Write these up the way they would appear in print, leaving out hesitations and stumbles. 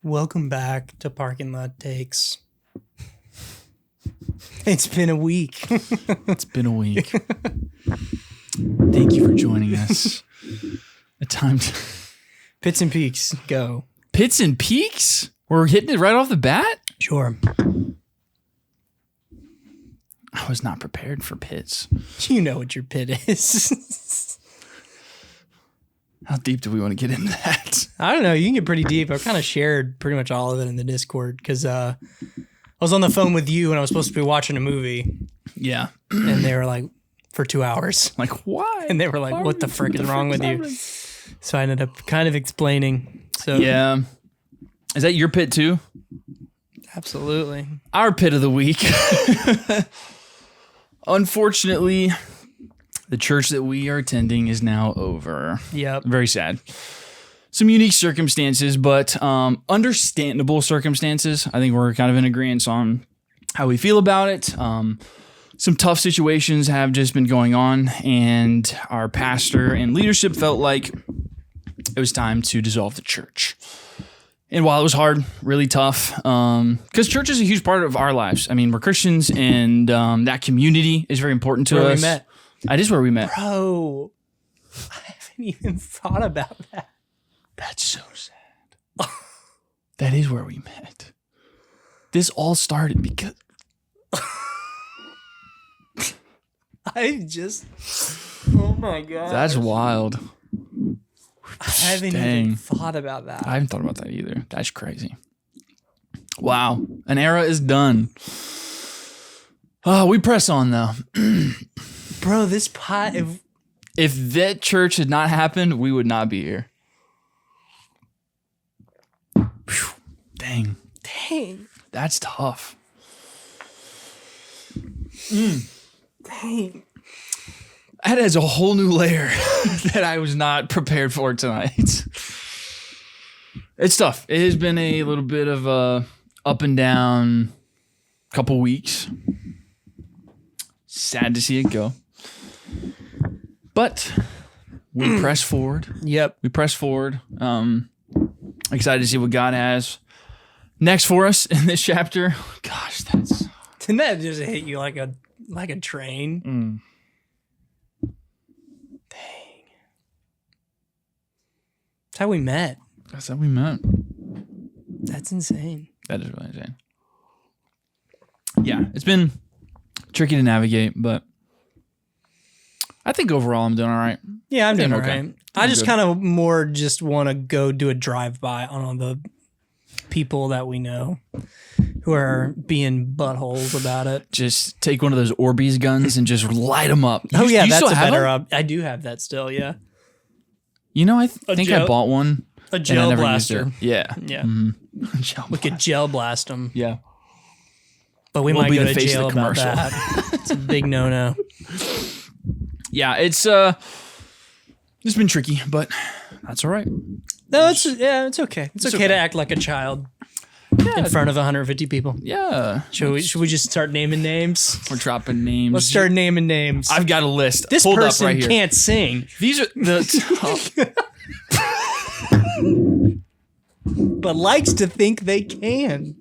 Welcome back to Parking Lot Takes. It's been a week. It's been a week. Thank you for joining us. A time to... Pits and Peaks, go. Pits and Peaks? We're hitting it right off the bat? Sure. I was not prepared for pits. You know what your pit is. How deep do we want to get into that? I don't know. You can get pretty deep. I've kind of shared pretty much all of it in the Discord because I was on the phone with you and I was supposed to be watching a movie. Yeah. And they were like, for 2 hours. Like, why? And they were like, what the frick is wrong with you? So I ended up kind of explaining. So yeah. Is that your pit too? Absolutely. Our pit of the week. Unfortunately, the church that we are attending is now over. Yep. Very sad. Some unique circumstances, but understandable circumstances. I think we're kind of in agreement on how we feel about it. Some tough situations have just been going on, and our pastor and leadership felt like it was time to dissolve the church. And while it was hard, really tough, because church is a huge part of our lives. I mean, we're Christians, and that community is very important to us. Where we met. That is where we met. Bro, I haven't even thought about that. That's so sad. That is where we met. This all started because... Oh my God. That's wild. I haven't even thought about that. I haven't thought about that either. That's crazy. Wow. An era is done. Oh, we press on though. Bro, this pot... If that church had not happened, we would not be here. Whew. Dang. That's tough. Dang. That is a whole new layer that I was not prepared for tonight. It's tough. It has been a little bit of a up and down couple weeks. Sad to see it go. But we press forward. Yep. We press forward. Excited to see what God has next for us in this chapter. Gosh, Didn't that just hit you like a train? Dang. That's how we met. That's how we met. That's insane. That is really insane. Yeah, it's been tricky to navigate, but I think overall I'm doing all right. Yeah, I'm doing all okay. right. I just kind of more just want to go do a drive-by on all the people that we know who are being buttholes about it. Just take one of those Orbeez guns and just light them up. Oh, yeah, you that's still a have better them? I do have that still, yeah. You know, I think I bought one. A gel blaster. Yeah. Yeah. Mm-hmm. We could gel blast them. Yeah. But we We'll might be go the to face jail of the about commercial. that. It's a big no-no. Yeah, it's been tricky, but that's all right. No, it's okay. It's okay to act like a child in front of 150 people. Yeah. Should we just start naming names? We're dropping names. Let's start naming names. I've got a list. This pulled person up right here. can't sing, These are the but likes to think they can.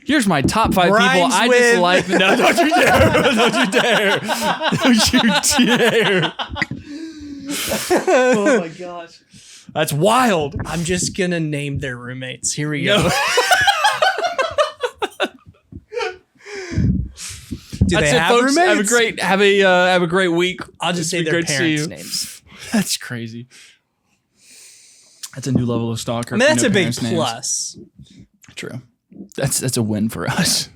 Here's my top 5 people Rhymes I with- just like. No, don't you dare. Don't you dare. Don't you dare. Oh my gosh. That's wild. I'm just going to name their roommates. Here we go. No. Do That's they it, have folks. roommates? Have a great week. I'll just say It's been their great to see parents' you. names. That's crazy. That's a new level of stalker. I mean, that's No a big parents' names. plus. True. That's a win for us.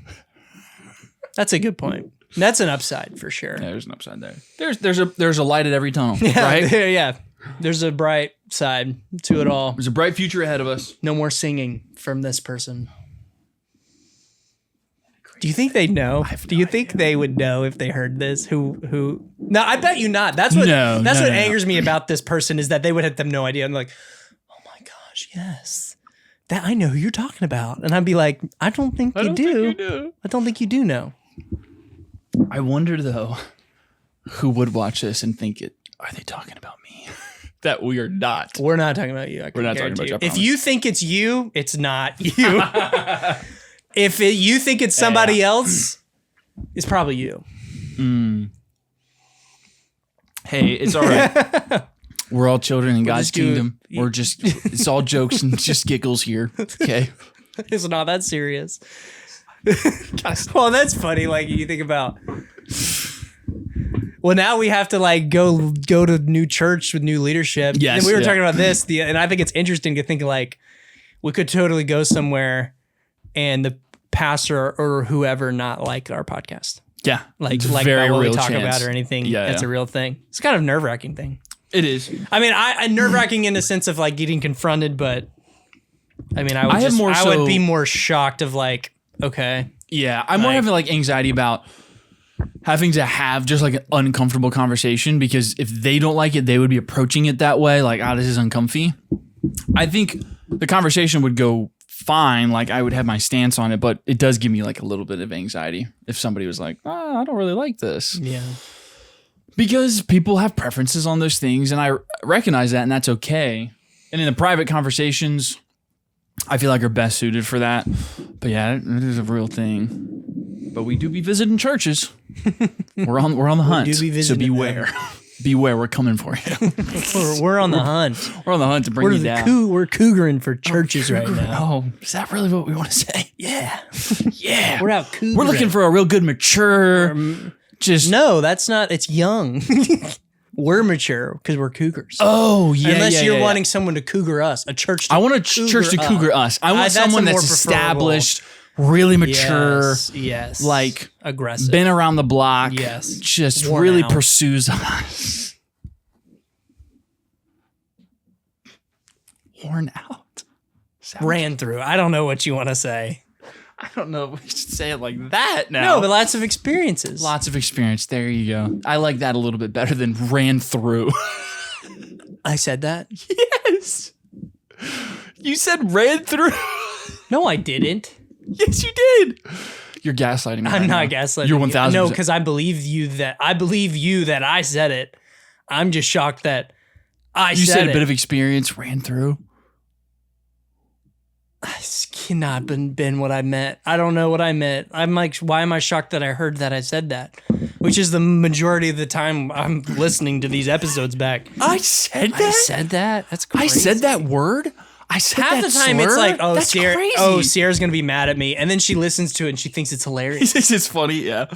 That's a good point. That's an upside for sure. Yeah, there's an upside there. There's a light at every tunnel, Yeah, right? yeah. There's a bright side to it all. There's a bright future ahead of us. No more singing from this person. Do you think they know? Do you think they would know if they heard this? Who? No, I bet you not. That's what angers me about this person is that they would have them no idea. I'm like, oh my gosh, yes. That I know who you're talking about. And I'd be like, I don't think you do. I don't think you do know. I wonder though, who would watch this and think are they talking about me? that we are not. We're not talking about you. We're not talking about you. If you think it's you, it's not you. If you think it's somebody else, it's probably you. Hey, it's all right. We're all children in God's kingdom. It's all jokes and just giggles here. Okay. It's not that serious. Well, that's funny. Like, you think about, well, now we have to like go to new church with new leadership. Yes. And we were talking about this, and I think it's interesting to think like we could totally go somewhere and the pastor or whoever not like our podcast. Yeah. Like very about what real we talk chance. about or anything. Yeah, That's a real thing. It's kind of nerve-wracking thing. It is. I mean, I nerve-wracking in the sense of like getting confronted, but I mean, I would be more shocked of like, okay. Yeah, I'm more having like anxiety about having to have just like an uncomfortable conversation, because if they don't like it, they would be approaching it that way. Like, this is uncomfy. I think the conversation would go fine. Like, I would have my stance on it, but it does give me like a little bit of anxiety if somebody was like, I don't really like this. Yeah. Because people have preferences on those things, and I recognize that, and that's okay. And in the private conversations, I feel like are best suited for that. But yeah, it is a real thing. But we do be visiting churches. We're on the hunt. So beware. Beware, we're coming for you. We're on the hunt. We're on the hunt to bring you down. We're cougaring for churches right now. Oh, is that really what we want to say? Yeah. Yeah. We're out cougaring. We're looking for a real good mature. No, that's not. It's young. We're mature because we're cougars. Oh, yeah. Unless you're wanting someone to cougar us, a church to I want a church to cougar us. I want someone that's established, really mature. Yes. Like, aggressive. been around the block. Yes. Just Worn really out. pursues us. Worn out. Ran through. I don't know what you want to say. I don't know if we should say it like that now. No, but lots of experiences. Lots of experience. There you go. I like that a little bit better than ran through. I said that? Yes. You said ran through. No, I didn't. Yes, you did. You're gaslighting me. I'm not gaslighting. You're 1,000%. No, because I believe you that I said it. I'm just shocked that you said a bit of experience ran through. This cannot been what I meant. I don't know what I meant. I'm like, why am I shocked that I heard that I said that? Which is the majority of the time I'm listening to these episodes back. I said that? I said that? That's crazy. I said that word? I said half that the time slur? it's like, That's crazy. Sierra's gonna be mad at me, and then she listens to it and she thinks it's hilarious. It's funny, yeah.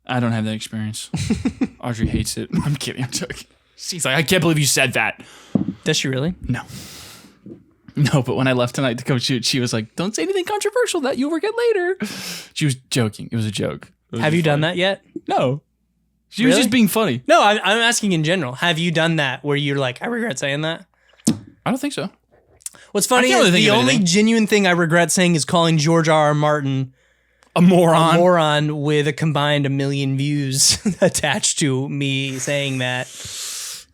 I don't have that experience. Audrey hates it. I'm kidding. I'm joking. She's like, I can't believe you said that. Does she really? No, but when I left tonight to go shoot, she was like, don't say anything controversial that you'll forget later. She was joking. It was a joke. Have you done that yet? No. She was just being funny. No, I'm asking in general. Have you done that where you're like, I regret saying that? I don't think so. What's funny is the only genuine thing I regret saying is calling George R. R. Martin a moron with a combined 1 million views attached to me saying that.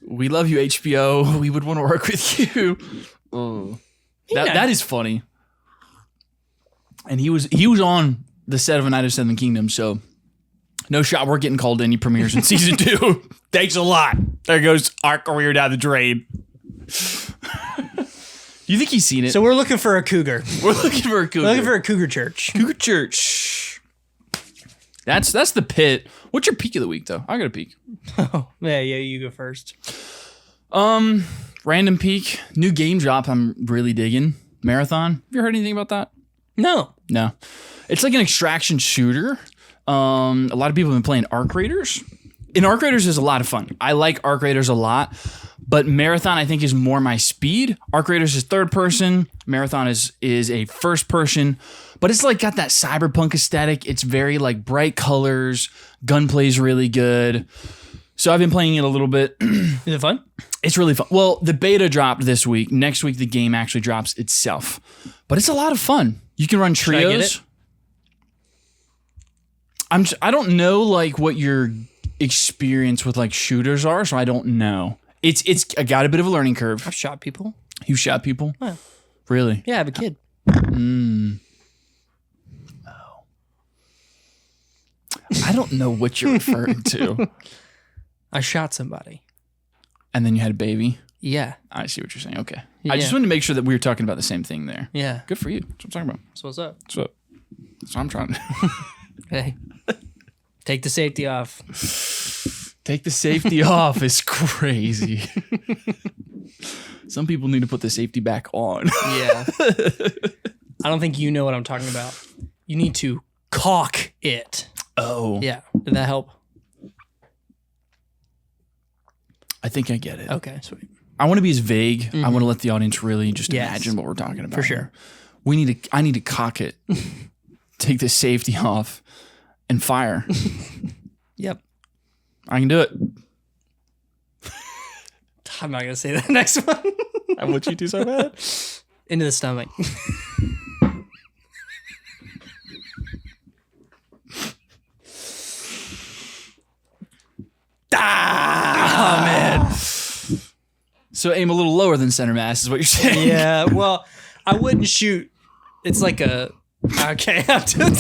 We love you, HBO. We would want to work with you. Oh. That is funny. And he was on the set of A Night of Seven Kingdoms, so no shot we're getting called to any premieres in season 2. Thanks a lot. There goes our career down the drain. You think he's seen it? So we're looking for a cougar. We're looking for a cougar. We're looking for a cougar church. Cougar church. That's the pit. What's your peak of the week, though? I got a peak. Oh, yeah, you go first. Random peak. New game drop I'm really digging. Marathon. Have you heard anything about that? No. It's like an extraction shooter. A lot of people have been playing Arc Raiders. And Arc Raiders is a lot of fun. I like Arc Raiders a lot. But Marathon, I think, is more my speed. Arc Raiders is third person. Marathon is a first person. But it's like got that cyberpunk aesthetic. It's very like bright colors. Gunplay's really good. So I've been playing it a little bit. Is it fun? It's really fun. Well, the beta dropped this week. Next week, the game actually drops itself. But it's a lot of fun. You can run trios. Should I get it? I don't know like what your experience with like shooters are, so I don't know. I got a bit of a learning curve. I've shot people. You shot people? Yeah. Really? Yeah, I have a kid. Oh. I don't know what you're referring to. I shot somebody. And then you had a baby. Yeah. I see what you're saying. Okay. Yeah. I just wanted to make sure that we were talking about the same thing there. Yeah. Good for you. That's what I'm talking about. So what's up? That's what I'm trying to Hey. Take the safety off. take the safety off. It's crazy. Some people need to put the safety back on. Yeah. I don't think you know what I'm talking about. You need to caulk it. Oh. Yeah. Did that help? I think I get it. Okay, sweet. I want to be as vague. I want to let the audience really just Yes. imagine what we're talking about. For sure. I need to cock it, take the safety off, and fire. Yep. I can do it. I'm not going to say that next one. I want you to so bad. Into the stomach. Oh, man. So aim a little lower than center mass is what you're saying. Yeah, well, I wouldn't shoot. It's like a... Okay, I'm doing...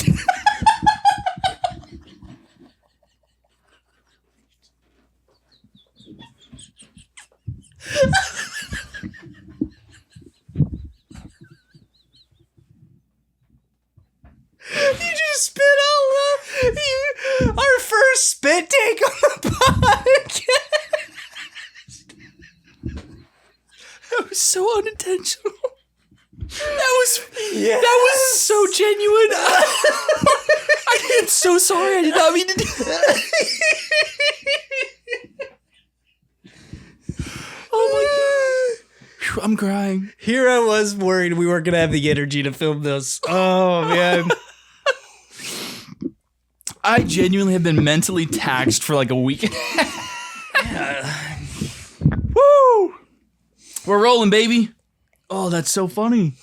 You just spit out loud. Our first spit take on the podcast. That was so unintentional. That was so genuine. I am so sorry. I did not mean to do that. Oh my god. Whew, I'm crying. Here I was worried we weren't going to have the energy to film this. Oh, man. I genuinely have been mentally taxed for like a week. Woo! We're rolling, baby. Oh, that's so funny.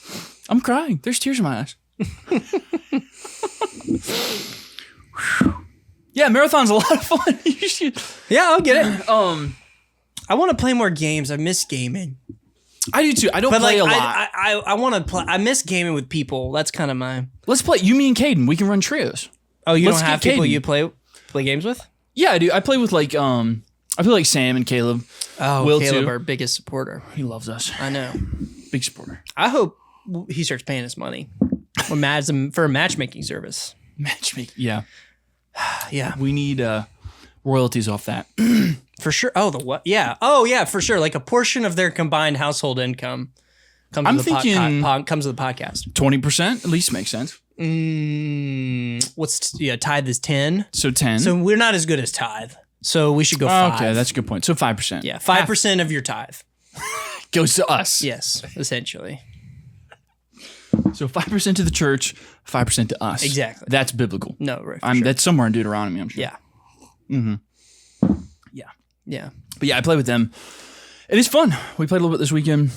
I'm crying. There's tears in my eyes. Yeah, marathon's a lot of fun. You should. Yeah, I'll get it. I want to play more games. I miss gaming. I do too. I don't play a lot. I want to play. I miss gaming with people. That's kind of my... Let's play. You, me, and Caden. We can run trios. Oh, you Let's don't have get people Caden. you play games with? Yeah, I do. I play with like I play like Sam and Caleb. Oh, Will Caleb, too. our biggest supporter. He loves us. I know. Big supporter. I hope he starts paying us money for a matchmaking service. Matchmaking. Yeah. Yeah, We need royalties off that. for sure. Oh, the what? Yeah. Oh, yeah, for sure. Like a portion of their combined household income comes I'm to the thinking- comes to the podcast. 20% at least makes sense. Tithe is 10. So 10. So we're not as good as tithe. So we should go 5. Okay, that's a good point. So 5%. Yeah, 5% of your tithe. Goes to us. Yes, essentially. So 5% to the church, 5% to us. Exactly. That's biblical. No, right. For sure. That's somewhere in Deuteronomy, I'm sure. Yeah. Yeah. Yeah. But yeah, I play with them. It is fun. We played a little bit this weekend.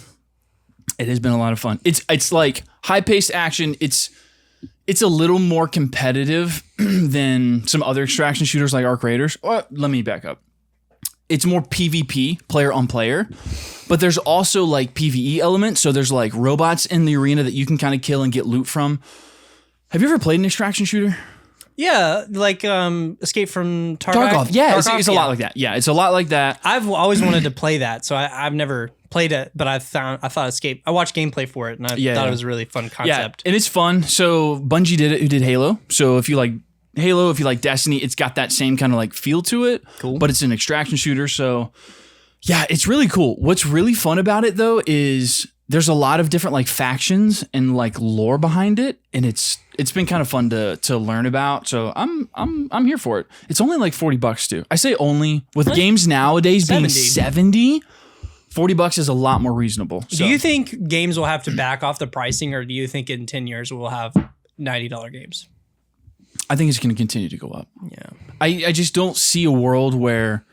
It has been a lot of fun. It's like high-paced action. It's a little more competitive than some other extraction shooters like Arc Raiders. Well, let me back up. It's more PvP, player on player, but there's also like PvE elements. So there's like robots in the arena that you can kind of kill and get loot from. Have you ever played an extraction shooter? Yeah, like Escape from Tarkov. Tarkov. Yeah, Tarkov, it's a lot like that. Yeah, it's a lot like that. I've always wanted to play that, so I've never played it, but I thought Escape. I watched gameplay for it, and I thought it was a really fun concept. Yeah, and it's fun. So Bungie did it, who did Halo. So if you like Halo, if you like Destiny, it's got that same kind of like feel to it. Cool. But it's an extraction shooter. So yeah, it's really cool. What's really fun about it though is there's a lot of different like factions and like lore behind it, and it's been kind of fun to learn about. So I'm here for it. It's only like $40 too. I say only with games nowadays being 70. $40 is a lot more reasonable. So. Do you think games will have to back off the pricing, or do you think in 10 years we'll have $90 games? I think it's going to continue to go up. Yeah. I just don't see a world where,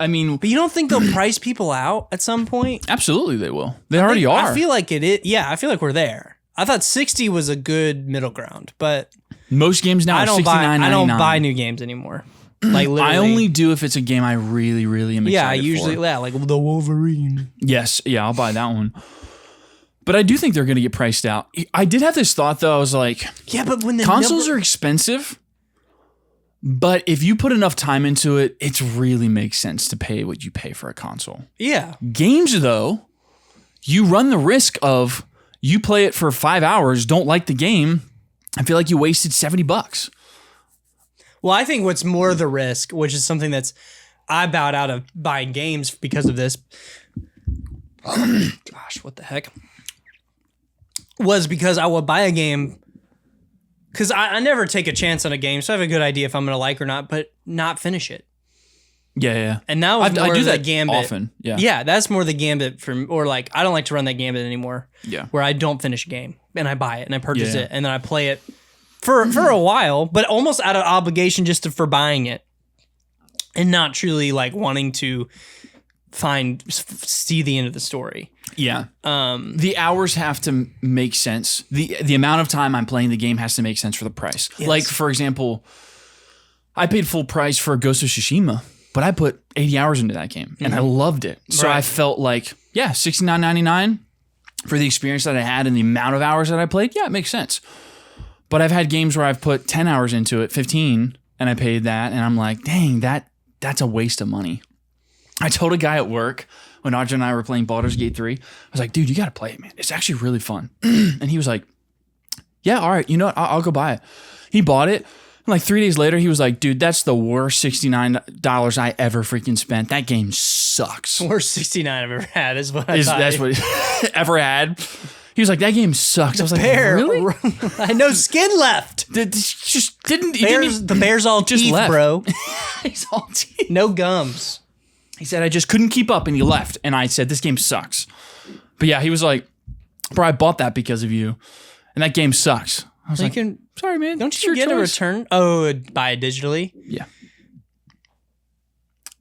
I mean, But you don't think they'll price people out at some point? absolutely they will. They already are. I feel like it is. Yeah, I feel like we're there. I thought 60 was a good middle ground, but Most games now are $69.99. I don't buy new games anymore. Like literally. I only do if it's a game I really, really am excited Yeah, I usually for. like the Wolverine. Yes, yeah, I'll buy that one. But I do think they're going to get priced out. I did have this thought though. I was like, Yeah, but when the consoles are expensive. But if you put enough time into it, it really makes sense to pay what you pay for a console. Yeah. Games, though, you run the risk of you play it for 5 hours, don't like the game, I feel like you wasted $70. Well, I think what's more the risk, which is something that's I bowed out of buying games because of this. Gosh, what the heck? Was because I would buy a game because I never take a chance on a game, so I have a good idea if I'm going to like or not, but not finish it. Yeah. And now I do that gambit often. Yeah. Yeah, that's more the gambit for, or like I don't like to run that gambit anymore. Yeah. Where I don't finish a game and I buy it and I purchase it and then I play it for a while, but almost out of obligation just for buying it and not truly like wanting to see the end of the story. Yeah. The hours have to make sense. The amount of time I'm playing the game has to make sense for the price. Yes. Like, for example, I paid full price for Ghost of Tsushima, but I put 80 hours into that game and I loved it. So I felt like, yeah, $69.99 for the experience that I had and the amount of hours that I played. Yeah, it makes sense. But I've had games where I've put 10 hours into it, 15, and I paid that. And I'm like, dang, that's a waste of money. I told a guy at work when Audrey and I were playing Baldur's Gate 3, I was like, dude, you got to play it, man. It's actually really fun. And he was like, yeah, all right, you know what? I'll go buy it. He bought it. And like 3 days later, he was like, dude, that's the worst $69 I ever freaking spent. That game sucks. Worst 69 I've ever had is what I thought. That's what he ever had. He was like, that game sucks. I was like, really? I had no skin left. Just didn't. The bear's all just teeth, left. Bro. He's all teeth. No gums. He said, I just couldn't keep up, and he left. And I said, this game sucks. But yeah, he was like, bro, I bought that because of you. And that game sucks. I was sorry, man. Don't you get a return? Oh, buy it digitally? Yeah.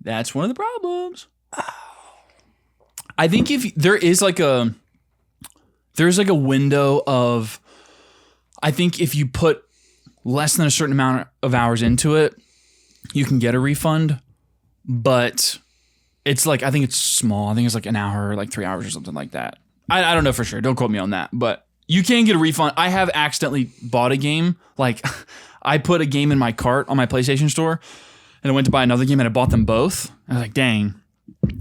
That's one of the problems. I think if there is there's like a window of, I think if you put less than a certain amount of hours into it, you can get a refund. But it's like, I think it's small. I think it's like an hour or like 3 hours or something like that. I don't know for sure. Don't quote me on that. But you can get a refund. I have accidentally bought a game. Like I put a game in my cart on my PlayStation store and I went to buy another game and I bought them both. I was like, dang,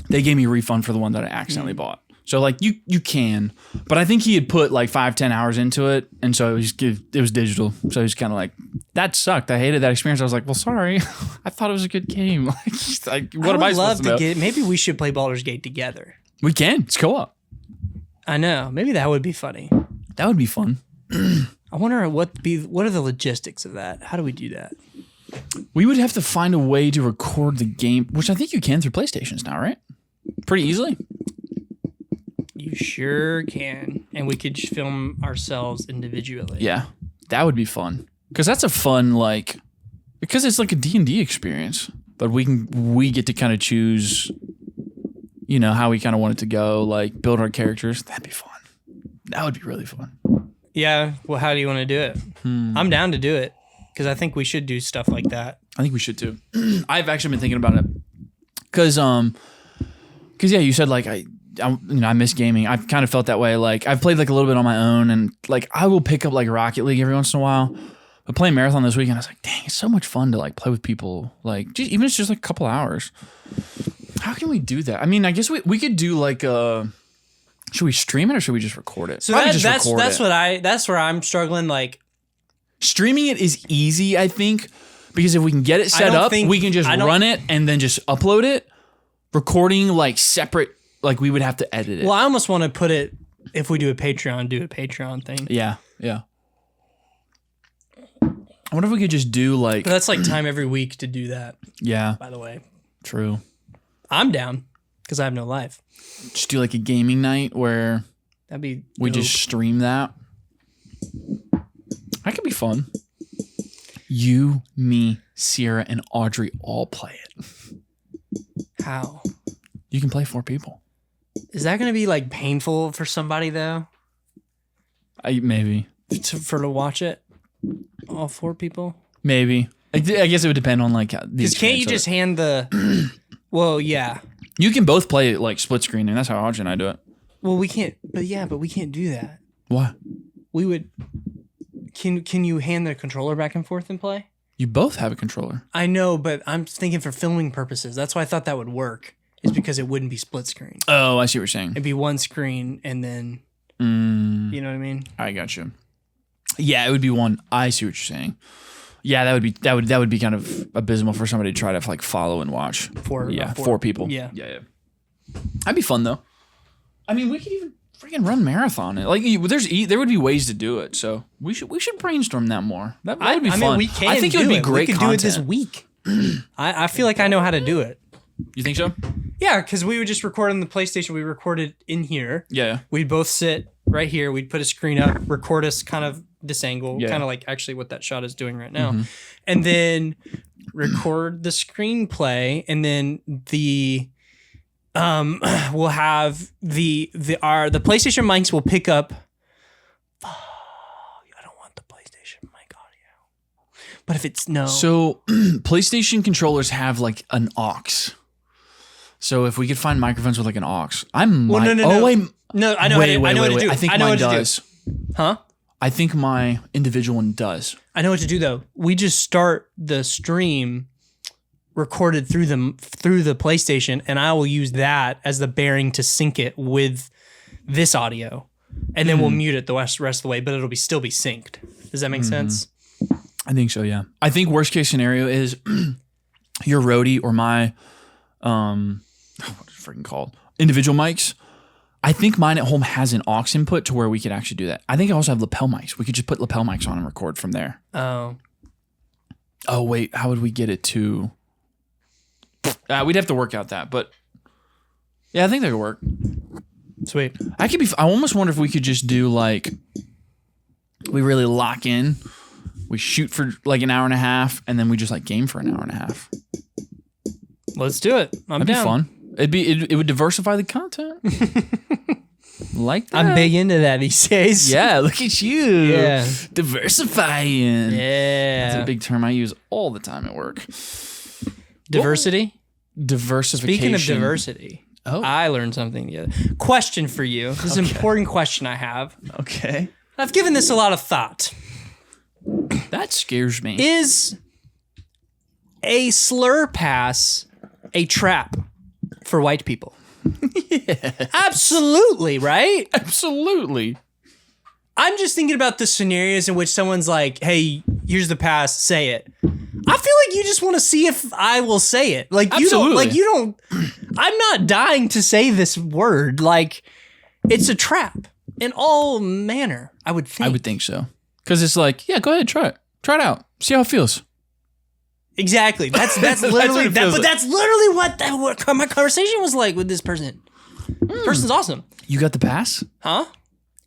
they gave me a refund for the one that I accidentally bought. So like you can, but I think he had put like 5-10 hours into it. And so it was digital. So he's kind of like, that sucked. I hated that experience. I was like, well, sorry. I thought it was a good game. Like what am I supposed to know? Maybe we should play Baldur's Gate together. We can. It's co-op. I know. Maybe that would be funny. That would be fun. I wonder what are the logistics of that? How do we do that? We would have to find a way to record the game, which I think you can through PlayStations now, right? Pretty easily. You sure can. And we could film ourselves individually. Yeah. That would be fun. Because that's a fun, like, because it's like a D&D experience. But we get to kind of choose, you know, how we kind of want it to go, like build our characters. That'd be fun. That would be really fun. Yeah. Well, how do you want to do it? I'm down to do it. Because I think we should do stuff like that. I think we should too. I've actually been thinking about it. Because yeah, you said like I miss gaming. I've kind of felt that way. Like I've played like a little bit on my own, and like I will pick up like Rocket League every once in a while. But playing Marathon this weekend, I was like, dang, it's so much fun to like play with people. Like even if it's just like a couple hours. How can we do that? I mean, I guess we could do like should we stream it or should we just record it? So that's where I'm struggling. Like streaming it is easy, I think, because if we can get it set up, we can just run it and then just upload it. Recording like separate. Like we would have to edit it. Well, I almost want to put it, if we do a Patreon thing. Yeah. I wonder if we could just do like... But that's like time every week to do that. Yeah. By the way. True. I'm down because I have no life. Just do like a gaming night where that'd be we just stream that. That could be fun. You, me, Sierra, and Audrey all play it. How? You can play 4 people. Is that going to be like painful for somebody though? Maybe. To watch it? All 4 people? Maybe. I guess it would depend on like the Because can't you just hand the... Well, yeah. You can both play like split screen, and that's how Audrey and I do it. Well, we can't... But we can't do that. Why? We would... Can you hand the controller back and forth and play? You both have a controller. I know, but I'm thinking for filming purposes. That's why I thought that would work. Is because it wouldn't be split screen. Oh, I see what you're saying. It'd be one screen and then, you know what I mean? I got you. Yeah, it would be one. I see what you're saying. Yeah, that would be kind of abysmal for somebody to try to like follow and watch. Four people. Yeah. That'd be fun though. I mean, we could even freaking run marathon. Like, there would be ways to do it. So we should brainstorm that more. That would be fun. I mean, we can. I think it would be great. We could do it this week. I feel like I know how to do it. You think so? Yeah, because we would just record on the PlayStation. We recorded in here. Yeah. We'd both sit right here. We'd put a screen up, record us kind of this angle, kind of like actually what that shot is doing right now, and then record the screenplay, and then we'll have the PlayStation mics will pick up. I don't want the PlayStation mic audio, but if it's no, so PlayStation controllers have like an aux. So if we could find microphones with like an aux, no. I know what to do. I think mine does. Huh? I think my individual one does. I know what to do though. We just start the stream recorded through the PlayStation, and I will use that as the bearing to sync it with this audio, and then we'll mute it the rest of the way, but it'll still be synced. Does that make sense? I think so. Yeah. I think worst case scenario is your roadie or my what is it freaking called? Individual mics. I think mine at home has an aux input to where we could actually do that. I think I also have lapel mics. We could just put lapel mics on and record from there. Oh. Oh, wait. How would we get it to... we'd have to work out that, but... Yeah, I think that could work. Sweet. I almost wonder if we could just do, like... We really lock in. We shoot for, like, an hour and a half, and then we just, like, game for an hour and a half. Let's do it. That'd be fun. It would diversify the content. Like that. I'm big into that these days. Yeah, look at you. Yeah. Diversifying. Yeah. That's a big term I use all the time at work. Diversity? Diversification. Speaking of diversity, I learned something the other. Question for you. This is an important question I have. Okay. I've given this a lot of thought. That scares me. Is a slur pass a trap for white people? Yeah. Absolutely, right? Absolutely. I'm just thinking about the scenarios in which someone's like, hey, here's the pass, say it. I feel like you just want to see if I will say it. Like, I'm not dying to say this word. Like, it's a trap in all manner, I would think. I would think so. Because it's like, yeah, go ahead, try it. Try it out. See how it feels. Exactly. That's literally that's literally what my conversation was like with this person. Person's awesome. You got the pass? Huh?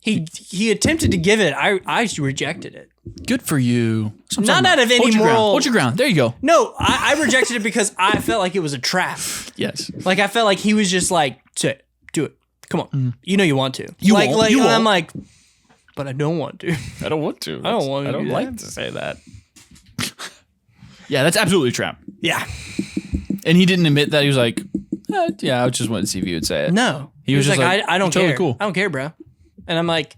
He attempted to give it. I rejected it. Good for you. Not out of any moral. Hold your ground. There you go. No, I rejected it because I felt like it was a trap. Yes. Like I felt like he was just like, do it. Come on. You know you want to. You won't. You won't. I'm like, but I don't want to. I don't want to. I don't want to. I don't like to say that. Yeah, that's absolutely a trap. Yeah. And he didn't admit that. He was like, yeah, I just wanted to see if you would say it. No. He was just like, I don't care. Totally cool. I don't care, bro. And I'm like,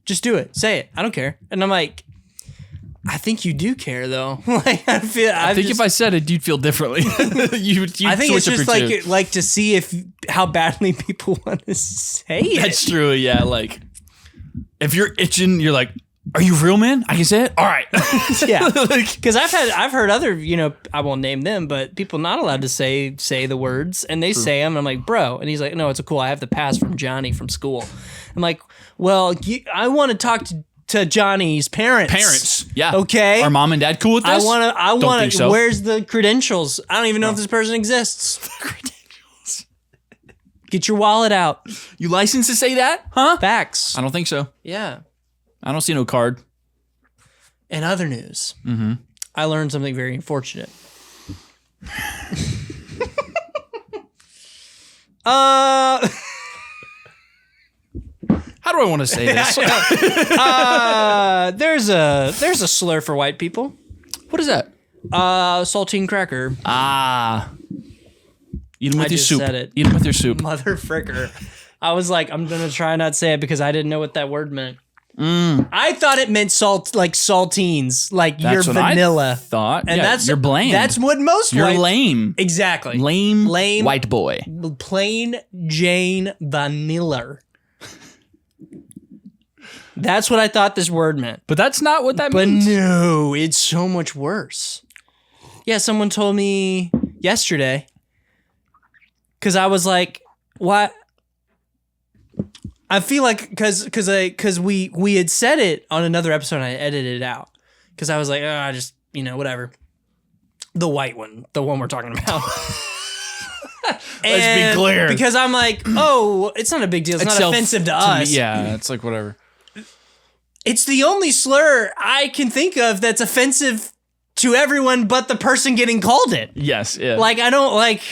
just do it. Say it. I don't care. And I'm like, I think you do care though. Like I think if I said it, you'd feel differently. you'd I think it's just like to see how badly people want to say it. That's true. Yeah. Like if you're itching, you're like, are you real, man? I can say it? All right. Yeah. Because I've heard other, I won't name them, but people not allowed to say the words, and they say them, and I'm like, bro. And he's like, no, it's cool. I have the pass from Johnny from school. I'm like, well, I want to talk to Johnny's parents. Parents. Yeah. Okay. Are mom and dad cool with this? I want to, so. Where's the credentials? I don't even know if this person exists. The credentials. Get your wallet out. You licensed to say that? Huh? Facts. I don't think so. Yeah. I don't see no card. In other news, I learned something very unfortunate. How do I want to say this? There's a slur for white people. What is that? Saltine cracker. Eat them with your soup. Said it. Eat them with your soup. Mother fricker. I was like, I'm gonna try not to say it because I didn't know what that word meant. I thought it meant salt, like saltines, like That's you're what vanilla. I thought. And Yeah, that's you're bland. That's what most You're white. lame. Exactly. Lame white boy. Plain Jane vanilla. That's what I thought this word meant. But that's not what that But means. no, it's so much worse. Yeah, someone told me yesterday because I was like, "What?" I feel like because we had said it on another episode and I edited it out because I was like, I just whatever. The white one, the one we're talking about. Let's be clear, because I'm like, oh, it's not a big deal. It's not offensive to us. Me, yeah, it's like whatever. It's the only slur I can think of that's offensive to everyone but the person getting called it. Yes, yeah. Like, I don't like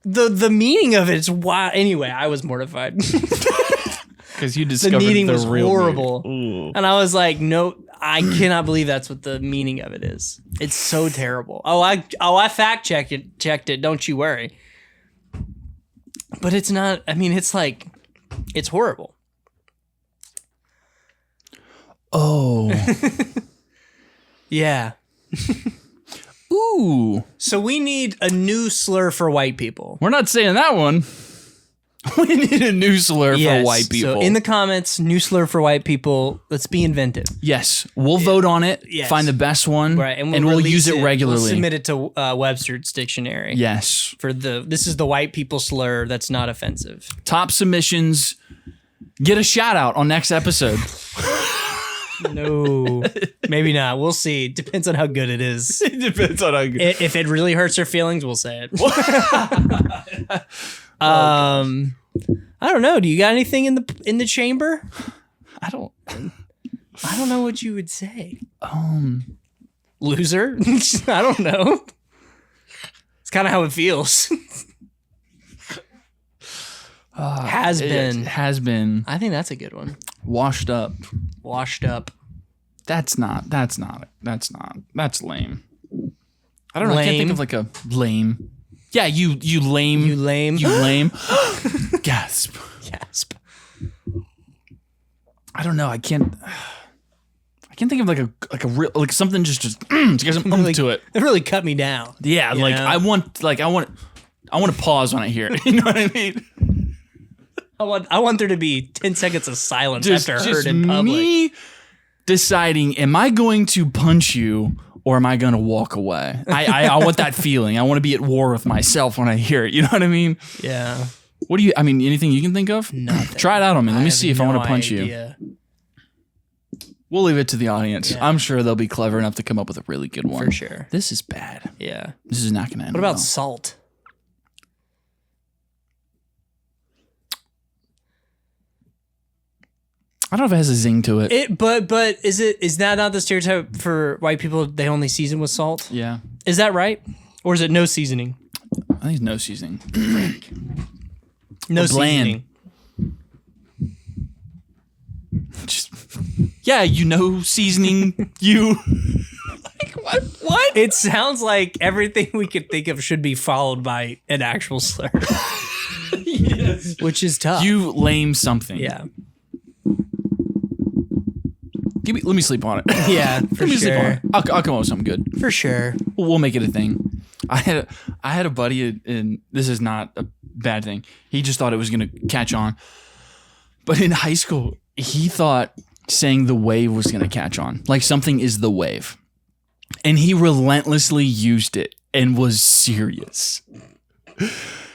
the meaning of it is why. Anyway, I was mortified. Because you discovered the meaning was real horrible. Meaning. And I was like, no, I cannot believe that's what the meaning of it is. It's so terrible. I fact checked it. Don't you worry. But it's not, I mean, it's like, it's horrible. Oh. Yeah. Ooh. So we need a new slur for white people. We're not saying that one. We need a new slur for white people. So in the comments, new slur for white people. Let's be inventive. Yes. We'll vote on it. Yes. Find the best one. Right. And we'll use it regularly. We'll submit it to Webster's dictionary. Yes. This is the white people slur that's not offensive. Top submissions. Get a shout out on next episode. No, maybe not. We'll see. Depends on how good it is. It depends on how good. If it really hurts her feelings, we'll say it. I don't know. Do you got anything in the chamber? I don't know what you would say. Loser? I don't know. It's kind of how it feels. Has been. I think that's a good one. Washed up. That's lame. I don't know. I can't think of like a lame. Yeah, you lame. You lame. You lame. Gasp. I don't know. I can't think of like a real like something just to get some really, to it. It really cut me down. Yeah, like know? I want to pause when I hear it. You know what I mean? I want there to be 10 seconds of silence after I heard in public. Me deciding, am I going to punch you or am I going to walk away? I want that feeling. I want to be at war with myself when I hear it. You know what I mean? Yeah. Anything you can think of? Nothing. Try it out on me. Let me see if I want to punch idea. you. We'll leave it to the audience. Yeah. I'm sure they'll be clever enough to come up with a really good one. For sure. This is bad. Yeah. This is not going to end What about well. salt? I don't know if it has a zing to it. But is that not the stereotype for white people? They only season with salt? Yeah. Is that right? Or is it no seasoning? I think it's no seasoning. No seasoning. Just, yeah, seasoning you. Like, what? It sounds like everything we could think of should be followed by an actual slur. Yes. Which is tough. You lame something. Yeah. Let me sleep on it. Yeah, for sure. Sleep on it. I'll come up with something good. For sure. We'll make it a thing. I had a buddy, and this is not a bad thing. He just thought it was going to catch on. But in high school, he thought saying the wave was going to catch on. Like something is the wave. And he relentlessly used it and was serious.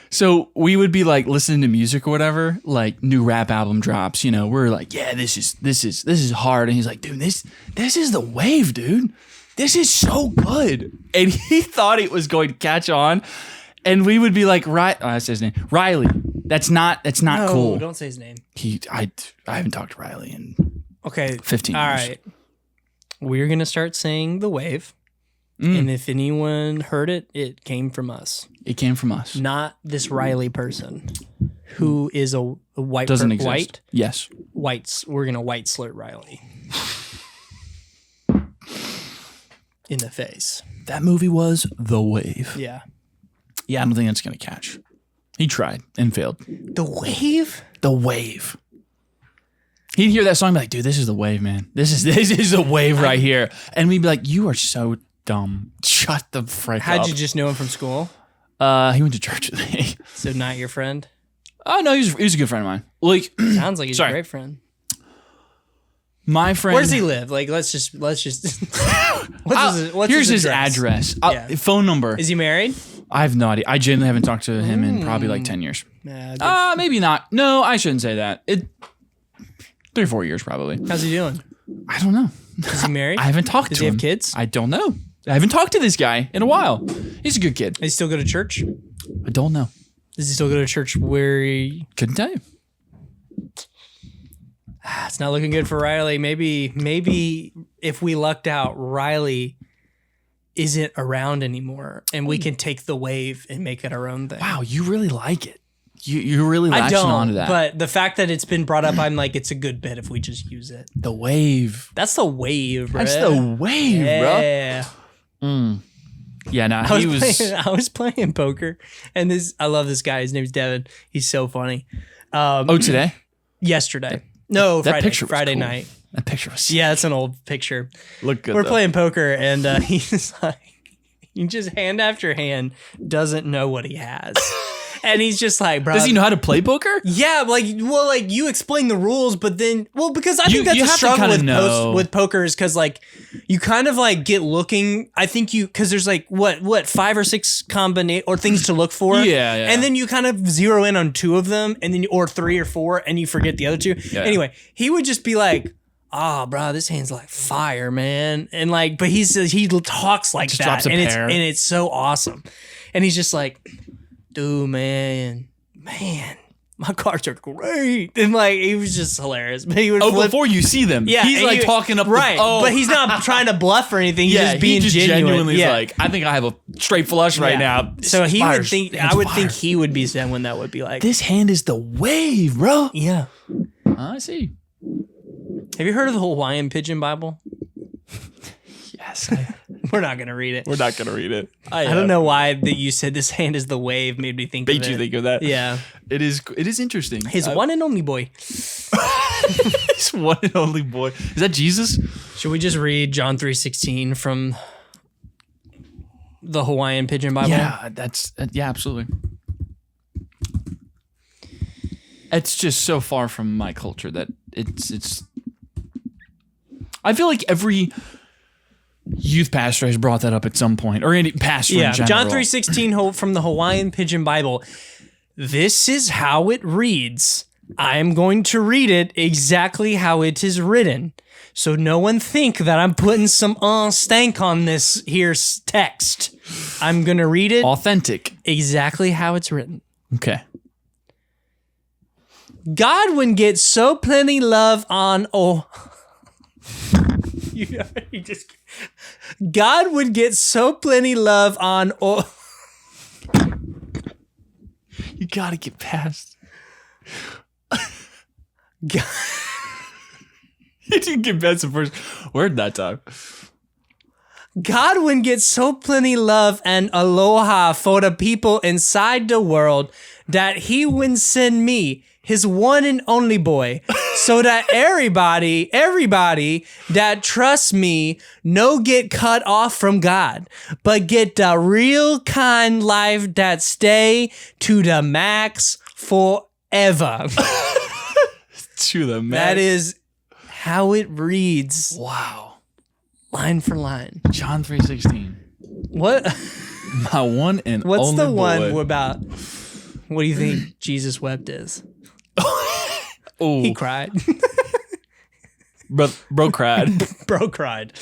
So we would be like listening to music or whatever, like new rap album drops, we're like, yeah, this is hard. And he's like, dude, this is the wave, dude. This is so good. And he thought it was going to catch on. And we would be like, that's his name. Riley. That's not cool. Don't say his name. I haven't talked to Riley in 15 years. All right. We're going to start saying the wave. And if anyone heard it, it came from us. It came from us. Not this Riley person who is a white. Doesn't exist. White? Yes. Whites. We're going to white slur Riley. In the face. That movie was The Wave. Yeah. Yeah, I don't think that's going to catch. He tried and failed. The Wave? The Wave. He'd hear that song and be like, dude, this is the wave, man. This is the wave right here. And we'd be like, you are so dumb. Shut the frick up. How'd you just know him from school? He went to church with me. So not your friend? Oh, no, he was a good friend of mine. Like, sounds like he's a great friend. My friend. Where does he live? Like, let's just. what's here's his address. Phone number. Is he married? I have no idea. I genuinely haven't talked to him in probably like 10 years. Maybe not. No, I shouldn't say that. 3 or 4 years probably. How's he doing? I don't know. Is he married? I haven't talked to him. Does he have kids? I don't know. I haven't talked to this guy in a while. He's a good kid. Does he still go to church? I don't know. Does he still go to church where he... Couldn't tell you. It's not looking good for Riley. Maybe if we lucked out, Riley isn't around anymore and we can take the wave and make it our own thing. Wow, you really like it. You're really latching onto that. But the fact that it's been brought up, I'm like, it's a good bit if we just use it. The wave. That's the wave, bro. That's the wave, bro. Yeah. Yeah, no, I was playing poker and I love this guy. His name's Devin. He's so funny. Today? Yesterday. No, that Friday. Picture was Friday cool. night. That picture was sick. Yeah, it's an old picture. Look good. We're playing poker and he's like, he just hand after hand doesn't know what he has. And he's just like, bro. Does he know how to play poker? Yeah, like you explain the rules, but then, because I think that's a struggle with poker is because like you kind of like get looking. I think because there's like what 5 or 6 or things to look for. Yeah. And then you kind of zero in on 2 of them, and then or 3 or 4, and you forget the other 2. Yeah. Anyway, he would just be like, bro, this hand's like fire, man. And like, but he talks like just that, drops a pair. and it's so awesome. And he's just like, dude, man, my cards are great. And like, he was just hilarious. But he would before you see them. Yeah. He's like talking up. Right. But he's not trying to bluff or anything. He's just being genuinely like, I think I have a straight flush right now. So he would think, I would think he would be someone that would be like, this hand is the wave, bro. Yeah. I see. Have you heard of the Hawaiian Pigeon Bible? Yes. We're not going to read it. We're not going to read it. I don't know why that you said this hand is the wave made me think of it. Made you think of that? Yeah. It is interesting. His one and only boy. His one and only boy. Is that Jesus? Should we just read John 3:16 from the Hawaiian Pigeon Bible? Yeah, absolutely. It's just so far from my culture that it's I feel like every youth pastor has brought that up at some point, or any pastor in general. John 3:16 from the Hawaiian Pigeon Bible. This is how it reads. I am going to read it exactly how it is written, so no one think that I'm putting some stank on this here's text. I'm going to read it authentic, exactly how it's written. Okay. God would get so plenty love on God would get so plenty love on You gotta get past. God. You didn't get past the first word that time. God would get so plenty love and aloha for the people inside the world that he would send me, his one and only boy, so that everybody that trusts me no get cut off from God, but get the real kind life that stay to the max forever. To the max. That is how it reads. Wow. Line for line. John 3:16. What? My one and What's only the one boy. about? What do you think Jesus wept is? Oh, He cried. Bro cried. Bro cried.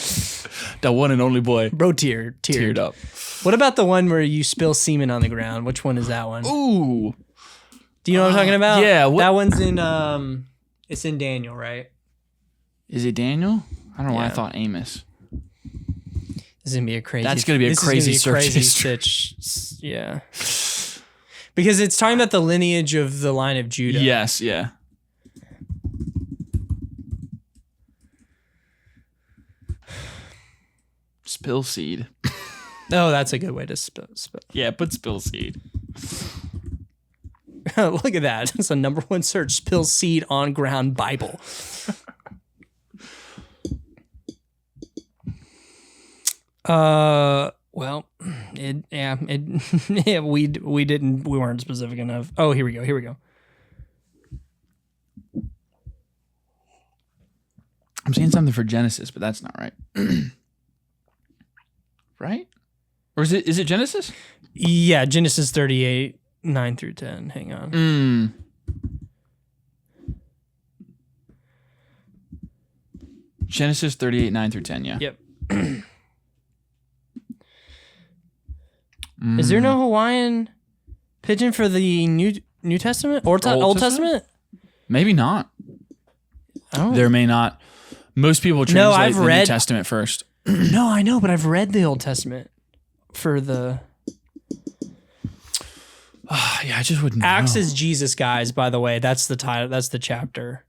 The one and only boy. Bro teared up. What about the one where you spill semen on the ground? Which one is that one? Ooh. Do you know what I'm talking about? Yeah. That one's in it's in Daniel, right? Is it Daniel? I don't know why I Yeah. thought Amos. This is gonna be a crazy. That's gonna be a crazy search history. Yeah. Because it's talking about the lineage of the line of Judah. Yes, yeah. Spill seed. Oh, that's a good way to spill. Yeah, put spill seed. Look at that. It's the number one search. Spill seed on ground Bible. Well, we weren't specific enough. Oh, here we go. I'm saying something for Genesis, but that's not right. Right? Or is it Genesis? Yeah, Genesis 38, 9 through 10. Hang on. Genesis 38, 9 through 10, yeah. Yep. Is there no Hawaiian pigeon for the New Testament or Old Testament? Maybe not. There may not. Most people translate the New Testament first. No, I know, but I've read the Old Testament for the... Yeah, I just wouldn't know. Acts is Jesus, guys, by the way. That's the title. That's the chapter.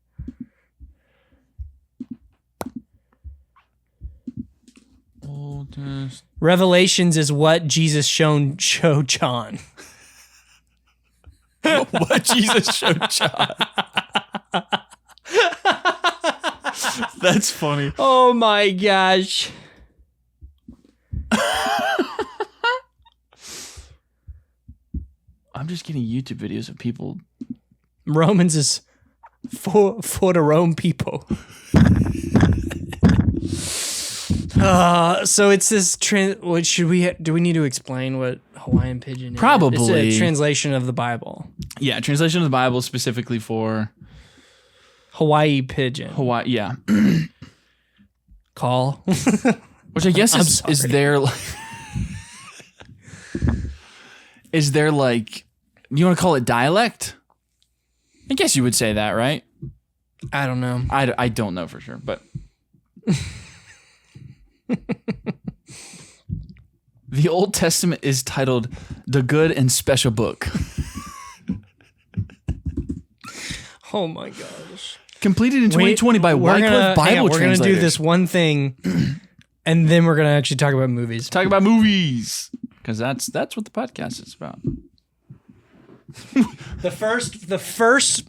Old Testament. Revelations is what Jesus showed John. What Jesus showed John. That's funny. Oh my gosh. I'm just getting YouTube videos of people. Romans is for the Rome people. So it's this what do we need to explain what Hawaiian pigeon is? Probably. It's a translation of the Bible. Yeah, translation of the Bible specifically for Hawaii pigeon. Hawaii, yeah. Call. Which I guess is there like is there like, you want to call it dialect? I guess you would say that, right? I don't know. I don't know for sure, but the Old Testament is titled The Good and Special Book. Oh my gosh. Completed in 2020 by Wycliffe Bible We're going to do this one thing, and then we're going to actually talk about movies. Talk about movies, because that's what the podcast is about. The first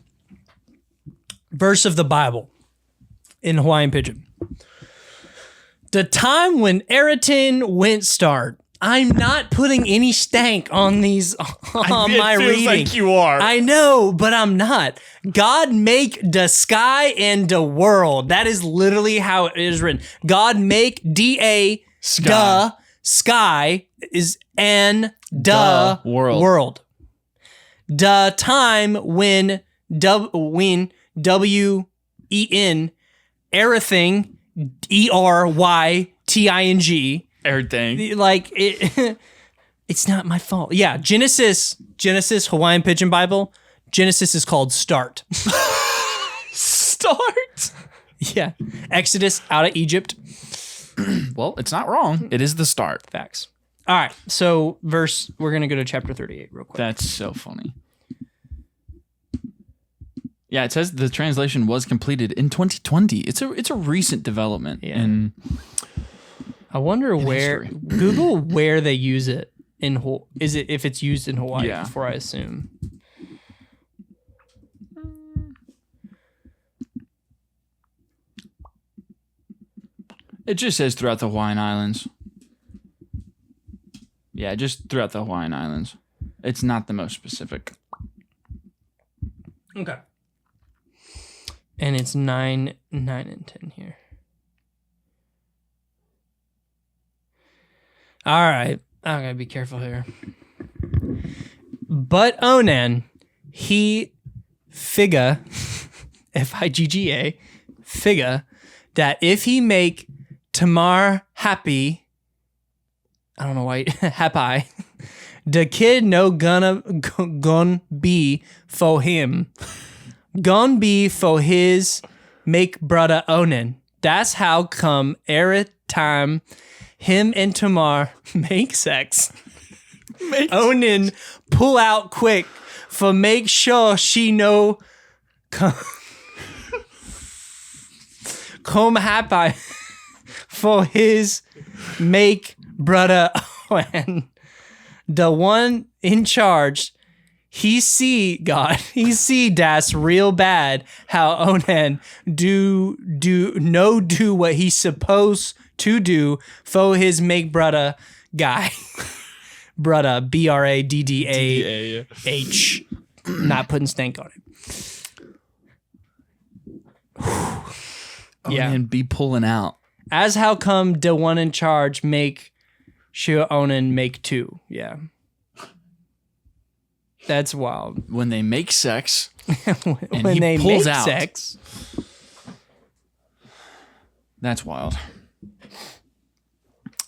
verse of the Bible in Hawaiian Pidgin. The time when Eriton went start. I'm not putting any stank on these on my reading. Like you are. I know, but I'm not. God make the sky and the world. That is literally how it is written. God make da Sky. sky is and the world. The time when Wen everything Eryting Everything. like it. It's not my fault. Yeah, Genesis Hawaiian Pidgin Bible. Genesis is called Start. Start. Yeah, Exodus out of Egypt. Well, it's not wrong. It is the start. Facts. All right, so we're gonna go to chapter 38 real quick. That's so funny. Yeah, it says the translation was completed in 2020. It's a recent development. Yeah. I wonder where history. Google where they use it in if it's used in Hawaii Yeah. before I assume. It just says throughout the Hawaiian Islands. Yeah, just throughout the Hawaiian Islands. It's not the most specific. Okay. And it's 9, and 10 here. All right. I gotta be careful here. But Onan, he figure, Figga, figure that if he make Tamar happy, I don't know why, happy, the kid no gonna be for him. Gonna be for his make brother Onan. That's how come every time him and Tamar make sex, Onan pull out quick for make sure she no come happy for his make brother Onan. The one in charge, he see das real bad how Onan do what he's supposed to do for his make brudda guy. Brudda, BRADDAH. Not putting stank on it. Yeah. And be pulling out. As how come the one in charge make sure Onan make two. Yeah. That's wild. When they make sex and when he they pulls make out. sex. That's wild.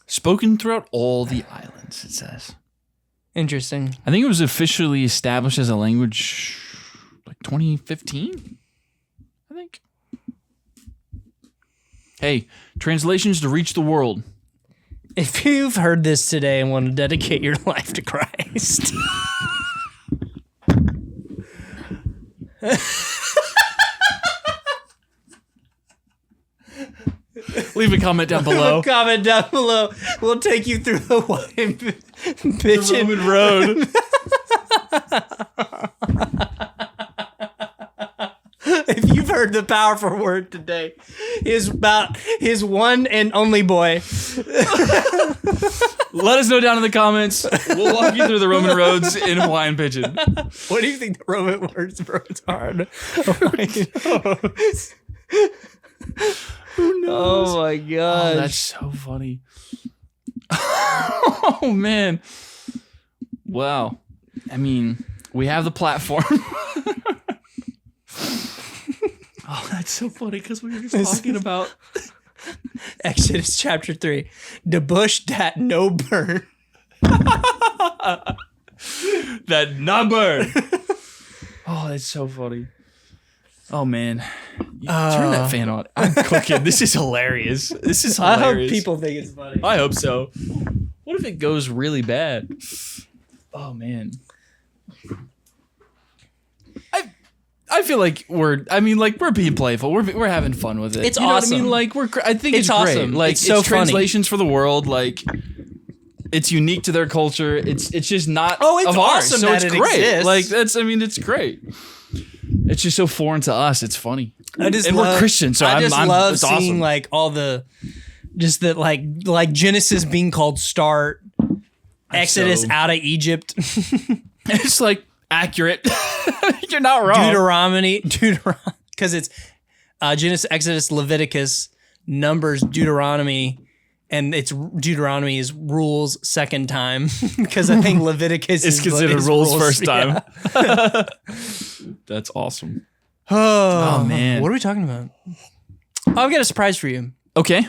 Spoken throughout all the islands, it says. Interesting. I think it was officially established as a language like 2015. I think. Hey, translations to reach the world. If you've heard this today and want to dedicate your life to Christ. Leave a comment down below. Comment down below. We'll take you through the wine bitchin' Roman road. If you've heard the powerful word today, is about his one and only boy. Let us know down in the comments. We'll walk you through the Roman roads in Hawaiian Pidgin. What do you think the Roman roads are? Who knows? Oh my gosh. Oh, that's so funny. Oh man. Wow. I mean, we have the platform. Oh, that's so funny because we were just talking about Exodus chapter 3. The bush that no burn. that number. Oh, that's so funny. Oh man. Turn that fan on. I'm cooking. This is hilarious. This is hilarious. I hope people think it's funny. I hope so. What if it goes really bad? Oh man. I feel like we're being playful. We're having fun with it. It's awesome. What I mean, like I think it's awesome. Great. Like it's so translations for the world. Like it's unique to their culture. It's just not it's of awesome ours. So that it's it great. exists. Like it's great. It's just so foreign to us. It's funny. We're Christians, so I just love it's seeing awesome. like all the just that like Genesis being called start, Exodus out of Egypt. It's like accurate. You're not wrong. Deuteronomy, because it's Genesis, Exodus, Leviticus, Numbers, Deuteronomy, and it's Deuteronomy is rules second time because I think Leviticus is considered rules first time. Yeah. That's awesome. Oh man, what are we talking about? Oh, I've got a surprise for you. Okay.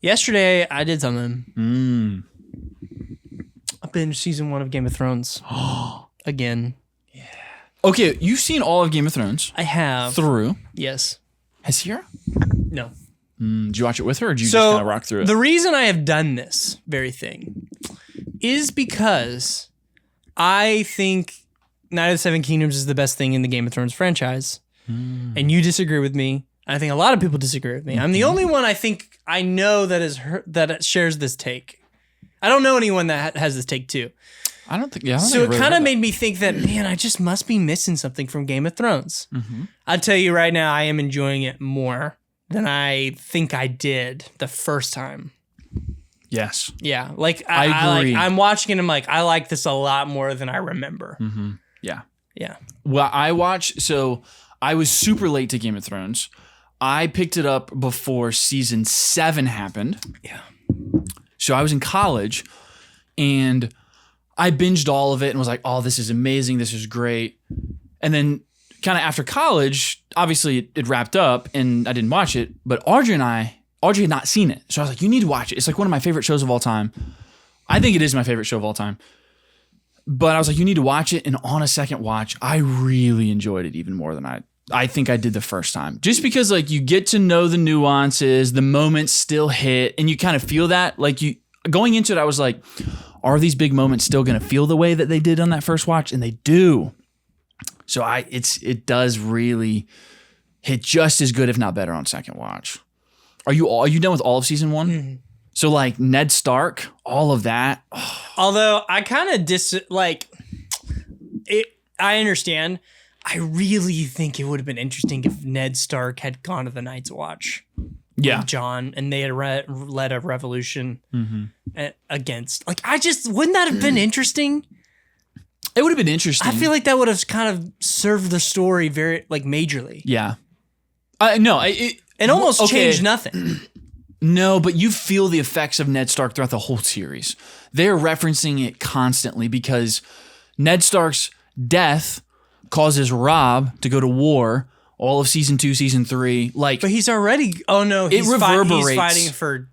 Yesterday I did something. I binged season 1 of Game of Thrones again. Okay, you've seen all of Game of Thrones. I have. Through. Yes. Has Sierra? No. Did you watch it with her or did you just kind of rock through it? The reason I have done this very thing is because I think Night of the Seven Kingdoms is the best thing in the Game of Thrones franchise. And you disagree with me. I think a lot of people disagree with me. I'm the only one I think I know that shares this take. I don't know anyone that has this take too. I don't think. So it kind of made me think that, man, I just must be missing something from Game of Thrones. I'll tell you right now, I am enjoying it more than I think I did the first time. Yes. Yeah. Like I agree. I'm watching it. I'm like, I like this a lot more than I remember. Yeah. Yeah. Well, I was super late to Game of Thrones. I picked it up before season 7 happened. Yeah. So I was in college and I binged all of it and was like, oh, this is amazing. This is great. And then kind of after college, obviously it wrapped up and I didn't watch it, but Audrey had not seen it. So I was like, you need to watch it. It's like one of my favorite shows of all time. I think it is my favorite show of all time. But I was like, you need to watch it. And on a second watch, I really enjoyed it even more than I think I did the first time. Just because like you get to know the nuances, the moments still hit, and you kind of feel that. Like going into it, I was like, are these big moments still going to feel the way that they did on that first watch? And they do. So it does really hit just as good, if not better, on second watch. Are you done with all of season 1? Mm-hmm. So like Ned Stark, all of that. Although I kind of I understand. I really think it would have been interesting if Ned Stark had gone to the Night's Watch. Yeah. With Jon, and they had led a revolution against. Like, wouldn't that have been interesting? It would have been interesting. I feel like that would have kind of served the story very, like, majorly. Yeah. No, it almost changed nothing. No, but you feel the effects of Ned Stark throughout the whole series. They're referencing it constantly because Ned Stark's death causes Robb to go to war all of season 2, season 3. Like, but he's already. Oh no, it reverberates. He's fighting for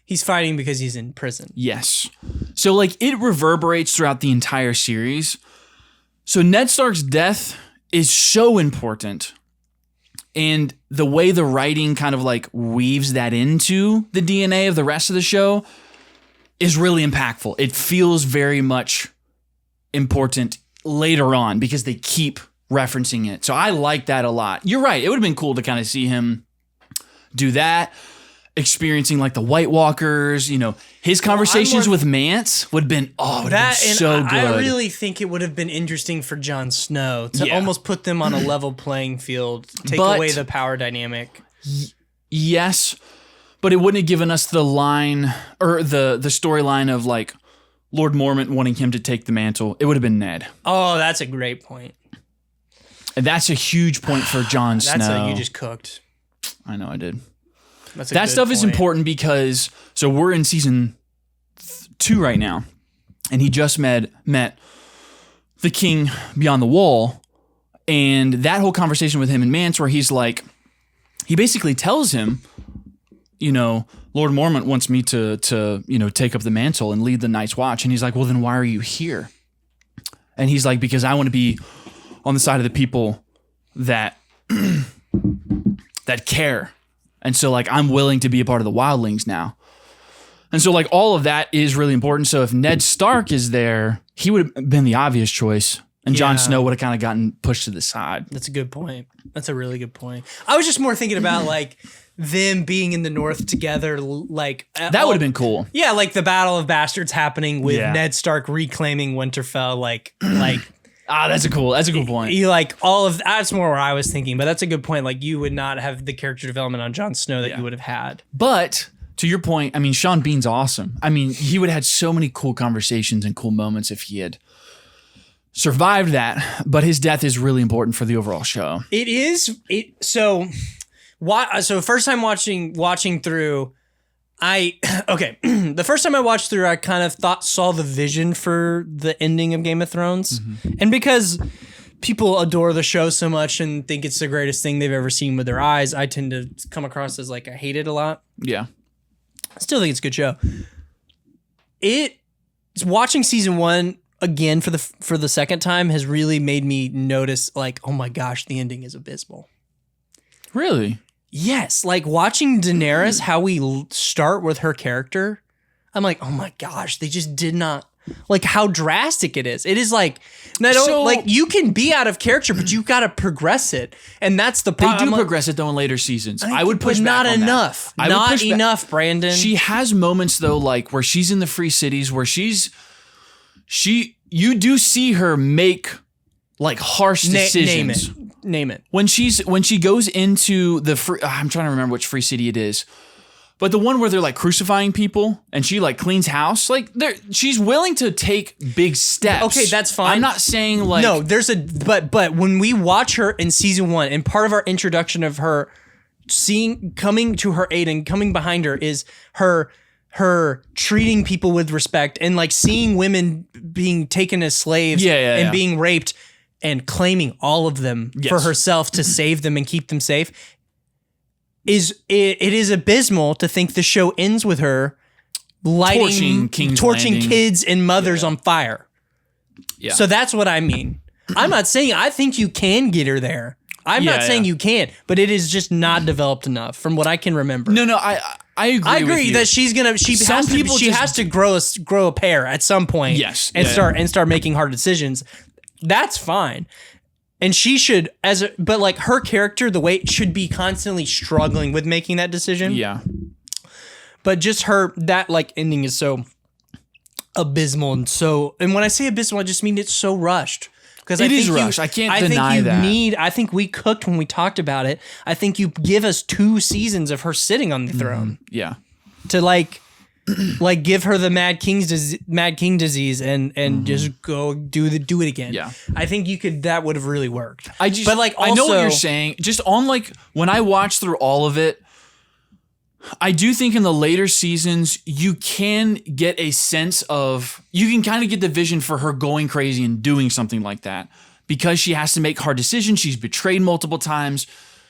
He's fighting because he's in prison. Yes. So like it reverberates throughout the entire series. So Ned Stark's death is so important. And the way the writing kind of like weaves that into the DNA of the rest of the show is really impactful. It feels very much important later on because they keep referencing it. So I like that a lot. You're right. It would have been cool to kind of see him do that, experiencing like the White Walkers, you know, his conversations with Mance would have been, so good. I really think it would have been interesting for Jon Snow to almost put them on a level playing field, take away the power dynamic. Yes, but it wouldn't have given us the line or the storyline of like Lord Mormont wanting him to take the mantle. It would have been Ned. Oh, that's a great point. And that's a huge point for Jon Snow. You just cooked. I know I did. That stuff is important because so we're in season 2 right now, and he just met the king beyond the wall, and that whole conversation with him and Mance where he's like, he basically tells him, you know, Lord Mormont wants me to you know, take up the mantle and lead the Night's Watch, and he's like, well then why are you here? And he's like, because I want to be on the side of the people that that care. And so, like, I'm willing to be a part of the Wildlings now. And so, like, all of that is really important. So if Ned Stark is there, he would have been the obvious choice. And Jon Snow would have kind of gotten pushed to the side. That's a good point. That's a really good point. I was just more thinking about, like, them being in the North together, like... That would have been cool. Yeah, like the Battle of Bastards happening with Ned Stark reclaiming Winterfell, like... That's a cool point. You like all of that's more where I was thinking, but that's a good point. Like you would not have the character development on Jon Snow that you would have had. But to your point, I mean, Sean Bean's awesome. I mean, he would have had so many cool conversations and cool moments if he had survived that. But his death is really important for the overall show. It is. So first time watching through. The first time I watched through, I kind of saw the vision for the ending of Game of Thrones. Mm-hmm. And because people adore the show so much and think it's the greatest thing they've ever seen with their eyes, I tend to come across as like, I hate it a lot. Yeah. I still think it's a good show. Watching season 1 again for the second time has really made me notice like, oh my gosh, the ending is abysmal. Really? Yes, like watching Daenerys, how we start with her character, I'm like, oh my gosh, they just did not, like how drastic it is. It is like, like you can be out of character, but you got to progress it, and that's the problem. They do progress it though in later seasons. I would push back on enough. That. Not enough, Brandon. She has moments though, like where she's in the free cities, where you do see her make like harsh decisions. Name it. When she goes into the free, I'm trying to remember which free city it is, but the one where they're like crucifying people and she like cleans house, like she's willing to take big steps. Okay, that's fine. I'm not saying like no. But when we watch her in season 1, and part of our introduction of her coming to her aid and coming behind her is her treating people with respect and like seeing women being taken as slaves and being raped. And claiming all of them for herself to save them and keep them safe. It is abysmal to think the show ends with her torching kids and mothers on fire. Yeah. So that's what I mean. I'm not saying I think you can get her there. I'm not saying you can't, but it is just not developed enough from what I can remember. No, I agree. I agree with you. That she has to grow a pair at some point. Yes. And start making hard decisions. That's fine. And she should, but like her character, the way it should be constantly struggling with making that decision. Yeah. But just that like ending is so abysmal and when I say abysmal, I just mean it's so rushed. Because it is rushed. I can't deny that. I think we cooked when we talked about it. I think you give us 2 seasons of her sitting on the throne. Yeah. To like give her the Mad King disease and just go do it again. Yeah. I think that would have really worked. But like, also, I know what you're saying. Just on like when I watched through all of it, I do think in the later seasons, you can get a sense of, you can kind of get the vision for her going crazy and doing something like that because she has to make hard decisions. She's betrayed multiple times.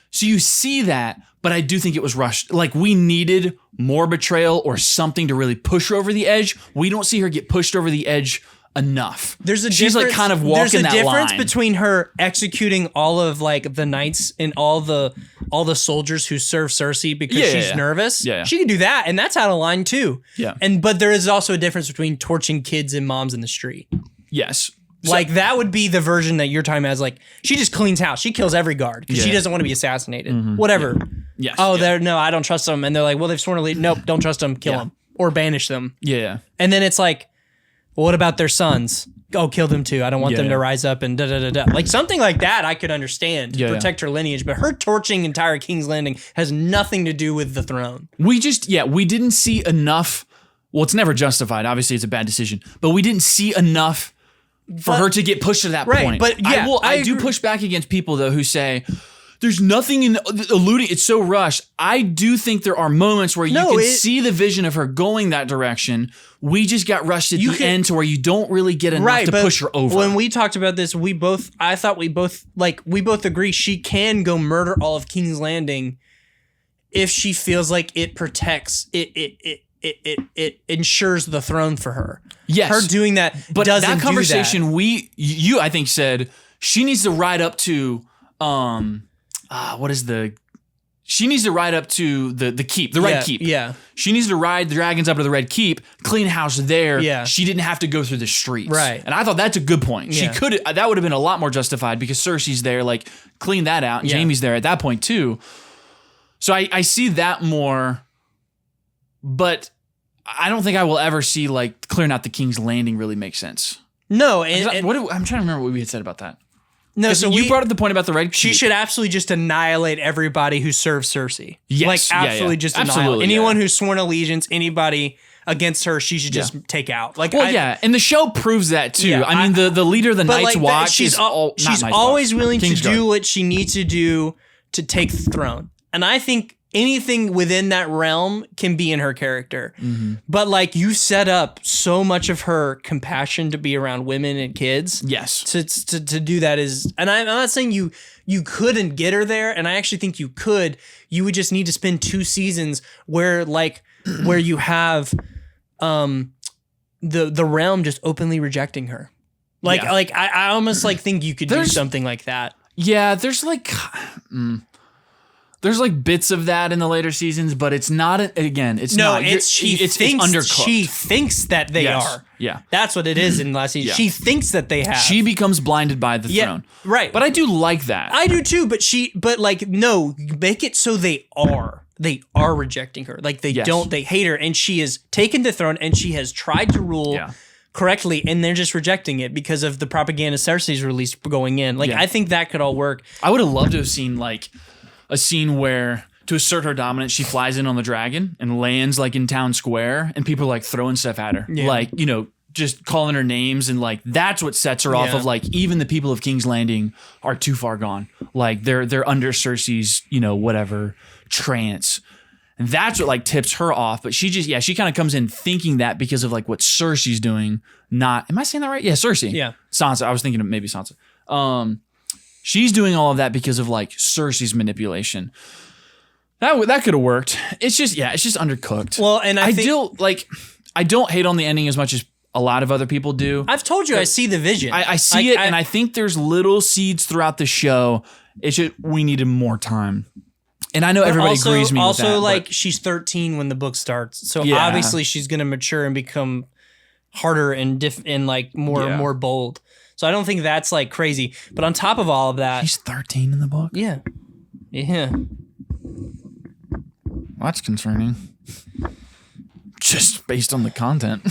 So you see that, but I do think it was rushed. Like we needed more betrayal or something to really push her over the edge. We don't see her get pushed over the edge enough. She's like kind of walking that line. There's a difference between her executing all of like the knights and all the soldiers who serve Cersei because she's nervous. Yeah. She can do that, and that's out of line too. Yeah. But there is also a difference between torching kids and moms in the street. Yes. Like that would be the version that you're talking about. Is like she just cleans house. She kills every guard because she doesn't want to be assassinated. Whatever. Yes. Oh, no, I don't trust them. And they're like, well, they've sworn to leave. Nope, don't trust them. Kill them or banish them. Yeah. And then it's like, well, what about their sons? Oh, kill them too. I don't want them to rise up and da-da-da-da. Like something like that I could understand to protect her lineage. But her torching entire King's Landing has nothing to do with the throne. We didn't see enough. Well, it's never justified. Obviously, it's a bad decision. But we didn't see enough for her to get pushed to that point. But yeah, I do push back against people, though, who say, there's nothing in alluding. It's so rushed. I do think there are moments where you can see the vision of her going that direction. We just got rushed at the end to where you don't really get enough to push her over. When we talked about this, I thought we both agree she can go murder all of King's Landing if she feels like it protects it ensures the throne for her. Yes, her doing that, but doesn't that conversation do that. You I think said she needs to ride up to she needs to ride up to the keep, the Red Keep. Yeah. She needs to ride the dragons up to the Red Keep, clean house there. Yeah. She didn't have to go through the streets. Right. And I thought that's a good point. Yeah. That would have been a lot more justified because Cersei's there, like clean that out. And Jaime's there at that point too. So I see that more, but I don't think I will ever see like clearing out the King's Landing really make sense. No. I'm trying to remember what we had said about that. No, so you brought up the point about the Red Keep. She should absolutely just annihilate everybody who serves Cersei. Yes. Like absolutely just annihilate. Anyone who's sworn allegiance, anybody against her, she should just take out. Like, and the show proves that too. Yeah, I mean, the leader of the Night's Watch she's always willing to do what she needs to do to take the throne. And I think anything within that realm can be in her character. Mm-hmm. But like you set up so much of her compassion to be around women and kids. Yes. To do that is, and I'm not saying you couldn't get her there, and I actually think you could. You would just need to spend 2 seasons where you have the realm just openly rejecting her. I almost think you could do something like that. Yeah, there's bits of that in the later seasons, but it's not. It's undercooked. She thinks that they are. Yeah, that's what it is in the last season. Yeah. She thinks that they have. She becomes blinded by the throne. Right. But I do like that. I do too. No, make it so they are. They are rejecting her. Like they don't. They hate her, and she has taken the throne, and she has tried to rule. Correctly, and they're just rejecting it because of the propaganda Cersei's released going in. I think that could all work. I would have loved to have seen a scene where, to assert her dominance, she flies in on the dragon and lands in town square, and people are under stuff at her, just calling her names, and that's what sets her off of even the people of King's Landing are too far gone. They're under Cersei's whatever trance. And that's what tips her off. But she kind of comes in thinking that because of what Cersei's doing. Am I saying that right? Yeah, Cersei. Yeah. Sansa. I was thinking of maybe Sansa. She's doing all of that because of Cersei's manipulation. That could have worked. It's just undercooked. Well, and I don't hate on the ending as much as a lot of other people do. I've told you I see the vision. I see it, and I think there's little seeds throughout the show. It's just we needed more time. And I know everybody agrees with me with that. Also, she's 13 when the book starts, so obviously she's gonna mature and become harder and more bold. So I don't think that's crazy. But on top of all of that, she's 13 in the book. Yeah. Well, that's concerning. Just based on the content.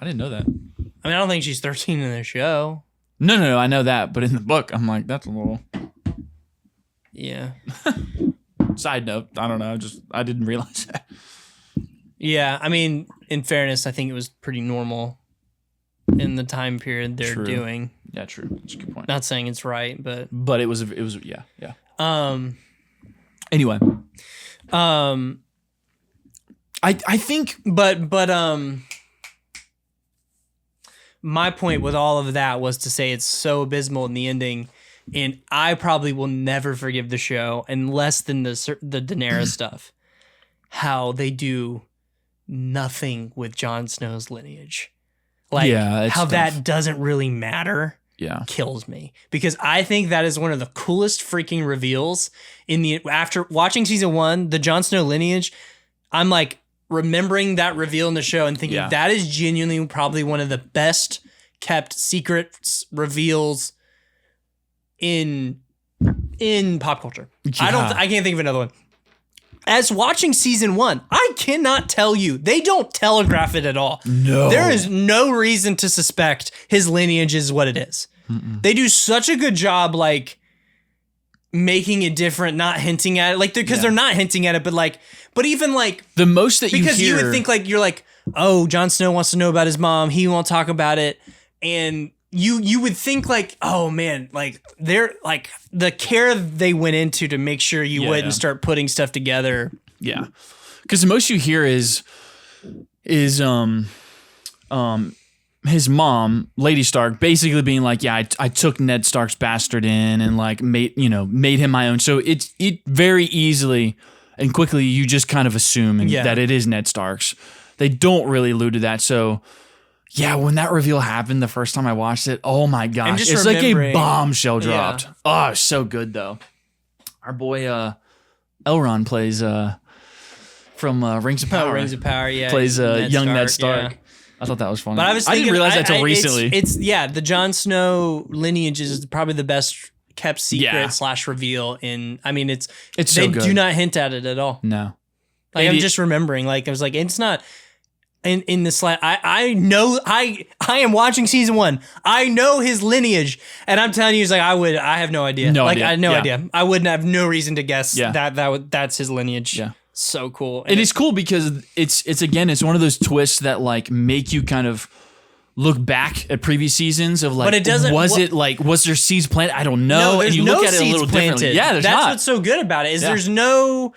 I didn't know that. I mean, I don't think she's 13 in the show. No, I know that, but in the book, I'm like, that's a little. Yeah. Side note, I don't know. I didn't realize that. Yeah, I mean, in fairness, I think it was pretty normal in the time period they're doing. Yeah, true. That's a good point. Not saying it's right, but it was yeah. Anyway, I think, but my point with all of that was to say it's so abysmal in the ending, and I probably will never forgive the show, and less than the Daenerys stuff. How they do nothing with Jon Snow's lineage, like how that doesn't really matter. Yeah, kills me, because I think that is one of the coolest freaking reveals after watching season 1, the Jon Snow lineage. I'm like remembering that reveal in the show and thinking that is genuinely probably one of the best kept secrets reveals in pop culture. Yeah. I can't think of another one. As watching season 1, I cannot tell you. They don't telegraph it at all. No. There is no reason to suspect his lineage is what it is. Mm-mm. They do such a good job, like, making it different, not hinting at it. Like, because they're not hinting at it, but even, like... The most that you hear... Because you would think, like, you're like, oh, Jon Snow wants to know about his mom. He won't talk about it. And... You would think like, oh man, like they're like the care they went into to make sure you wouldn't start putting stuff together. Yeah. Cause the most you hear is his mom, Lady Stark, basically being like, yeah, I took Ned Stark's bastard in and like made him my own. So it very easily and quickly you just kind of assume that it is Ned Stark's. They don't really allude to that. So yeah, when that reveal happened the first time I watched it, oh my gosh, it's like a bombshell dropped. Oh, so good though. Our boy Elrond plays from Rings of Power. Rings of Power, yeah. Plays young Ned Stark. Yeah. I thought that was funny. But I didn't realize that till recently. It's the Jon Snow lineage is probably the best kept secret / reveal in. I mean, it's they do not hint at it at all. No, like I'm just remembering. Like I was like, it's not. In the slide, I know I am watching season 1. I know his lineage, and I'm telling you, he's like I have no idea. I had no idea. I wouldn't have no reason to guess that's his lineage. Yeah, so cool. And it's cool because it's one of those twists that like make you kind of look back at previous seasons of like, but it doesn't. Was there seeds planted? I don't know. No, there's and you no look at it a little planted. Differently. Yeah, that's what's so good about it is there's no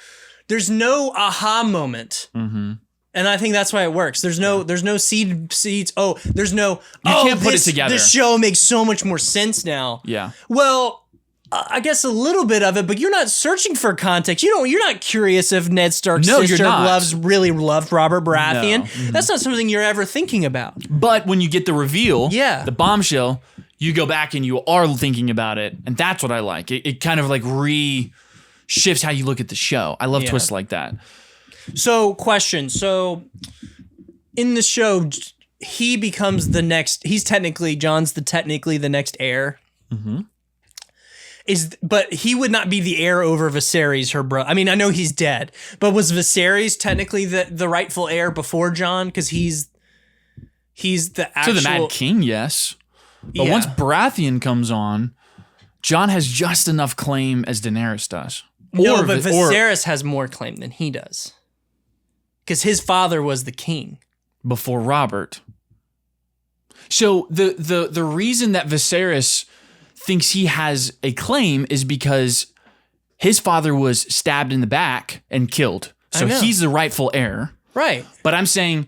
aha moment. Mm-hmm. And I think that's why it works. There's no seeds. Oh, there's no. You can't put it together. This show makes so much more sense now. Yeah. Well, I guess a little bit of it, but you're not searching for context. You're not curious if Ned Stark's sister really loved Robert Baratheon. No. Mm-hmm. That's not something you're ever thinking about. But when you get the reveal, the bombshell, you go back and you are thinking about it, and that's what I like. It kind of like shifts how you look at the show. I love twists like that. So, question. So, in the show, he becomes the next. John's technically the next heir. Mm-hmm. But he would not be the heir over Viserys, her brother. I mean, I know he's dead, but was Viserys technically the rightful heir before Jon? Because he's the actual. So the Mad King, yes. But once Baratheon comes on, Jon has just enough claim as Daenerys does. No, but Viserys has more claim than he does. Because his father was the king. Before Robert. So the reason that Viserys thinks he has a claim is because his father was stabbed in the back and killed. So he's the rightful heir. Right. But I'm saying,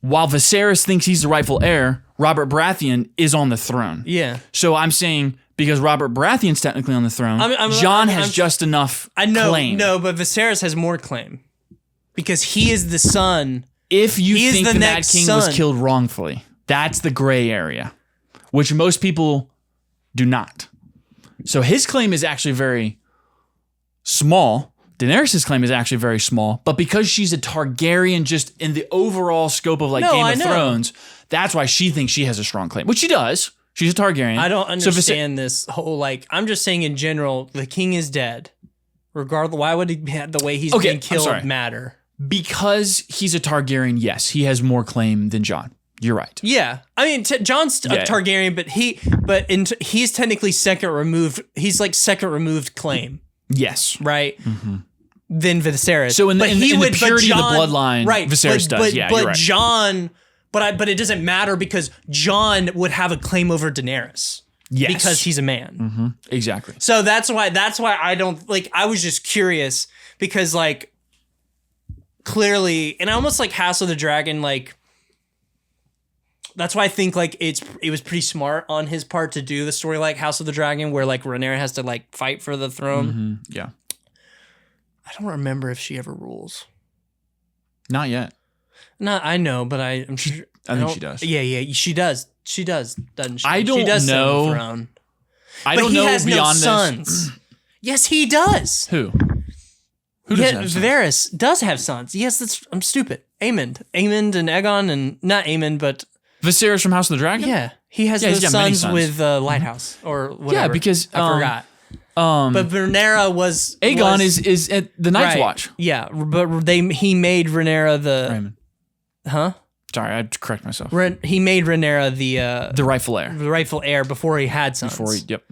while Viserys thinks he's the rightful heir, Robert Baratheon is on the throne. Yeah. So I'm saying, because Robert Baratheon's technically on the throne, Jon has just enough claim. No, but Viserys has more claim. Because he is the son. If you think the Mad King was killed wrongfully, that's the gray area, which most people do not. So his claim is actually very small. Daenerys' claim is actually very small. But because she's a Targaryen, just in the overall scope of Game of Thrones, that's why she thinks she has a strong claim, which she does. She's a Targaryen. I don't understand this whole, I'm just saying in general, the king is dead. Regardless, why would the way he's being killed matter? Because he's a Targaryen, yes, he has more claim than Jon. You're right. Yeah, I mean Jon's a Targaryen, but he's technically second removed. He's like second removed claim. Yes. Right. Than Viserys. So in the purity of the bloodline, right? Viserys does. Yeah, but you're right. Jon, but it doesn't matter because Jon would have a claim over Daenerys. Yes. Because he's a man. Exactly. So that's why I don't like. I was just curious because like clearly, and I almost like House of the Dragon like. That's why I think like it was pretty smart on his part to do the story like House of the Dragon, where like Rhaenyra has to like fight for the throne. Yeah. I don't remember if she ever rules. Not yet. No, I know, but I'm sure. I think she does. Yeah, she does. She does, doesn't she? I don't she does know. Sit on the throne. I don't know has beyond no sons. Yes, he does. Who? Who does have sons? Varys does have sons. Yes, I'm stupid. Aemond and Aegon, and not Aemond, but Viserys from House of the Dragon? Yeah, he has those sons with Lighthouse or whatever. Yeah, because I forgot. But Rhaenyra was Aegon is at the Night's right. Watch. Yeah, but he made Rhaenyra the Raymond. Huh? Sorry, I had to correct myself. He made Rhaenyra the rightful heir. The rightful heir before he had sons. Yep.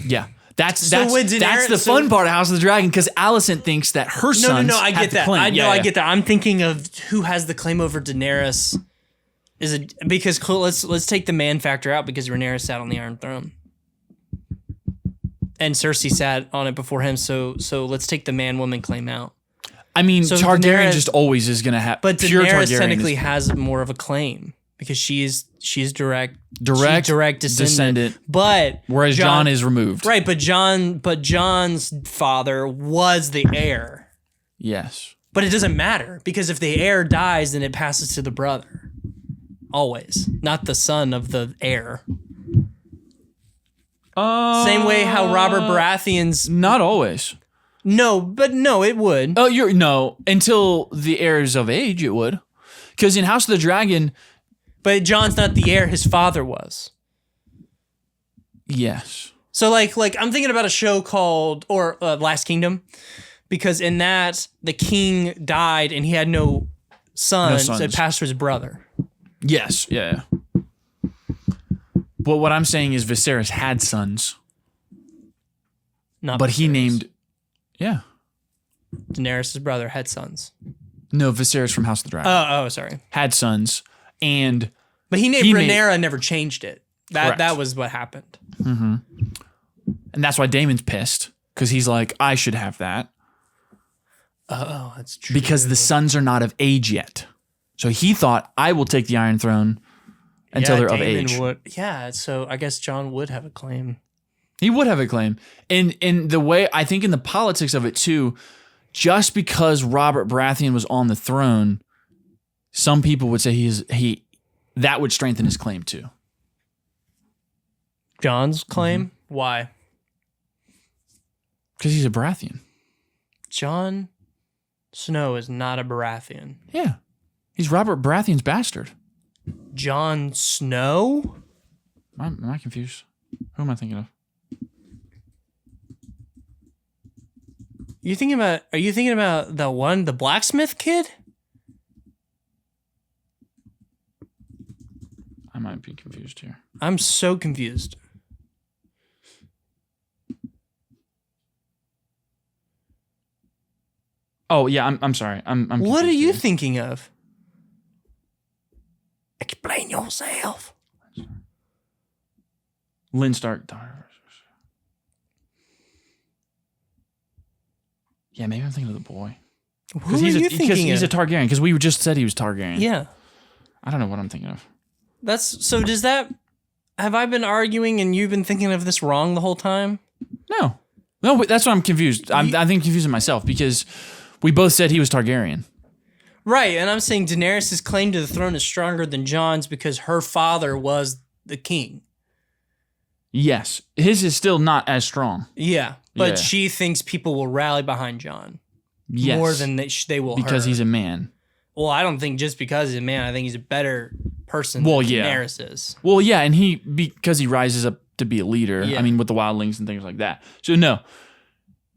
Yeah. That's the fun part of House of the Dragon because Alicent thinks that her sons No, I get that. I get that. I'm thinking of who has the claim over Daenerys. Is it because let's take the man factor out because Rhaenyra sat on the Iron Throne. And Cersei sat on it before him, so let's take the man-woman claim out. I mean, so Targaryen just always is going to have. But Daenerys technically has more of a claim because she's direct descendant. But whereas Jon is removed, right? But Jon's father was the heir. Yes, but it doesn't matter because if the heir dies, then it passes to the brother. Always, not the son of the heir. Same way how Robert Baratheon's not always. No, it would. Oh, until the heir is of age, it would. Because in House of the Dragon, but Jon's not the heir; his father was. Yes. So like I'm thinking about a show called Last Kingdom, because in that the king died and he had no sons. So it passed to his brother. Yes. Yeah. But what I'm saying is Viserys had sons. Not but Viserys. He named... Yeah. Daenerys' brother had sons. No, Viserys from House of the Dragon. Oh, sorry. Had sons, and... But he named Rhaenyra never changed it. That was what happened. Mm-hmm. And that's why Daemon's pissed, because he's like, I should have that. Oh, that's true. Because the sons are not of age yet. So he thought, I will take the Iron Throne until they're of age. So I guess Jon would have a claim. He would have a claim. And in the way, I think in the politics of it too, just because Robert Baratheon was on the throne, some people would say that would strengthen his claim too. Jon's claim? Mm-hmm. Why? Because he's a Baratheon. Jon Snow is not a Baratheon. Yeah. He's Robert Baratheon's bastard. Jon Snow? Am I confused? Who am I thinking of? Are you thinking about the blacksmith kid? I might be confused here. I'm so confused. Oh yeah, I'm sorry. I'm what are you thinking of? Explain yourself. Lynn Stark. Yeah, maybe I'm thinking of the boy. Who are you thinking of? He's a Targaryen, because we just said he was Targaryen. Yeah. I don't know what I'm thinking of. Does that... Have I been arguing and you've been thinking of this wrong the whole time? No, but that's why I'm confused. I think I'm confusing myself, because we both said he was Targaryen. Right, and I'm saying Daenerys' claim to the throne is stronger than Jon's because her father was the king. Yes. His is still not as strong. Yeah, but she thinks people will rally behind Jon. Yes. More than they will because her. He's a man. Well, I don't think just because he's a man, I think he's a better person than Daenerys is. Well, yeah, and because he rises up to be a leader, I mean, with the wildlings and things like that. So, no.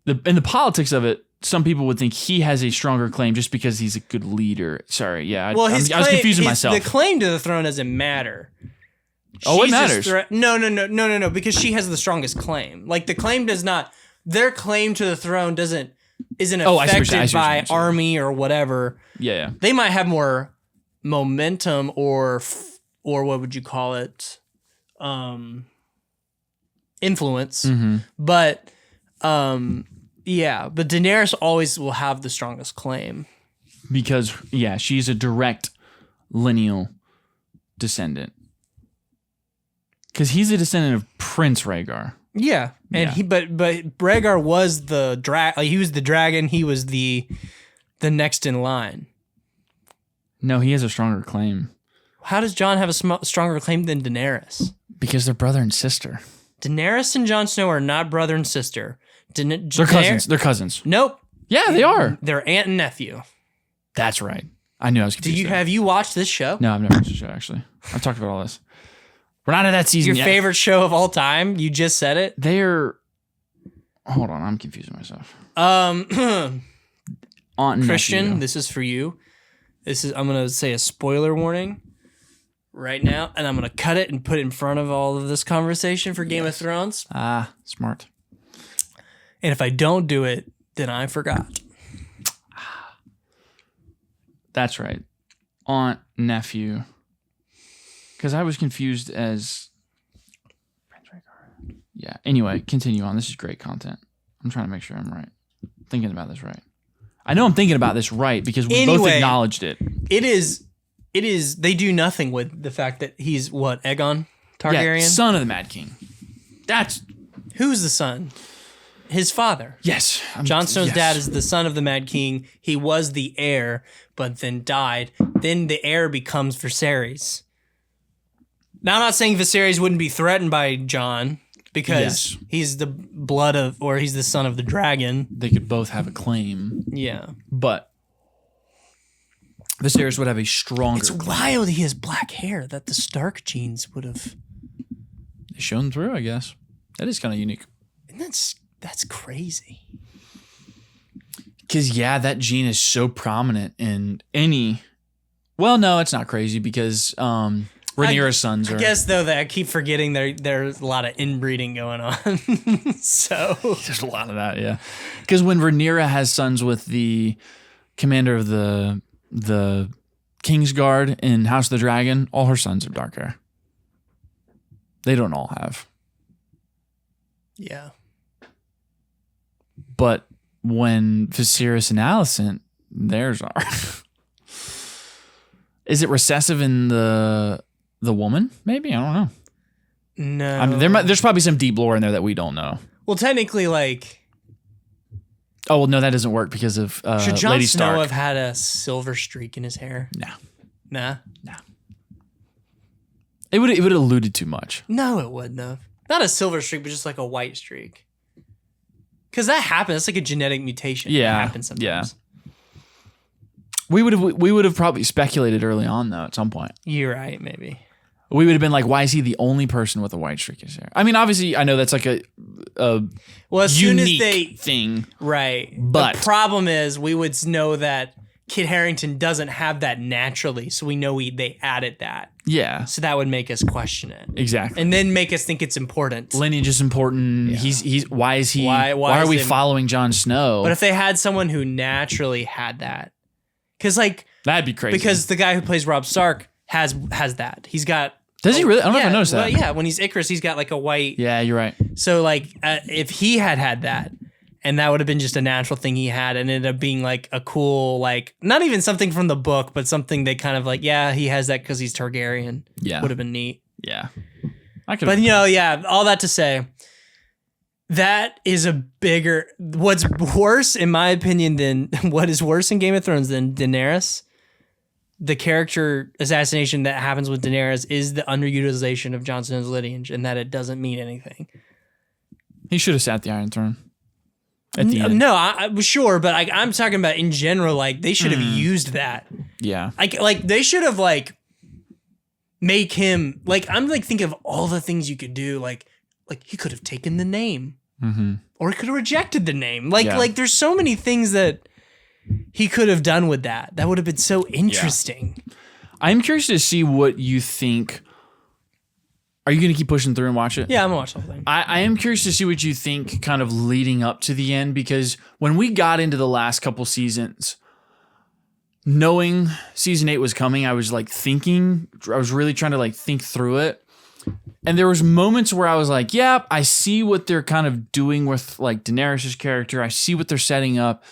In the politics of it, some people would think he has a stronger claim just because he's a good leader. Sorry, yeah. Well, I was confusing myself. The claim to the throne doesn't matter. Oh, it matters. No, because she has the strongest claim. Like the claim does not. Their claim to the throne isn't affected by army or whatever. Yeah. They might have more momentum or what would you call it? Influence. Mm-hmm. But but Daenerys always will have the strongest claim. Because she's a direct lineal descendant. Because he's a descendant of Prince Rhaegar. Yeah, and but Rhaegar was the he was the dragon. He was the next in line. No, he has a stronger claim. How does Jon have a stronger claim than Daenerys? Because they're brother and sister. Daenerys and Jon Snow are not brother and sister. They're cousins. They're cousins. Nope. Yeah, they are. They're aunt and nephew. That's right. I knew I was confused. Have you watched this show? No, I've never watched the show, actually. I've talked about all this. We're not in that season yet. Your favorite show of all time? You just said it? Hold on, I'm confusing myself. Aunt and Christian, nephew. this is for you. I'm going to say a spoiler warning right now, and I'm going to cut it and put it in front of all of this conversation for Game of Thrones. Ah, smart. And if I don't do it, then I forgot. That's right. Aunt, nephew. Because I was confused as... Yeah. Anyway, continue on. This is great content. I'm trying to make sure I'm right. Thinking about this right. I know I'm thinking about this right because we both acknowledged it. It is. They do nothing with the fact that he's what? Aegon Targaryen? Yeah, son of the Mad King. Who's the son? His father. Yes. Jon Snow's dad is the son of the Mad King. He was the heir, but then died. Then the heir becomes Viserys. Now, I'm not saying Viserys wouldn't be threatened by Jon because he's the he's the son of the dragon. They could both have a claim. Yeah. But Viserys would have a stronger It's wild he has black hair that the Stark genes would have shown through, I guess. That is kind of unique. And that's crazy. Because, that gene is so prominent in any... Well, no, it's not crazy because Rhaenyra's sons are... I guess, though, that I keep forgetting there's a lot of inbreeding going on. So... There's a lot of that, yeah. Because when Rhaenyra has sons with the commander of the Kingsguard in House of the Dragon, all her sons are dark hair. They don't all have. Yeah. But when Viserys and Alicent, theirs are. Is it recessive in the woman? Maybe, I don't know. No. I mean, there's probably some deep lore in there that we don't know. Well, technically, Oh, well, no, that doesn't work because of should Jon Lady Snow Stark. have had a silver streak in his hair? No. Nah? No. It would have alluded too much. No, it wouldn't have. Not a silver streak, but just like a white streak. Because that happens. It's like a genetic mutation. Yeah. It happens sometimes. Yeah. We would have probably speculated early on, though, at some point. You're right, maybe. We would have been like, why is he the only person with a white streak in his hair? I mean, obviously, I know that's like a as soon as thing. Right. But the problem is we would know that Kit Harington doesn't have that naturally, so we know they added that. Yeah. So that would make us question it. Exactly. And then make us think it's important. Lineage is important. Yeah. Why is he? Why are we following Jon Snow? But if they had someone who naturally had that, because that'd be crazy. Because the guy who plays Robb Stark has that. He's got. Does he really? I don't know if I noticed that. Yeah, when he's Icarus, he's got like a white. Yeah, you're right. So if he had that, and that would have been just a natural thing he had, and it ended up being like a cool, not even something from the book, but something they kind of he has that because he's Targaryen. Yeah, would have been neat. Yeah, But all that to say, that is what's worse in my opinion than what is worse in Game of Thrones than Daenerys. The character assassination that happens with Daenerys is the underutilization of Jon Snow's lineage, and that it doesn't mean anything. He should have sat the Iron Throne at the end. No, I was sure, but I'm talking about in general. They should have used that. Yeah, they should have make him I'm thinking of all the things you could do. He could have taken the name Or he could have rejected the name. Like there's so many things that he could have done with that. That would have been so interesting. Yeah. I'm curious to see what you think. Are you going to keep pushing through and watch it? Yeah, I'm going to watch the whole thing. I am curious to see what you think kind of leading up to the end, because when we got into the last couple seasons, knowing season 8 was coming, I was like thinking, I was really trying to like think through it. And there was moments where I was like, yeah, I see what they're kind of doing with like Daenerys' character. I see what they're setting up.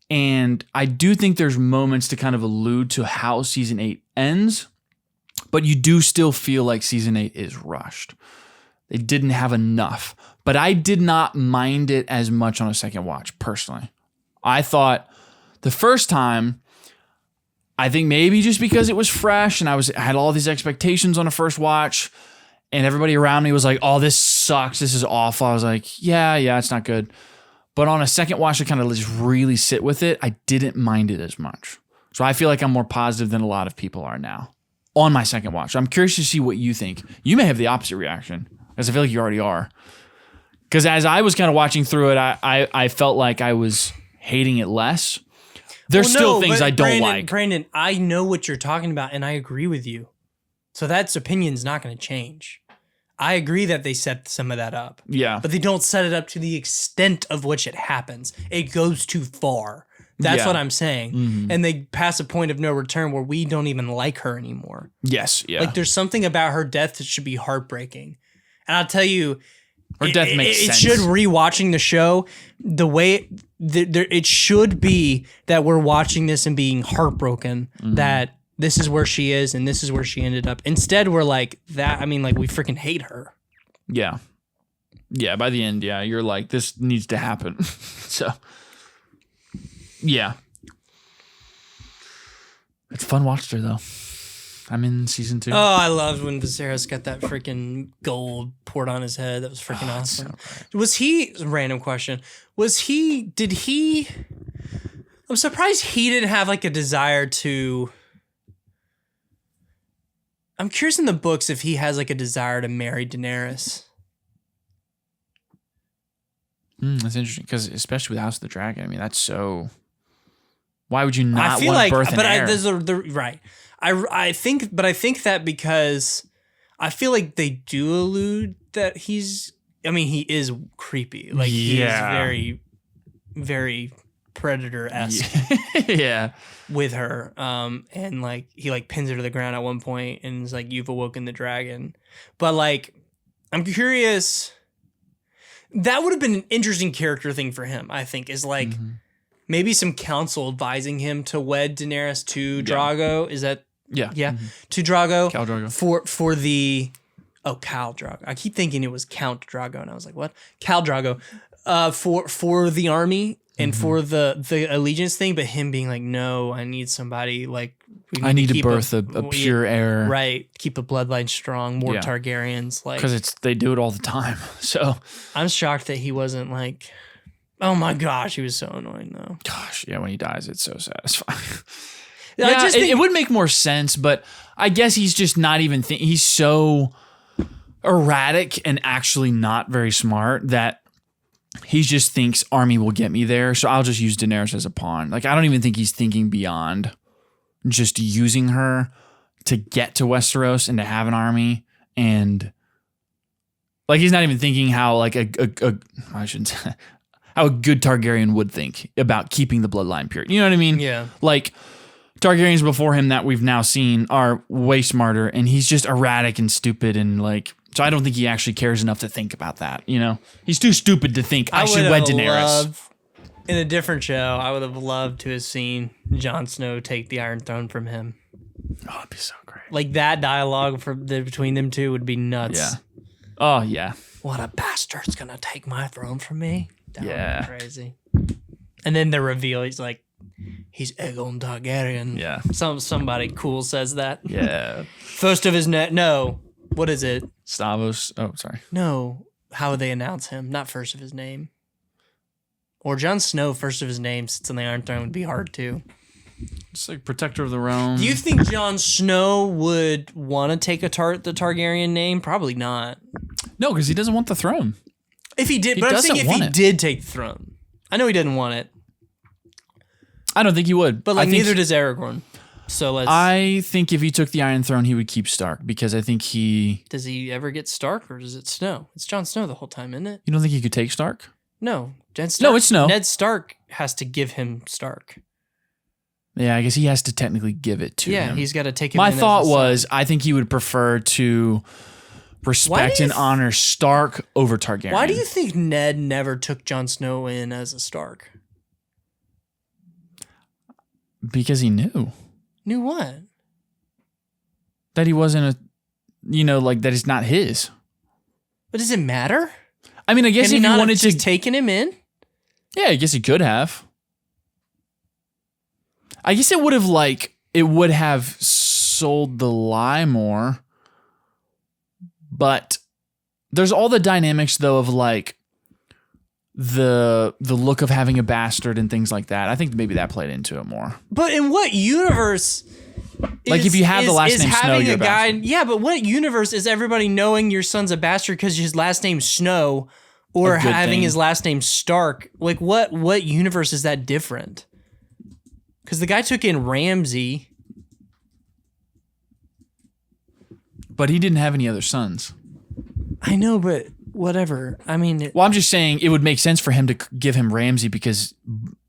And I do think there's moments to kind of allude to how season 8 ends. But you do still feel like season 8 is rushed. They didn't have enough. But I did not mind it as much on a second watch, personally. I thought the first time, I think maybe just because it was fresh and I had all these expectations on a first watch, and everybody around me was like, oh, this sucks. This is awful. I was like, yeah, it's not good. But on a second watch, I kind of just really sit with it. I didn't mind it as much. So I feel like I'm more positive than a lot of people are now on my second watch. I'm curious to see what you think. You may have the opposite reaction, because I feel like you already are. Because as I was kind of watching through it, I felt like I was hating it less. There's still things I don't like. Brandon, I know what you're talking about, and I agree with you. So that opinion's not going to change. I agree that they set some of that up. Yeah. But they don't set it up to the extent of which it happens. It goes too far. That's what I'm saying. Mm-hmm. And they pass a point of no return where we don't even like her anymore. Yes, yeah. Like there's something about her death that should be heartbreaking. And I'll tell you, her death makes sense. It should, rewatching the show, the way it should be that we're watching this and being heartbroken that this is where she is and this is where she ended up. Instead, we're like that. I mean, like we freaking hate her. Yeah. Yeah. By the end, you're like, this needs to happen. So, yeah. It's fun watch through though. I'm in season 2. Oh, I loved when Viserys got that freaking gold poured on his head. That was freaking awesome. So was he, random question, I'm surprised he didn't have like a desire to, I'm curious in the books if he has like a desire to marry Daenerys. That's interesting, because especially with House of the Dragon, I mean, that's so, why would you not want to birth an heir? Right. I think that because I feel like they do allude that he is creepy. Like he's very, very Predator-esque. Yeah. With her. And like he like pins her to the ground at one point and is like, you've awoken the dragon. But like, I'm curious. That would have been an interesting character thing for him, I think, is like maybe some counsel advising him to wed Daenerys to Drago. Is that to Drago. Khal Drogo. For the Khal Drogo. I keep thinking it was Count Drago, and I was like, what? Khal Drogo. For the army and for the allegiance thing, but him being like, no, I need somebody like I need to birth a pure heir. Right. Keep the bloodline strong, more Targaryens, like because they do it all the time. So I'm shocked that he wasn't like, oh my gosh, he was so annoying though. Gosh, yeah, when he dies, it's so satisfying. I just think it would make more sense, but I guess he's just not even he's so erratic and actually not very smart that he just thinks army will get me there, so I'll just use Daenerys as a pawn. Like, I don't even think he's thinking beyond just using her to get to Westeros and to have an army. And like, he's not even thinking how like I shouldn't say, how a good Targaryen would think about keeping the bloodline pure. You know what I mean? Yeah. Like, Targaryens before him that we've now seen are way smarter, and he's just erratic and stupid, and like, so I don't think he actually cares enough to think about that. You know, he's too stupid to think I should wed Daenerys. In a different show, I would have loved to have seen Jon Snow take the Iron Throne from him. Oh, it'd be so great. Like that dialogue between them two would be nuts. Yeah. Oh yeah. What a bastard's gonna take my throne from me? That would be crazy. And then the reveal, he's Aegon Targaryen. Yeah. Somebody cool says that. Yeah. First of his no. What is it? Stavros. Oh, sorry. No. How would they announce him? Not first of his name. Or Jon Snow, first of his name, sits on the Iron Throne would be hard too. It's like Protector of the Realm. Do you think Jon Snow would want to take the Targaryen name? Probably not. No, because he doesn't want the throne. If he did, but I'm saying if he did take the throne. I know he didn't want it. I don't think he would. But like neither does Aragorn. So I think if he took the Iron Throne, he would keep Stark because I think he... Does he ever get Stark or does it Snow? It's Jon Snow the whole time, isn't it? You don't think he could take Stark? No. No, it's Snow. Ned Stark has to give him Stark. Yeah, I guess he has to technically give it to him. Yeah, he's got to take him. My thought was, I think he would prefer to respect and honor Stark over Targaryen. Why do you think Ned never took Jon Snow in as a Stark? Because he knew. Knew what? That he wasn't that it's not his. But does it matter? I mean, I guess if he wanted to... taken him in? Yeah, I guess he could have. I guess it would have sold the lie more. But there's all the dynamics though of like the look of having a bastard and things like that. I think maybe that played into it more. But in what universe? If you have the last name Snow, you're a bastard. Yeah, but what universe is everybody knowing your son's a bastard because his last name's Snow, or having his last name Stark? Like what universe is that different? Because the guy took in Ramsay, but he didn't have any other sons. I know, but whatever. I mean, well, I'm just saying it would make sense for him to give him Ramsay because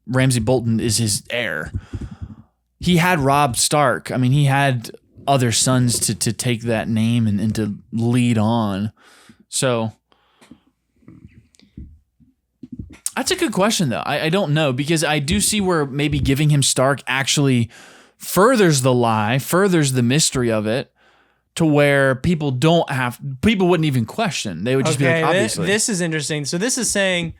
Ramsay Bolton is his heir. He had Robb Stark. I mean, he had other sons to take that name and to lead on. So that's a good question, though. I don't know, because I do see where maybe giving him Stark actually furthers the lie, furthers the mystery of it, to where people wouldn't even question. They would just be like, obviously. This is interesting. So this is saying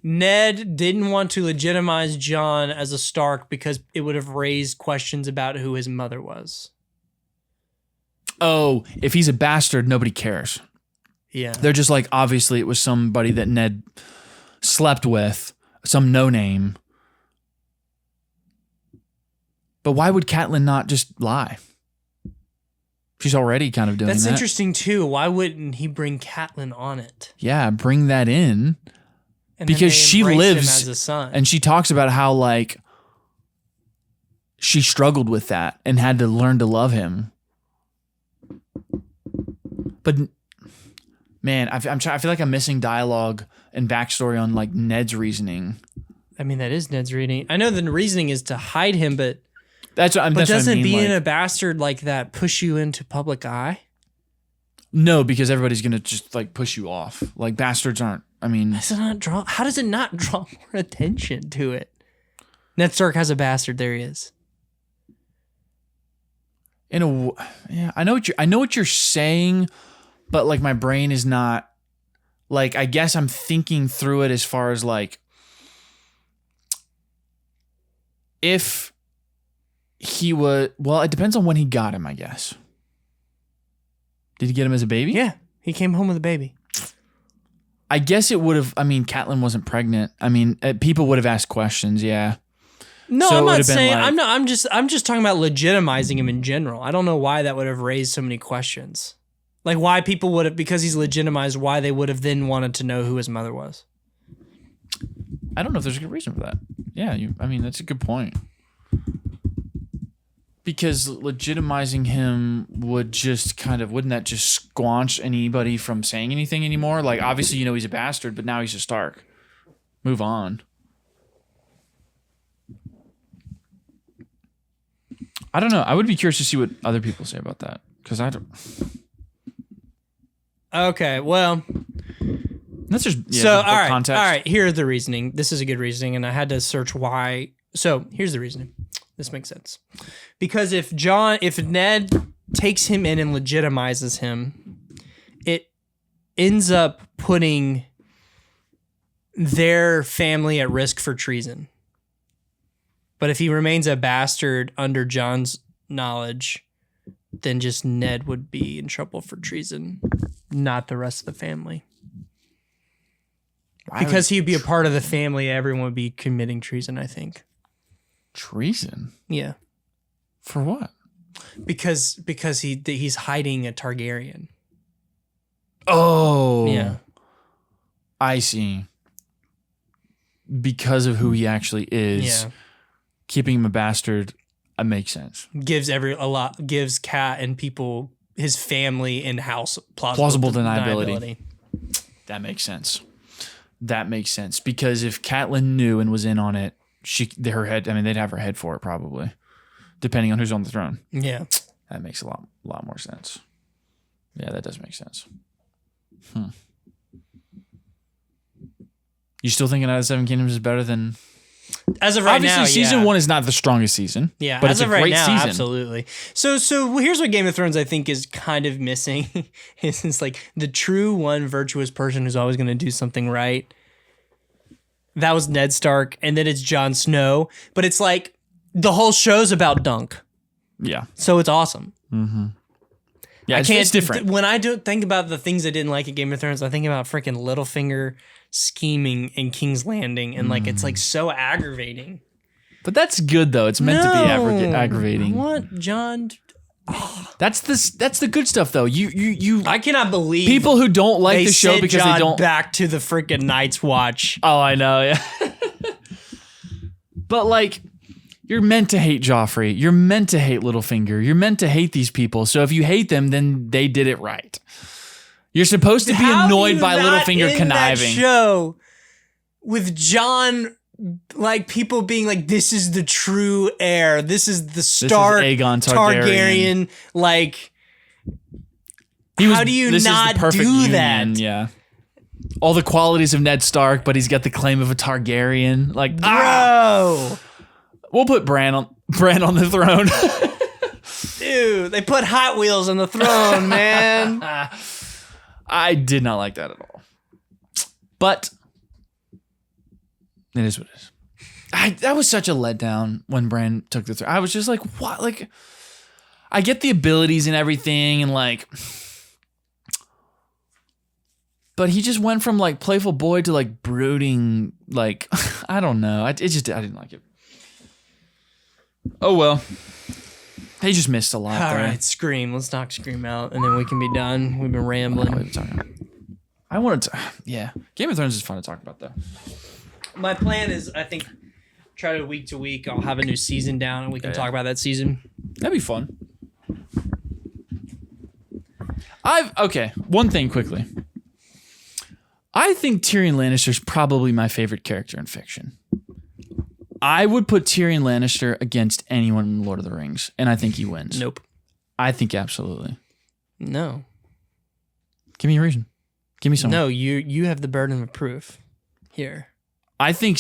Ned didn't want to legitimize Jon as a Stark because it would have raised questions about who his mother was. Oh, if he's a bastard, nobody cares. Yeah. They're just like, obviously it was somebody that Ned slept with, some no-name. But why would Catelyn not just lie? She's already kind of doing that. That's interesting too. Why wouldn't he bring Catelyn on it? Yeah, bring that in. And because she lives him as a son. And she talks about how like she struggled with that and had to learn to love him. But man, I feel like I'm missing dialogue and backstory on like Ned's reasoning. I mean, that is Ned's reasoning. I know the reasoning is to hide him, but doesn't being a bastard like that push you into public eye? No, because everybody's gonna just like push you off. Like bastards aren't. I mean, how does it not draw more attention to it? Ned Stark has a bastard. There he is. Yeah, I know what you're saying, but like my brain is not like. I guess I'm thinking through it as far as like if he was. Well, it depends on when he got him, I guess. Did he get him as a baby? Yeah, he came home with a baby. I guess it would have. I mean, Catelyn wasn't pregnant. I mean, people would have asked questions. Yeah. No, so I'm not saying. Like, I'm just talking about legitimizing him in general. I don't know why that would have raised so many questions. Like why people would have, because he's legitimized, why they would have then wanted to know who his mother was. I don't know if there's a good reason for that. Yeah, I mean, that's a good point. Because legitimizing him would just kind of, wouldn't that just squanch anybody from saying anything anymore? Like, obviously, he's a bastard, but now he's a Stark. Move on. I don't know. I would be curious to see what other people say about that. Because I don't... Okay, well... That's just... Yeah, so, all right, context. all right. Here's the reasoning. This is a good reasoning, and I had to search why. So, here's the reasoning. This makes sense. Because if Ned takes him in and legitimizes him, it ends up putting their family at risk for treason. But if he remains a bastard under Jon's knowledge, then just Ned would be in trouble for treason, not the rest of the family. Because he'd be a part of the family, everyone would be committing treason, I think. Treason? Yeah. For what? Because he's hiding a Targaryen. Oh. Yeah. I see. Because of who he actually is, keeping him a bastard makes sense. Gives Cat and people, his family and house plausible deniability. That makes sense. Because if Catelyn knew and was in on it, they'd have her head for it probably, depending on who's on the throne. Yeah, that makes a lot more sense. Yeah, that does make sense. You still thinking Out of Seven Kingdoms is better than? As of right now, obviously, season 1 is not the strongest season. Yeah, but it's a great season. Absolutely. So here's what Game of Thrones I think is kind of missing. It's like the true one virtuous person who's always going to do something right. That was Ned Stark, and then it's Jon Snow. But it's like the whole show's about Dunk. Yeah. So it's awesome. Mm-hmm. Yeah, it's different. When I do think about the things I didn't like at Game of Thrones, I think about freaking Littlefinger scheming in King's Landing, and like it's like so aggravating. But that's good though. It's meant to be aggravating. I want John. That's the good stuff though. You. I cannot believe people who don't like the show because John they don't back to the freaking Night's Watch. Oh, I know. Yeah. But like, you're meant to hate Joffrey. You're meant to hate Littlefinger. You're meant to hate these people. So if you hate them, then they did it right. You're supposed to be annoyed by Littlefinger conniving. That show with John, like people being like, "This is the true heir. This is the Stark Aegon Targaryen." Like, how do you not do that? Yeah, all the qualities of Ned Stark, but he's got the claim of a Targaryen. Like, bro, we'll put Bran on the throne. Dude, they put Hot Wheels on the throne, man. I did not like that at all. But it is what it is. That was such a letdown when Bran took the throne. I was just like, what? Like, I get the abilities and everything, and like, but he just went from like playful boy to like brooding. Like, I don't know. I didn't like it. Oh well. They just missed a lot. All right, Scream. Let's knock Scream out, and then we can be done. We've been rambling. I wanted to. Yeah, Game of Thrones is fun to talk about, though. My plan is, I think, try to week to week. I'll have a new season down, and we can talk about that season. That'd be fun. Okay. One thing quickly. I think Tyrion Lannister's probably my favorite character in fiction. I would put Tyrion Lannister against anyone in Lord of the Rings, and I think he wins. Nope. I think absolutely. No. Give me a reason. Give me something. No, you have the burden of proof here. I think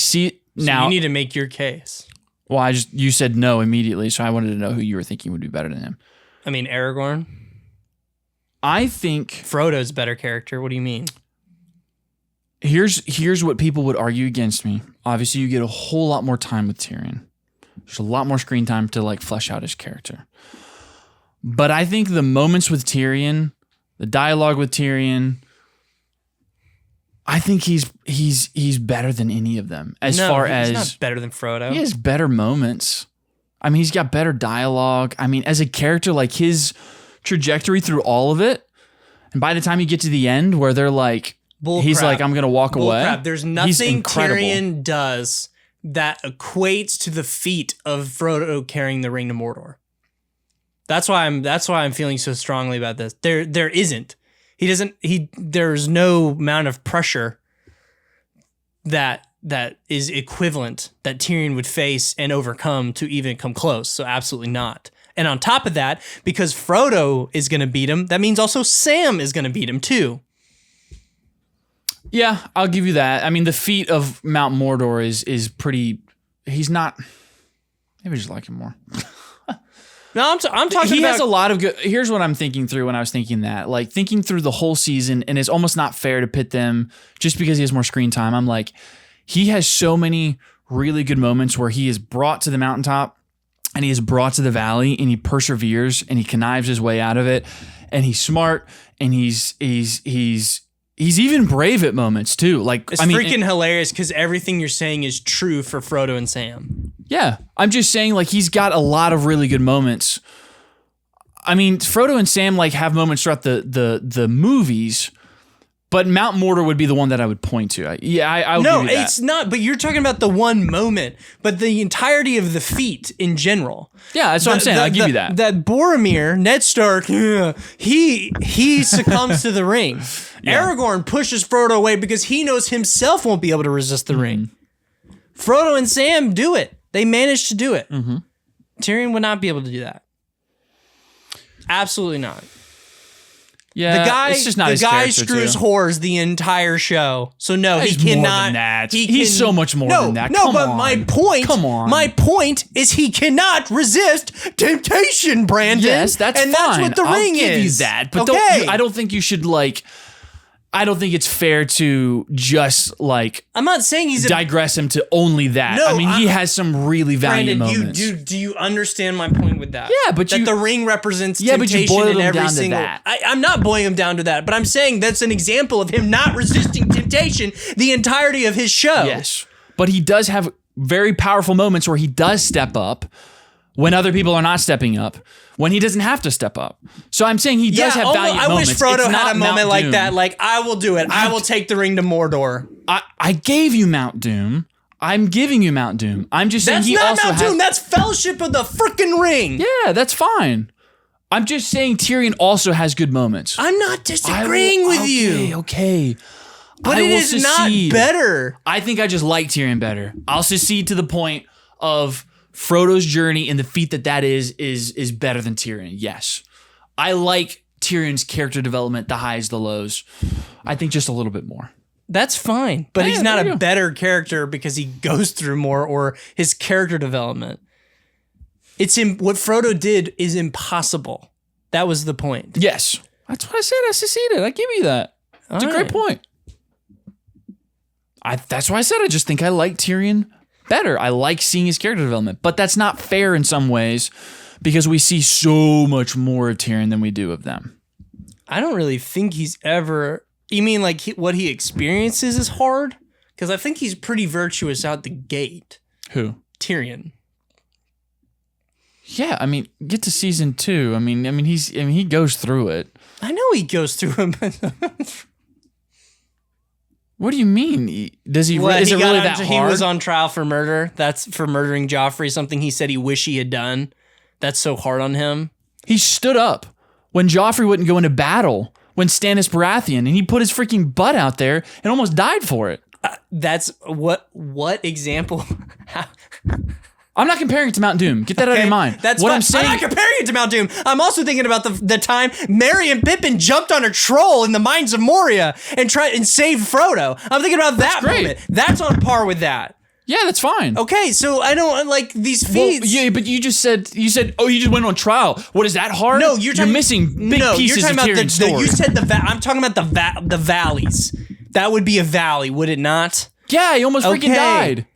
now you need to make your case. Well, you said no immediately, so I wanted to know who you were thinking would be better than him. I mean, Aragorn. I think Frodo's a better character. What do you mean? Here's what people would argue against me. Obviously, you get a whole lot more time with Tyrion. There's a lot more screen time to like flesh out his character. But I think the moments with Tyrion, the dialogue with Tyrion, I think he's better than any of them. He's not better than Frodo. He has better moments. I mean, he's got better dialogue. I mean, as a character, like his trajectory through all of it, and by the time you get to the end where they're like, he's like, I'm going to walk away. Crap. There's nothing Tyrion does that equates to the feat of Frodo carrying the ring to Mordor. That's why I'm feeling so strongly about this. There isn't. There's no amount of pressure that is equivalent that Tyrion would face and overcome to even come close. So absolutely not. And on top of that, because Frodo is going to beat him, that means also Sam is going to beat him too. Yeah, I'll give you that. I mean, the feat of Mount Mordor is pretty. He's not. Maybe I just like him more. No, I'm talking. He has a lot of good. Here's what I'm thinking through when I was thinking that, like thinking through the whole season, and it's almost not fair to pit them just because he has more screen time. I'm like, he has so many really good moments where he is brought to the mountaintop, and he is brought to the valley, and he perseveres, and he connives his way out of it, and he's smart, and he's even brave at moments too. Like, it's freaking hilarious because everything you're saying is true for Frodo and Sam. Yeah, I'm just saying, like, he's got a lot of really good moments. I mean, Frodo and Sam like have moments throughout the movies, But Mount Mortar would be the one that I would point to. I would give you that. No, it's not. But you're talking about the one moment, but the entirety of the feat in general. Yeah, that's what I'm saying. I'll give you that. That Boromir, Ned Stark, he succumbs to the ring. Yeah. Aragorn pushes Frodo away because he knows himself won't be able to resist the ring. Frodo and Sam do it. They managed to do it. Mm-hmm. Tyrion would not be able to do that. Absolutely not. Yeah, it's just not his character, screws whores the entire show. So no, he cannot. More than that. He's so much more than that. My point is he cannot resist temptation, Brandon. Yes, that's and fine. That's what the ring is. I'll give you that, but I don't think you should like. I don't think it's fair to just like. I'm not saying he's digress him to only that. No, I mean, he has some really valiant moments. Do you understand my point with that? Yeah, but the ring represents temptation but you boil in him every down single. To that. I'm not boiling him down to that, but I'm saying that's an example of him not resisting temptation the entirety of his show. Yes, but he does have very powerful moments where he does step up when other people are not stepping up, when he doesn't have to step up. So I'm saying he does have valiant moments. I wish Frodo had a moment like that. Like, I will do it. I will take the ring to Mordor. I gave you Mount Doom. I'm giving you Mount Doom. I'm just saying that's not Mount Doom. That's Fellowship of the freaking Ring. Yeah, that's fine. I'm just saying Tyrion also has good moments. I'm not disagreeing with you. Okay. But it is not better. I think I just like Tyrion better. I'll secede to the point of Frodo's journey and the feat that is better than Tyrion. Yes. I like Tyrion's character development, the highs, the lows. I think just a little bit more. That's fine. But he's not a better character because he goes through more or his character development. What Frodo did is impossible. That was the point. Yes. That's what I said. I seceded. I give you that. It's a great point. That's why I said I just think I like Tyrion better. I like seeing his character development, but that's not fair in some ways because we see so much more of Tyrion than we do of them. I don't really think he's ever. You mean like what he experiences is hard? Because I think he's pretty virtuous out the gate. Who? Tyrion. Yeah, I mean, get to season 2. I mean, he goes through it. I know he goes through it. What do you mean? Does he? Is it really that hard? He was on trial for murder. That's for murdering Joffrey. Something he said he wished he had done. That's so hard on him. He stood up when Joffrey wouldn't go into battle. When Stannis Baratheon, and he put his freaking butt out there and almost died for it. That's what example? I'm not comparing it to Mount Doom. Get that out of your mind. That's what I'm saying. I'm not comparing it to Mount Doom. I'm also thinking about the time Merry and Pippin jumped on a troll in the Mines of Moria and tried and saved Frodo. I'm thinking about that moment. That's on par with that. Yeah, that's fine. Okay, so I don't like these feeds. Well, yeah, but you said, oh, you just went on trial. What is that hard? No, you're missing big pieces of Tyrion's story. You said I'm talking about the valleys. That would be a valley, would it not? Yeah, he almost freaking died.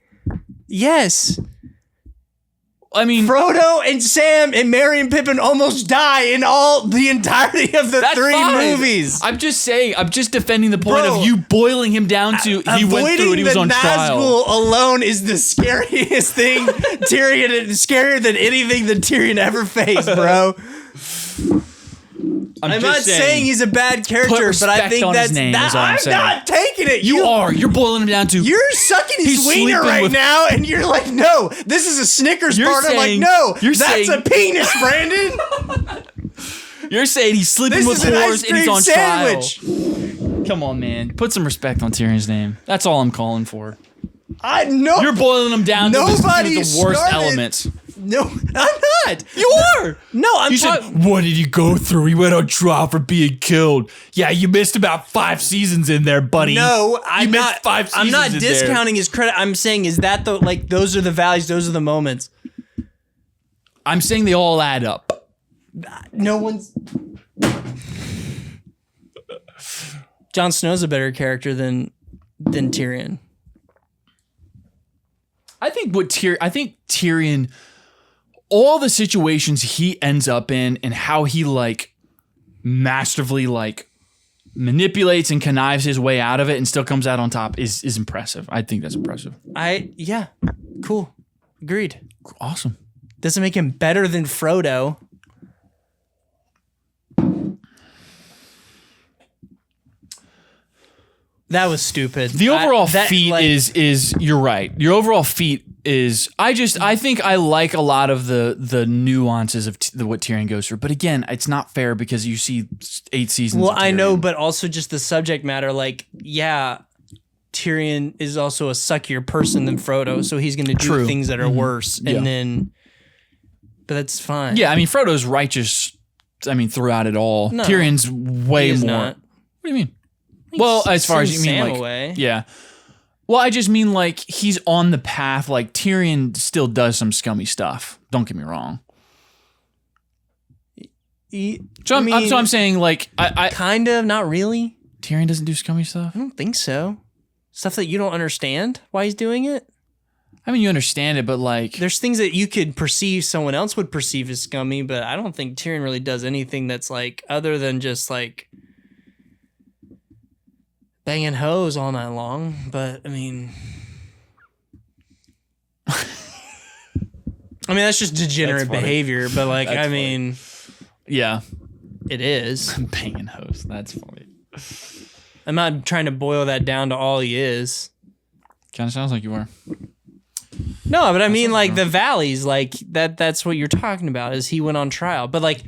Yes. I mean, Frodo and Sam and Merry and Pippin almost die in the entirety of the movies. I'm just saying, I'm just defending the point of you boiling him down to he went through it, he was on trial. Nazgul alone is the scariest thing. Tyrion is scarier than anything that Tyrion ever faced, bro. I'm not saying he's a bad character, but I think that's I'm not taking it. You are. You're boiling him down to. You're sucking his wiener right now, and you're like, no, this is a Snickers bar. I'm like, no, that's a penis, Brandon. You're saying he's sleeping with whores and he's on trial. Come on, man. Put some respect on Tyrion's name. That's all I'm calling for. I know. You're boiling him down to the worst elements. No, I'm not. You are. No, You said, what did he go through? He went on trial for being killed. Yeah, you missed about 5 seasons in there, buddy. No, I'm not. 5 seasons I'm not discounting his credit. I'm saying those are the values, those are the moments. I'm saying they all add up. No one's. Jon Snow's a better character than Tyrion. I think Tyrion, all the situations he ends up in and how he masterfully manipulates and connives his way out of it and still comes out on top is impressive. I think that's impressive. Yeah. Cool. Agreed. Awesome. Doesn't make him better than Frodo. That was stupid. The overall feat is you're right. Your overall feat is I think I like a lot of the nuances of what Tyrion goes through. But again, it's not fair because you see 8 seasons. Well, of Tyrion. I know, but also just the subject matter. Like, yeah, Tyrion is also a suckier person than Frodo, so he's going to do things that are worse. And then, but that's fine. Yeah, I mean, Frodo's righteous. I mean, throughout it all, no, Tyrion's way more. Not. What do you mean? Well, as far as you mean, like, away. Yeah. Well, I just mean like he's on the path. Like Tyrion still does some scummy stuff. Don't get me wrong. So I'm saying like I kind of, not really. Tyrion doesn't do scummy stuff. I don't think so. Stuff that you don't understand why he's doing it. I mean, you understand it, but like there's things that you could perceive someone else would perceive as scummy, but I don't think Tyrion really does anything that's like other than just like banging hoes all night long. But I mean, that's just degenerate behavior. But like, I mean, yeah, it is banging hoes. That's funny. I'm not trying to boil that down to all he is. Kind of sounds like you are. No, but I mean, like the valleys, like that's what you're talking about. Is he went on trial? But like,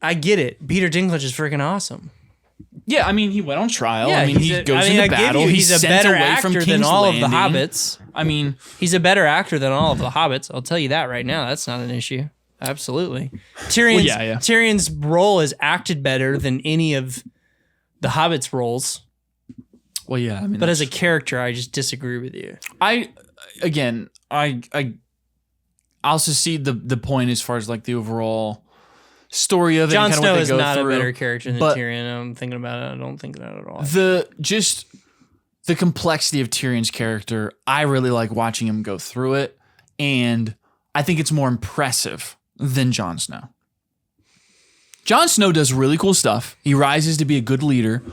I get it. Peter Dinklage is freaking awesome. Yeah, I mean, he went on trial. Yeah, I mean, he goes into battle. He's a better actor than all of the hobbits. I mean, he's a better actor than all of the hobbits. I'll tell you that right now. That's not an issue. Absolutely. Tyrion's role is acted better than any of the hobbits' roles. Well, yeah. I mean, but as a character, I just disagree with you. I also see the point as far as like the overall story of it. Jon Snow what they is not a better character than Tyrion. I'm thinking about it. I don't think that at all. The complexity of Tyrion's character, I really like watching him go through it, and I think it's more impressive than Jon Snow. Jon Snow does really cool stuff. He rises to be a good leader,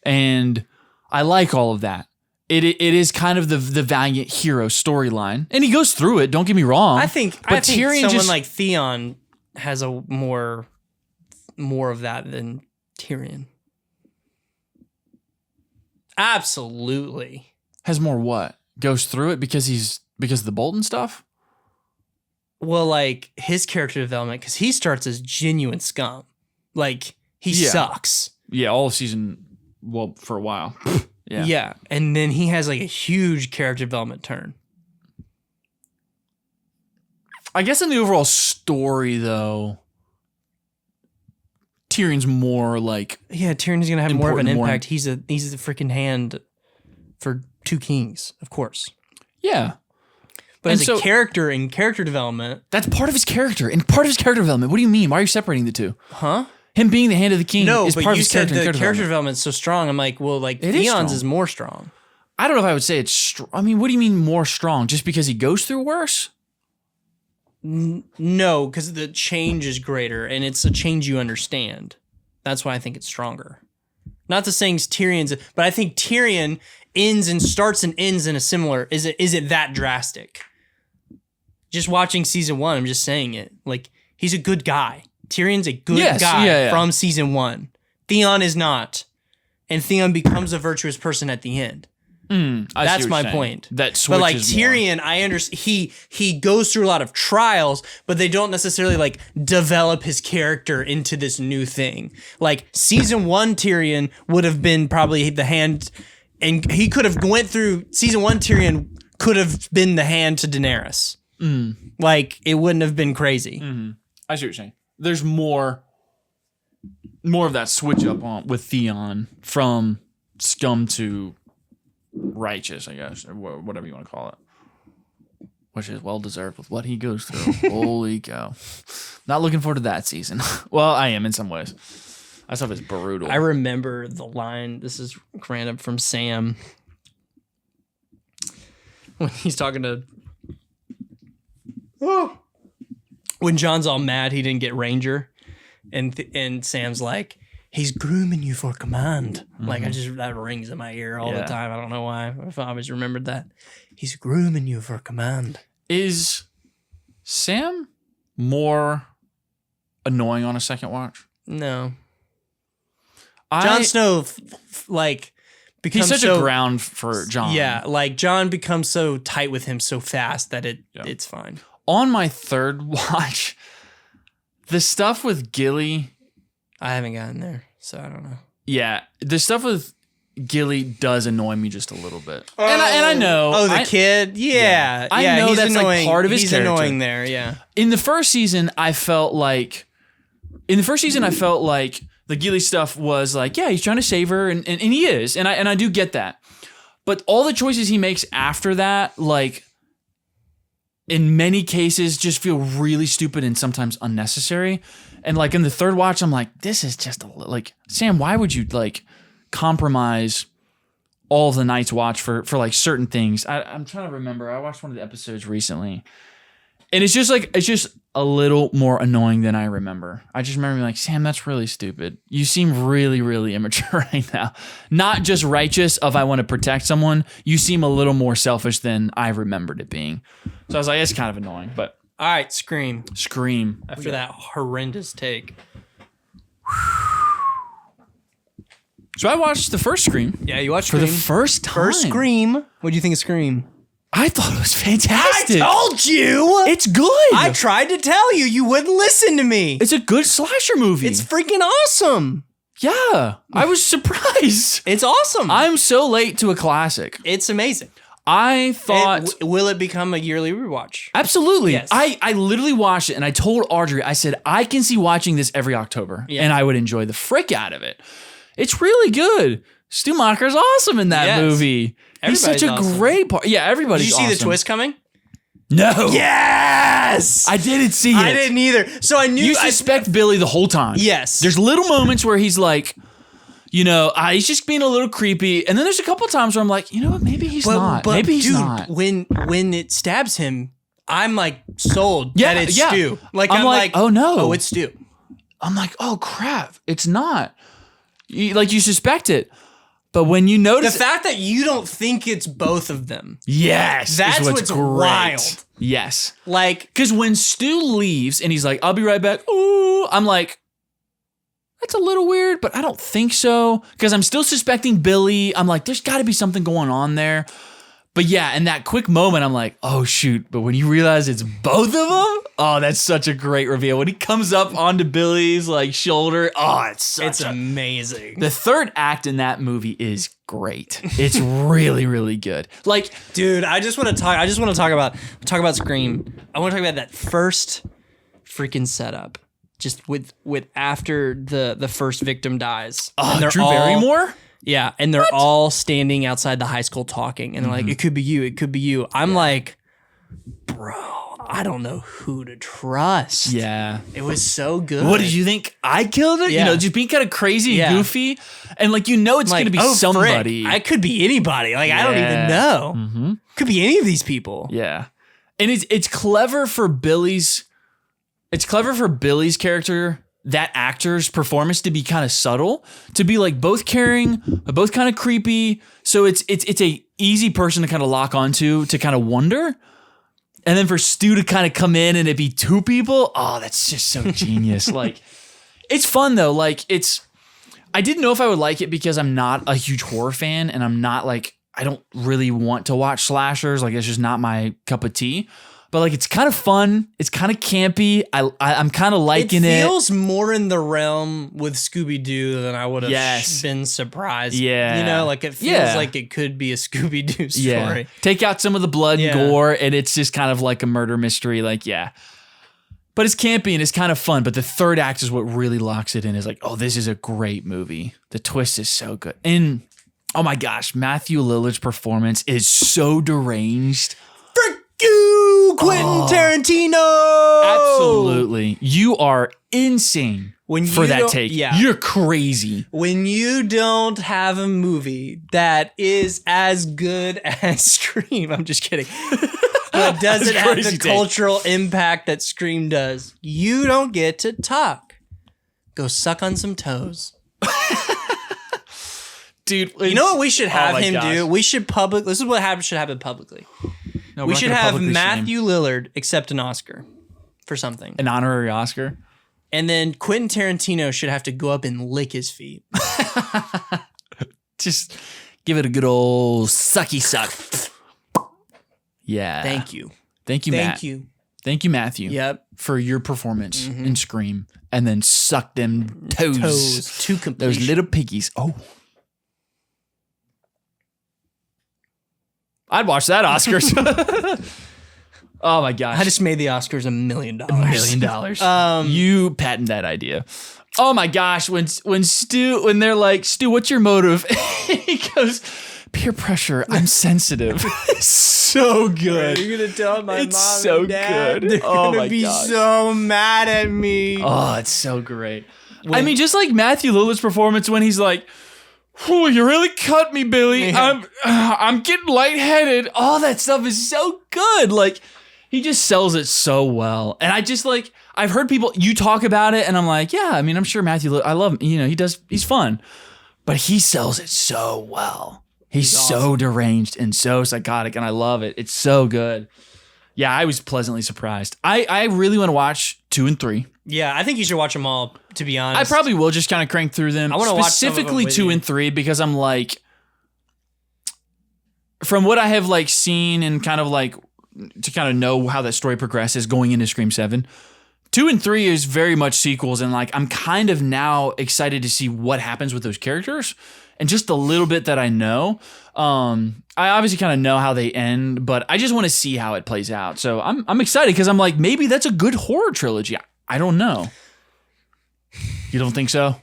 and I like all of that. It is kind of the valiant hero storyline, and he goes through it. Don't get me wrong. I think Tyrion someone like Theon has a more of that than Tyrion. Absolutely. Has more what? Goes through it because of the Bolton stuff? Well, like his character development, because he starts as genuine scum. Like he sucks. Yeah, all of season, well, for a while. Yeah. And then he has like a huge character development turn. I guess in the overall story, though, Tyrion's more like... Yeah, Tyrion's going to have more of an impact. He's the freaking hand for 2 kings, of course. Yeah. But as a character in character development... That's part of his character. And part of his character development. What do you mean? Why are you separating the two? Huh? Him being the hand of the king is part of his character. No, but you said the character development is so strong. I'm like, well, like Theon's is more strong. I don't know if I would say it's strong. I mean, what do you mean more strong? Just because he goes through worse? No, because the change is greater, and it's a change you understand. That's why I think it's stronger. Not to saying Tyrion's, but I think Tyrion starts and ends in a similar. Is it that drastic? Just watching season 1, I'm just saying it. Like he's a good guy. Tyrion's a good guy from season 1. Theon is not, and Theon becomes a virtuous person at the end. That's my point. That switches. But like Tyrion, I understand he goes through a lot of trials, but they don't necessarily like develop his character into this new thing. Like season 1 Tyrion would have been probably the hand, and he could have went through season 1 Tyrion could have been the hand to Daenerys. Like it wouldn't have been crazy. I see what you're saying. There's more of that switch up on with Theon from scum to righteous, I guess, or whatever you want to call it, which is well deserved with what he goes through. Holy cow! Not looking forward to that season. Well, I am in some ways. That stuff is brutal. I remember the line. This is random from Sam when he's talking to. When John's all mad he didn't get Ranger, and Sam's like, he's grooming you for command. Like that rings in my ear all the time. I don't know why. I've always remembered that. He's grooming you for command. Is Sam more annoying on a second watch? No. Jon Snow like becomes he's such a ground for John. Yeah, like John becomes so tight with him so fast that it's fine. On my third watch, the stuff with Gilly, I haven't gotten there, so I don't know. Yeah, the stuff with Gilly does annoy me just a little bit. And I know. Oh, the kid? Yeah. I know he's that's annoying. like part of his he's character. He's annoying there, yeah. In the first season, I felt like the Gilly stuff was like, yeah, he's trying to save her, and he is, and I do get that. But all the choices he makes after that, like, in many cases, just feel really stupid and sometimes unnecessary. And like in the third watch, I'm like, this is just like, Sam, why would you like compromise all of the Night's Watch for like certain things? I'm trying to remember. I watched one of the episodes recently, and it's just a little more annoying than I remember. I just remember being like, Sam, that's really stupid. You seem really, really immature right now. Not just righteous of I want to protect someone. You seem a little more selfish than I remembered it being. So I was like, it's kind of annoying, but. All right, Scream. After that horrendous take. So I watched the first Scream. Yeah, you watched for Scream. the first time. First Scream. What do you think of Scream? I thought it was fantastic. I told you. It's good. I tried to tell you. You wouldn't listen to me. It's a good slasher movie. It's freaking awesome. Yeah. I was surprised. It's awesome. I'm so late to a classic. It's amazing. I thought... will it become a yearly rewatch? Absolutely. Yes. I literally watched it and I told Audrey, I said, I can see watching this every October and I would enjoy the frick out of it. It's really good. Stu Macher's awesome in that movie. He's such a great part. Yeah, everybody's awesome. Did you see the twist coming? No. Yes! I didn't see it. I didn't either. So I knew... You suspect Billy the whole time. Yes. There's little moments where he's like... You know, he's just being a little creepy. And then there's a couple times where I'm like, you know what? Maybe he's not. Maybe he's not. When it stabs him, I'm like sold that it's Stu. Like I'm like, oh no. Oh, it's Stu. I'm like, oh crap. It's not. You suspect it. But when you notice... The fact that you don't think it's both of them. Yes. That's what's wild. Yes. Like... Because when Stu leaves and he's like, I'll be right back. Ooh, I'm like... That's a little weird, but I don't think so. Because I'm still suspecting Billy. I'm like, there's got to be something going on there. But yeah, in that quick moment, I'm like, oh shoot. But when you realize it's both of them, oh, that's such a great reveal. When he comes up onto Billy's like shoulder, oh, it's amazing. The third act in that movie is great. It's really, really good. Like, dude, I just want to talk about Scream. I want to talk about that first freaking setup. Just with after the first victim dies. Oh, Drew Barrymore? Yeah, and they're all standing outside the high school talking, and they're like, it could be you, it could be you. I'm like, bro, I don't know who to trust. Yeah. It was so good. What did you think? I killed it? Yeah. You know, just being kind of crazy and goofy. And like, you know, it's going to be somebody. Frick. I could be anybody. Like, I don't even know. Mm-hmm. Could be any of these people. Yeah. And it's clever for Billy's... It's clever for Billy's character, that actor's performance, to be kind of subtle, to be like both caring, but both kind of creepy. So it's a easy person to kind of lock onto, to kind of wonder. And then for Stu to kind of come in and it be two people. Oh, that's just so genius. Like, it's fun though. Like I didn't know if I would like it because I'm not a huge horror fan and I'm not like, I don't really want to watch slashers. Like, it's just not my cup of tea. But like, it's kind of fun. It's kind of campy. I'm kind of liking it. It feels more in the realm with Scooby-Doo than I would have been surprised. Yeah. You know, like it feels like it could be a Scooby-Doo story. Yeah. Take out some of the blood and gore and it's just kind of like a murder mystery. Like, yeah. But it's campy and it's kind of fun. But the third act is what really locks it in. Is like, oh, this is a great movie. The twist is so good. And oh my gosh, Matthew Lillard's performance is so deranged. You, Quentin Tarantino. Absolutely. You are insane for that take. Yeah. You're crazy. When you don't have a movie that is as good as Scream, I'm just kidding, but doesn't have the cultural impact that Scream does, you don't get to talk. Go suck on some toes. Dude, you know what we should have him do? We should this is what should happen publicly. No, we should have Matthew Lillard accept an Oscar for something. An honorary Oscar? And then Quentin Tarantino should have to go up and lick his feet. Just Give it a good old sucky suck. Yeah. Thank you. Thank you, Matt. Thank you, Matthew. Yep. For your performance in Scream. And then suck them toes. To completion. Those little piggies. Oh. I'd watch that Oscars. Oh my gosh. I just made the Oscars $1 million. $1 million. You patent that idea. Oh my gosh. When they're like, Stu, what's your motive? He goes, peer pressure. I'm sensitive. So good. You're gonna tell my mom so and dad? good. They're gonna my be God. so mad at me. Oh, it's so great. I mean, just like Matthew Lillard's performance when he's like, "Whew, you really cut me, Billy. Yeah. I'm getting lightheaded." All that stuff is so good. Like, he just sells it so well. And I just like, I've heard you talk about it, and I'm like, yeah, I mean, I'm sure Matthew Lillard, I love him. You know, he's fun. But he sells it so well. He's so awesome. Deranged and so psychotic, and I love it. It's so good. Yeah, I was pleasantly surprised. I really want to watch 2 and 3. Yeah, I think you should watch them all, to be honest. I probably will just kind of crank through them. I want to watch specifically 2 and 3 because I'm like, from what I have like seen and kind of like to kind of know how that story progresses going into Scream 7. 2 and 3 is very much sequels, and like I'm kind of now excited to see what happens with those characters. And just a little bit that I know, I obviously kind of know how they end, but I just want to see how it plays out. So I'm excited because I'm like, maybe that's a good horror trilogy. I don't know. You don't think so?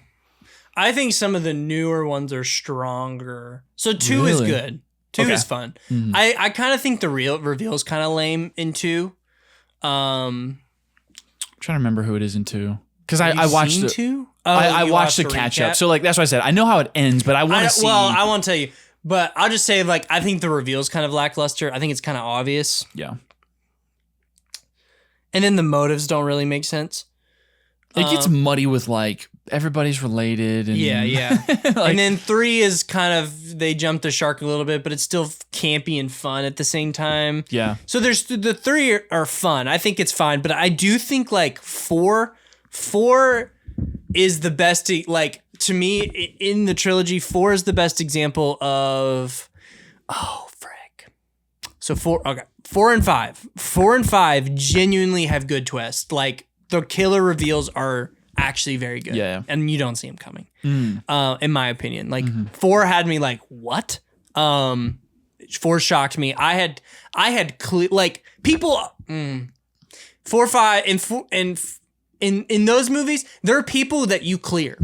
I think some of the newer ones are stronger. So 2 is good. 2 is fun. Mm-hmm. I kind of think the reveal is kind of lame in 2. I'm trying to remember who it is in 2. Because I watched 2? I watched the catch up. So like that's why I said I know how it ends, but I want to see. Well, I won't tell you, but I'll just say like I think the reveal is kind of lackluster. I think it's kind of obvious. Yeah. And then the motives don't really make sense. It gets muddy with like everybody's related. And yeah. Like, and then 3 is kind of they jump the shark a little bit, but it's still campy and fun at the same time. Yeah. So there's the 3 are fun. I think it's fine, but I do think like 4 is the best, like, to me, in the trilogy, 4 is the best example of, frick. So 4 and 5. 4 and 5 genuinely have good twists. Like, the killer reveals are actually very good. Yeah. And you don't see them coming, in my opinion. Like, 4 had me like, what? 4 shocked me. I had like, people, 4, 5, and in those movies, there are people that you clear.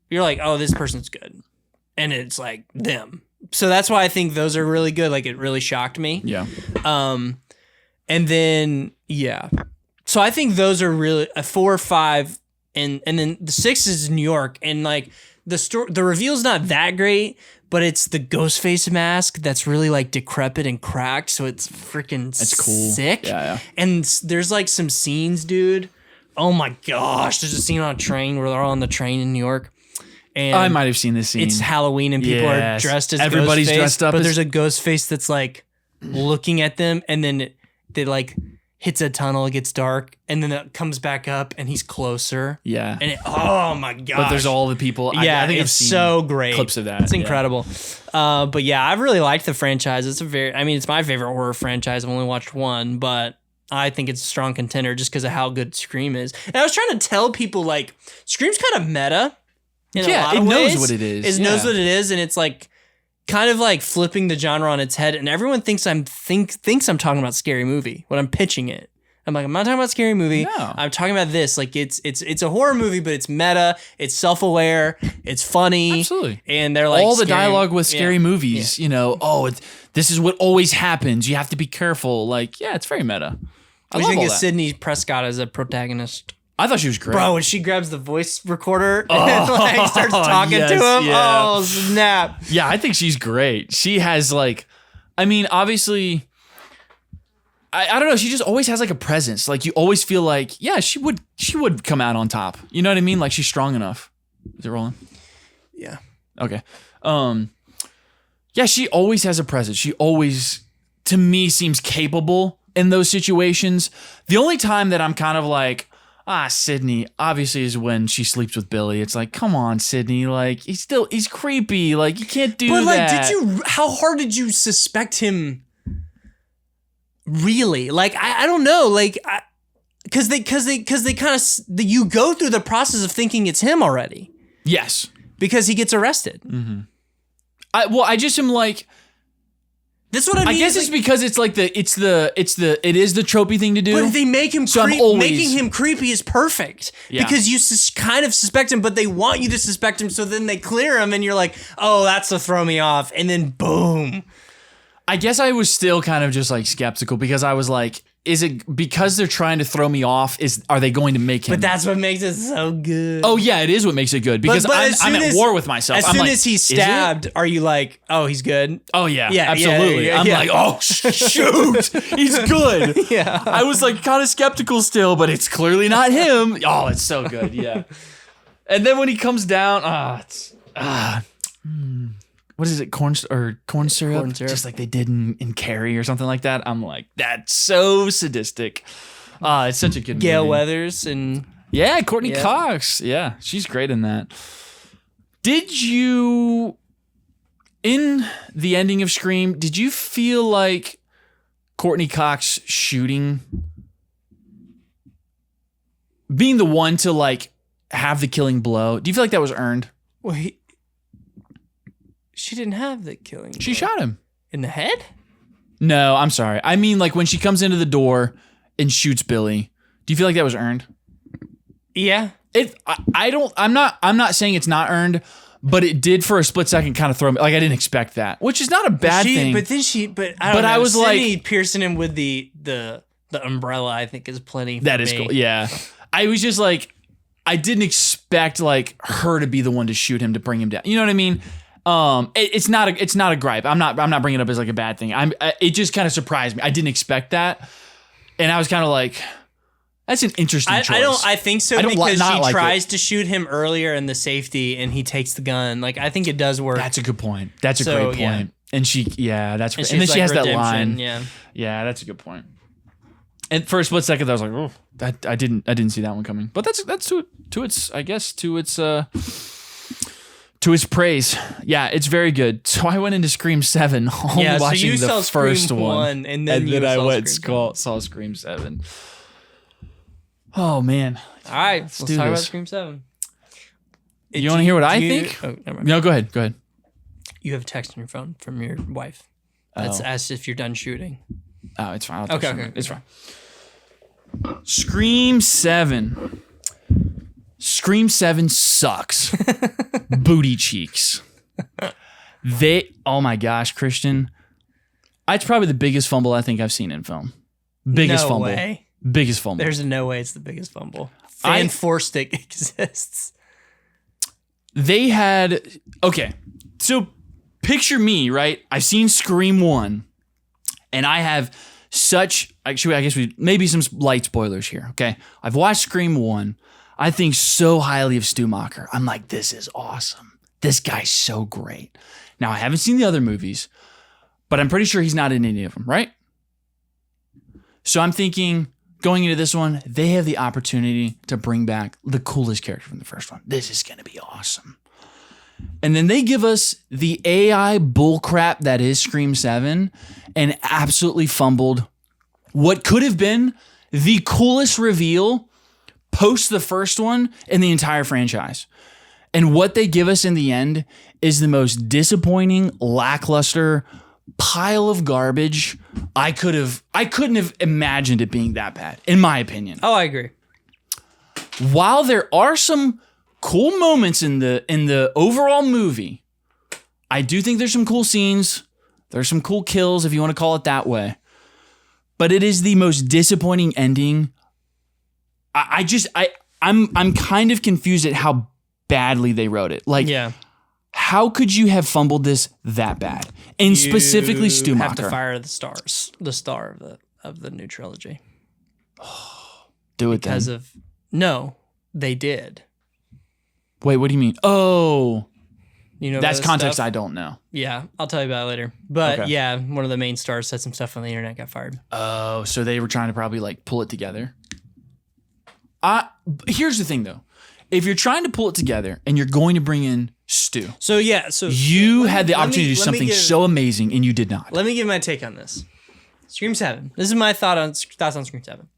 You're like, oh, this person's good. And it's like them. So that's why I think those are really good. Like, it really shocked me. Yeah. And then, yeah. So I think those are really 4, 5, and then the 6 is New York. And like the reveal's not that great, but it's the Ghostface mask that's really like decrepit and cracked. So it's freaking cool. Sick. Yeah. And there's like some scenes, dude. Oh my gosh, there's a scene on a train where they're all on the train in New York. And I might have seen this scene. It's Halloween and people are dressed as everybody's Ghostface, dressed up. But there's a ghost face that's like looking at them, and then it like hits a tunnel, it gets dark, and then it comes back up and he's closer. Yeah. And oh my gosh. But there's all the people. Yeah, I think it's I've seen so great. Clips of that. It's incredible. But yeah, I've really liked the franchise. It's my favorite horror franchise. I've only watched one, but I think it's a strong contender just because of how good Scream is. And I was trying to tell people, like, Scream's kind of meta in a lot of ways. It knows what it is. It knows what it is, and it's like kind of like flipping the genre on its head. And everyone thinks I'm talking about Scary Movie when I'm pitching it. I'm like, I'm not talking about Scary Movie. No. I'm talking about this. Like, it's a horror movie, but it's meta. It's self-aware. It's funny. Absolutely. And they're like all the dialogue with Scary Movies. Yeah. You know, this is what always happens. You have to be careful. Like, yeah, it's very meta. What do you think of Sydney Prescott as a protagonist? I thought she was great. Bro, when she grabs the voice recorder and like starts talking to him, oh, snap. Yeah, I think she's great. She has like, I mean, obviously, I don't know. She just always has like a presence. Like you always feel like, yeah, she would come out on top. You know what I mean? Like she's strong enough. Is it rolling? Yeah. Okay. Yeah, she always has a presence. She always, to me, seems capable in those situations. The only time that I'm kind of like, Sydney obviously is when she sleeps with Billy. It's like, come on, Sydney. Like, he's creepy. Like, you can't do that. But like, how hard did you suspect him? Really? Like, I don't know. Like, because they kind of, you go through the process of thinking it's him already. Yes. Because he gets arrested. Mm-hmm. I just am like, that's what I mean. I guess it's because it is the tropey thing to do. But if they make him making him creepy is perfect. Yeah. Because you kind of suspect him, but they want you to suspect him, so then they clear him, and you're like, oh, that's to throw me off, and then boom. I guess I was still kind of just like skeptical because I was like, is it because they're trying to throw me off? Are they going to make him? But that's what makes it so good. Oh yeah, it is what makes it good because I'm at war with myself. As soon as he's stabbed, are you like, oh, he's good? Oh yeah, absolutely. Yeah. I'm like, oh shoot, he's good. Yeah. I was like kind of skeptical still, but it's clearly not him. Oh, it's so good. Yeah. And then when he comes down, what is it? Corn syrup? Corn syrup. Just like they did in Carrie or something like that. I'm like, that's so sadistic. It's such a good movie. Gail Weathers and Courtney Cox. Yeah, she's great in that. Did you, in the ending of Scream, did you feel like Courtney Cox shooting, being the one to like have the killing blow, do you feel like that was earned? Well, she didn't have the killing blow. She shot him. In the head? No, I'm sorry. I mean, like when she comes into the door and shoots Billy. Do you feel like that was earned? Yeah. I'm not saying it's not earned, but it did for a split second kind of throw me. Like I didn't expect that, which is not a bad thing. But I was Sydney like piercing him with the umbrella, I think is plenty. That is cool. Yeah. I was just like, I didn't expect like her to be the one to shoot him to bring him down. You know what I mean? It's not a gripe. I'm not bringing it up as like a bad thing. It just kind of surprised me. I didn't expect that. And I was kind of like, that's an interesting choice. I think so because she tries to shoot him earlier in the safety and he takes the gun. Like, I think it does work. That's a good point. That's a great point. Yeah. And that's right. And then she has redemption, that line. Yeah. Yeah, that's a good point. And for a split second, I was like, oh, that I didn't see that one coming. But that's to its praise. Yeah, it's very good. So I went into Scream 7 only watching the first Scream one. And then I went saw Scream 7. Oh, man. All right, let's talk about Scream 7. You want to hear what I think? Oh, never mind. No, go ahead. You have a text on your phone from your wife. That's as if you're done shooting. Oh, it's fine. Okay. It's fine. Scream 7. Scream 7 sucks. Booty cheeks. Oh my gosh, Christian. It's probably the biggest fumble I think I've seen in film. Biggest fumble. Way. Biggest fumble. There's no way it's the biggest fumble. Fan four stick exists. They had, okay, so picture me, right? I've seen Scream 1, and I have actually, I guess maybe some light spoilers here, okay? I've watched Scream 1. I think so highly of Stu Macher. I'm like, this is awesome. This guy's so great. Now, I haven't seen the other movies, but I'm pretty sure he's not in any of them, right? So I'm thinking, going into this one, they have the opportunity to bring back the coolest character from the first one. This is going to be awesome. And then they give us the AI bullcrap that is Scream 7 and absolutely fumbled what could have been the coolest reveal post the first one in the entire franchise. And what they give us in the end is the most disappointing, lackluster pile of garbage. I couldn't have imagined it being that bad, in my opinion. Oh, I agree. While there are some cool moments in the overall movie, I do think there's some cool scenes. There's some cool kills, if you want to call it that way. But it is the most disappointing ending. I'm kind of confused at how badly they wrote it. Like, yeah. How could you have fumbled this that bad? And specifically Stu Macher. Have to fire the star of the new trilogy. Do it because then. No, they did. Wait, what do you mean? Oh, you know that's context stuff? I don't know. Yeah, I'll tell you about it later. But okay. Yeah, one of the main stars said some stuff on the internet, got fired. Oh, so they were trying to probably like pull it together. Here's the thing, though. If you're trying to pull it together and you're going to bring in Stu, so you had the opportunity to do something so amazing and you did not. Let me give my take on this. Scream 7. This is my thoughts on Scream 7.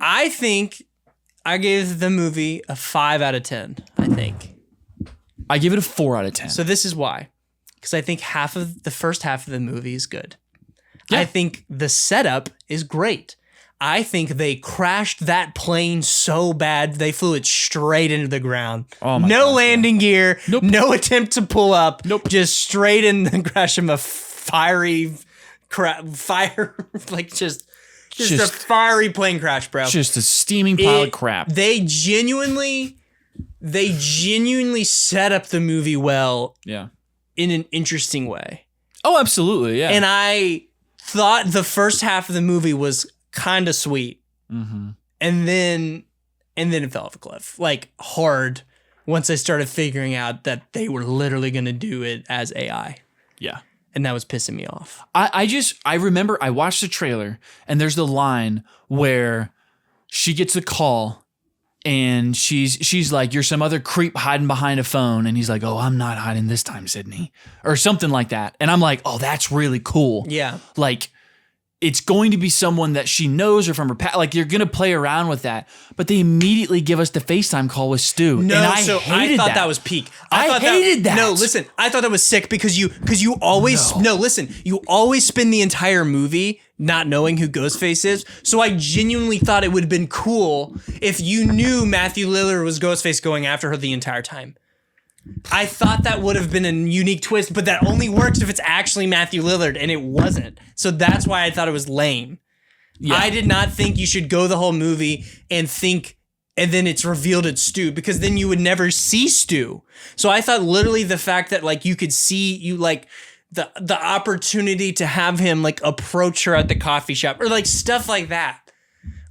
I think I gave the movie a 5 out of 10, I think. I give it a 4 out of 10. So this is why. Because I think the first half of the movie is good. Yeah. I think the setup is great. I think they crashed that plane so bad they flew it straight into the ground. Oh my no gosh, landing gear. Nope. No attempt to pull up. Nope. Just straight in the crash of a fire, like just a fiery plane crash, bro. Just a steaming pile of crap. They genuinely set up the movie well. Yeah. In an interesting way. Oh, absolutely, yeah. And I thought the first half of the movie was kind of sweet. Mm-hmm. And then it fell off a cliff. Like, hard once I started figuring out that they were literally going to do it as AI. Yeah. And that was pissing me off. I remember I watched the trailer and there's the line where she gets a call and she's like, you're some other creep hiding behind a phone. And he's like, oh, I'm not hiding this time, Sydney. Or something like that. And I'm like, oh, that's really cool. Yeah. Like, it's going to be someone that she knows or from her past. Like, you're going to play around with that. But they immediately give us the FaceTime call with Stu. No, and I thought that was peak. I hated that. No, listen, I thought that was sick because you always, you always spend the entire movie not knowing who Ghostface is. So I genuinely thought it would have been cool if you knew Matthew Lillard was Ghostface going after her the entire time. I thought that would have been a unique twist, but that only works if it's actually Matthew Lillard, and it wasn't. So that's why I thought it was lame. Yeah. I did not think you should go the whole movie and then it's revealed it's Stu, because then you would never see Stu. So I thought literally the fact that like you could see the opportunity to have him like approach her at the coffee shop or like stuff like that.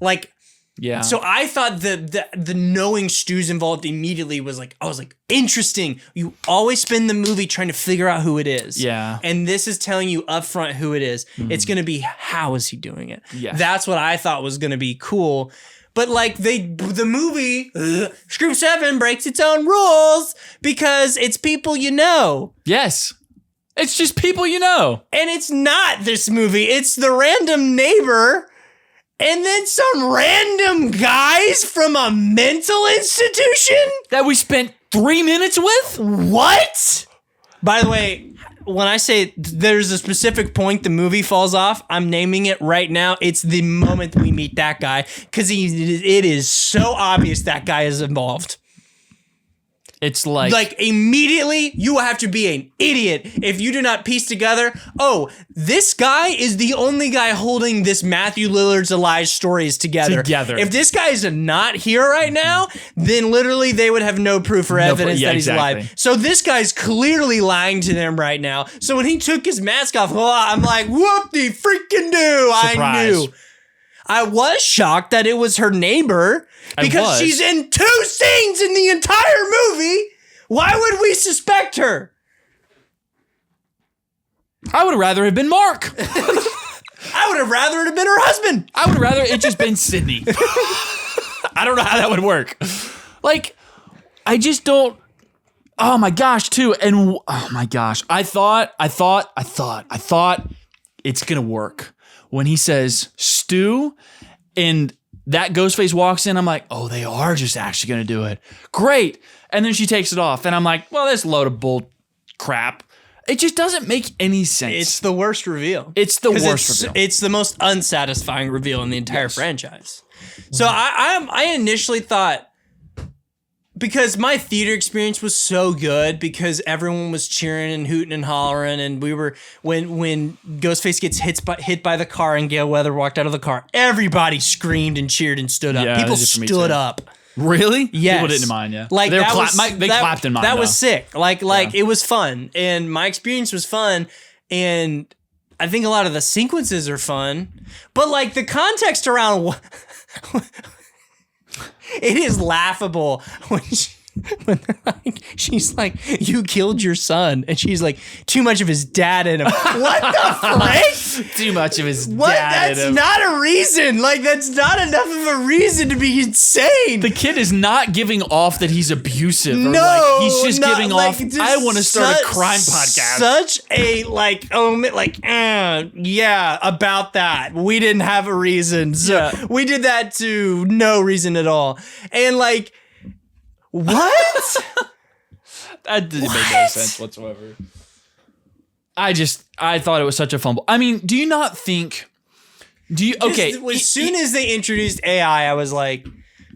Like, yeah. So I thought the knowing Stu's involved immediately was like, I was like, interesting. You always spend the movie trying to figure out who it is. Yeah. And this is telling you upfront who it is. Mm-hmm. It's going to be, how is he doing it? Yes. That's what I thought was going to be cool. But like the movie, Scream 7 breaks its own rules because it's people you know. Yes. It's just people you know. And it's not this movie. It's the random neighbor. And then some random guys from a mental institution that we spent 3 minutes with? What? By the way, when I say there's a specific point the movie falls off, I'm naming it right now. It's the moment we meet that guy, because it is so obvious that guy is involved. It's like immediately you have to be an idiot if you do not piece together, oh, this guy is the only guy holding this Matthew Lillard's Elijah stories together. If this guy is not here right now, then literally they would have no proof or evidence that he's alive. So this guy's clearly lying to them right now. So when he took his mask off, I'm like, whoop-de-freaking-do. I knew. I was shocked that it was her neighbor because she's in 2 scenes in the entire movie. Why would we suspect her? I would have rather have been Mark. I would have rather it have been her husband. I would have rather it just been Sydney. I don't know how that would work. Like, I just don't. Oh my gosh, too. And oh my gosh, I thought it's going to work. When he says Stu and that Ghostface walks in, I'm like, oh, they are just actually going to do it. Great. And then she takes it off. And I'm like, well, that's a load of bull crap. It just doesn't make any sense. It's the worst reveal. It's the worst reveal. It's the most unsatisfying reveal in the entire franchise. So I initially thought, because my theater experience was so good because everyone was cheering and hooting and hollering, and we were when Ghostface gets hit by the car and Gail Weather walked out of the car, everybody screamed and cheered and stood up. Yeah, people stood up. Really? Yes. People didn't mind. Yeah, like they clapped in mine. That was sick. Like it was fun, and my experience was fun, and I think a lot of the sequences are fun, but like the context around. It is laughable when they're like, she's like, you killed your son, and she's like, too much of his dad in him. What the frick? Too much of his What? dad That's in him. not a reason. Like, that's not enough of a reason to be insane. The kid is not giving off that he's abusive. Or No, like, he's just not giving like, off, just I want to start a crime podcast. Such a yeah, about that. We didn't have a reason. So we did that to no reason at all. And like, what? That didn't make no sense whatsoever. I thought it was such a fumble. I mean, do you not think, okay. As soon as they introduced AI, I was like,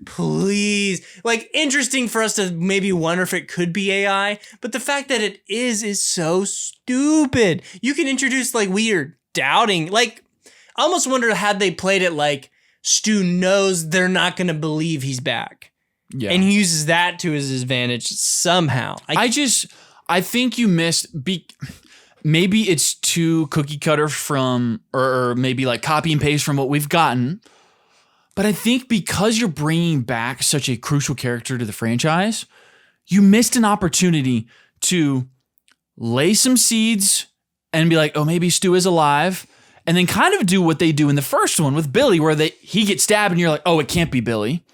please, like, interesting for us to maybe wonder if it could be AI, but the fact that it is so stupid. You can introduce like weird doubting, like, I almost wonder had they played it like Stu knows they're not going to believe he's back. Yeah. And he uses that to his advantage somehow. I think you missed, maybe it's too cookie cutter from, or maybe like copy and paste from what we've gotten. But I think because you're bringing back such a crucial character to the franchise, you missed an opportunity to lay some seeds and be like, oh, maybe Stu is alive. And then kind of do what they do in the first one with Billy, where he gets stabbed and you're like, oh, it can't be Billy.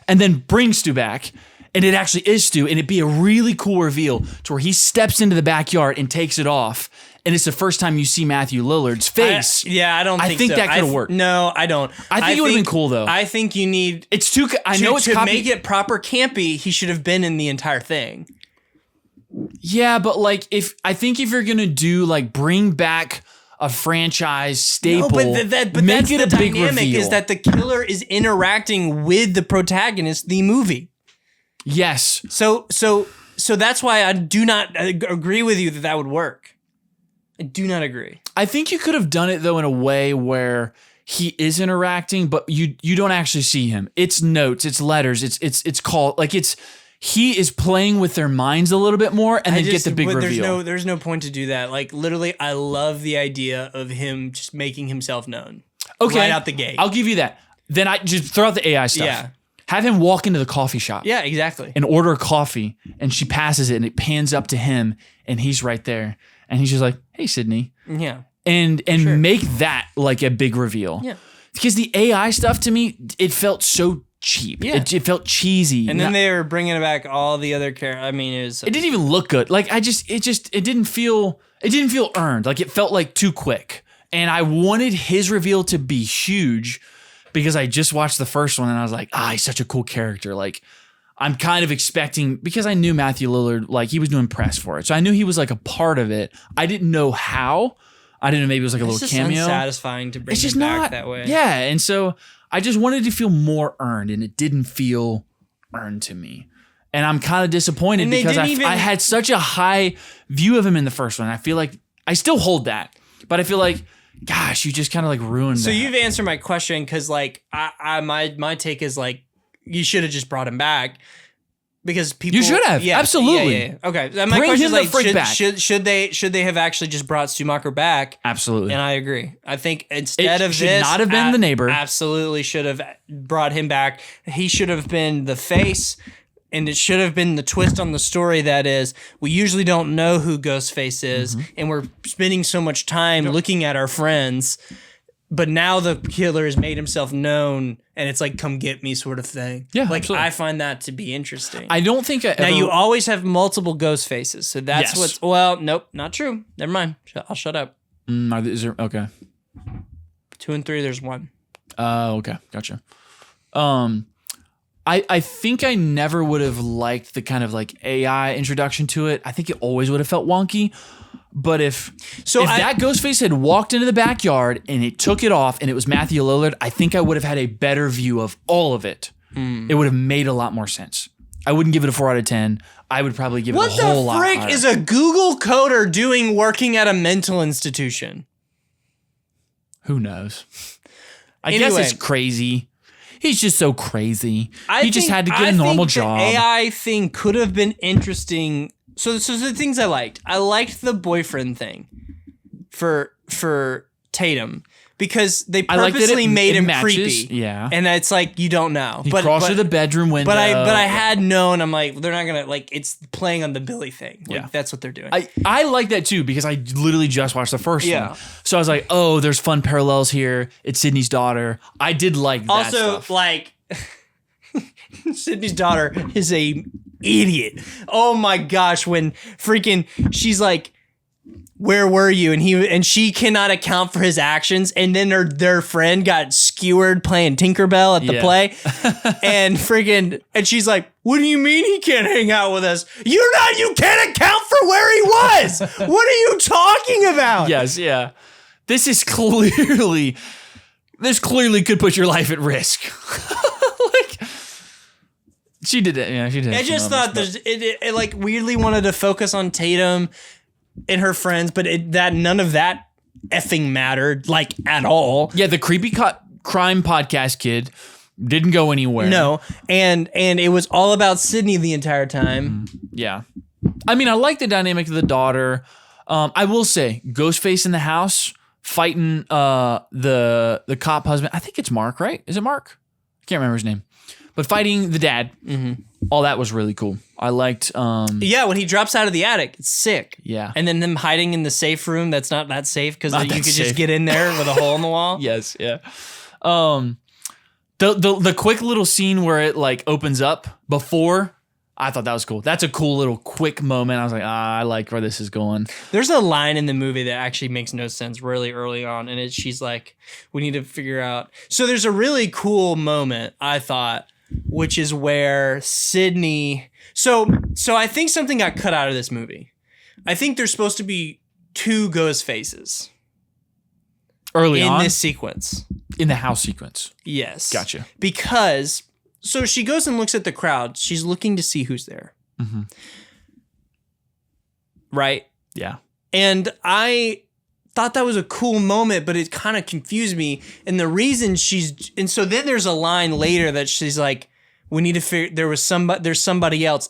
And then bring Stu back, and it actually is Stu, and it'd be a really cool reveal to where he steps into the backyard and takes it off, and it's the first time you see Matthew Lillard's face. I think so. That could have worked. No, I don't. I think it would have been cool though. I think you need. It's too. I know it's to make it proper campy. He should have been in the entire thing. Yeah, but like if you're gonna do like bring back a franchise staple. No, but that's the dynamic is that the killer is interacting with the protagonist, the movie. Yes. So that's why I do not agree with you that would work. I do not agree. I think you could have done it though in a way where he is interacting, but you don't actually see him. It's notes, it's letters, it's called like he is playing with their minds a little bit more and then get the big reveal. There's no point to do that. Like literally, I love the idea of him just making himself known. Okay. Right out the gate. I'll give you that. Then I just throw out the AI stuff. Yeah. Have him walk into the coffee shop. Yeah, exactly. And order a coffee and she passes it and it pans up to him and he's right there. And he's just like, hey, Sydney. Yeah. And sure. Make that like a big reveal. Yeah. Because the AI stuff to me, it felt so cheap. Yeah. It felt cheesy. And then they were bringing back all the other characters. I mean, it didn't even look good. Like it didn't feel earned. Like it felt like too quick. And I wanted his reveal to be huge because I just watched the first one and I was like, he's such a cool character. Like I'm kind of expecting, because I knew Matthew Lillard, like he was doing press for it. So I knew he was like a part of it. I didn't know how. I didn't know maybe it was like a little cameo. It's just unsatisfying to bring it back that way. Yeah. And so I just wanted to feel more earned, and it didn't feel earned to me. And I'm kind of disappointed because I had such a high view of him in the first one. I feel like I still hold that, but I feel like, gosh, you just kind of like ruined that. So you've answered my question because like my take is like you should have just brought him back. Because people, you should have, absolutely. Yeah. Okay, my question is like, should they have actually just brought Stumacher back? Absolutely, and I agree. I think instead of should not have been the neighbor. Absolutely, should have brought him back. He should have been the face, and it should have been the twist on the story. That is, we usually don't know who Ghostface is, and we're spending so much time looking at our friends. But now the killer has made himself known, and it's like, come get me sort of thing. Yeah, like absolutely. I find that to be interesting. I don't think now you always have multiple ghost faces, so that's what's. Well, nope, not true. Never mind. I'll shut up. Is there okay? 2 and 3, there's 1. Okay, gotcha. I think I never would have liked the kind of like AI introduction to it. I think it always would have felt wonky. But if that Ghostface had walked into the backyard and it took it off and it was Matthew Lillard, I think I would have had a better view of all of it. It would have made a lot more sense. I wouldn't give it a 4 out of 10. I would probably give it a whole lot. What the frick is a Google coder doing working at a mental institution? Who knows? I guess it's crazy. He's just so crazy. He just had to get a normal job. The AI thing could have been interesting. So the things I liked the boyfriend thing for Tatum because they I like that purposely made it him matches. creepy. Yeah. And it's like, you don't know. He crawls through the bedroom window. But I had known, I'm like, they're not going to, like, it's playing on the Billy thing. Like, Yeah. that's what they're doing. I like that too, because I literally just watched the first one. So I was like, oh, there's fun parallels here. It's Sydney's daughter. I did like that stuff. Like, Sydney's daughter is a idiot. Oh my gosh, when freaking she's like, where were you? And she cannot account for his actions. And then their friend got skewered playing Tinkerbell at the play. And she's like, what do you mean he can't hang out with us? You can't account for where he was. What are you talking about? Yes, yeah. This clearly could put your life at risk. Like, she did it. Yeah, she did. I just thought it like weirdly wanted to focus on Tatum and her friends, but that none of that effing mattered, like, at all. Yeah, the creepy crime podcast kid didn't go anywhere. No, and it was all about Sydney the entire time. Yeah, I mean, I like the dynamic of the daughter. I will say, Ghostface in the house fighting the cop husband. I think it's Mark, right? Is it Mark? I can't remember his name. But fighting the dad, all that was really cool. I liked. Yeah, when he drops out of the attic, it's sick. Yeah, and then them hiding in the safe room that's not that safe because you could just get in there with a hole in the wall. Yes, yeah. The quick little scene where it like opens up before, I thought that was cool. That's a cool little quick moment. I was like, I like where this is going. There's a line in the movie that actually makes no sense really early on, and she's like, we need to figure out. So there's a really cool moment, I thought, which is where Sydney. So I think something got cut out of this movie. I think there's supposed to be 2 ghost faces early on in this sequence, in the house sequence. Yes, Gotcha. Because so she goes and looks at the crowd. She's looking to see who's there. Right? Yeah. And I thought that was a cool moment, but it kind of confused me. And the reason so then there's a line later that she's like, we need to figure, there's somebody else.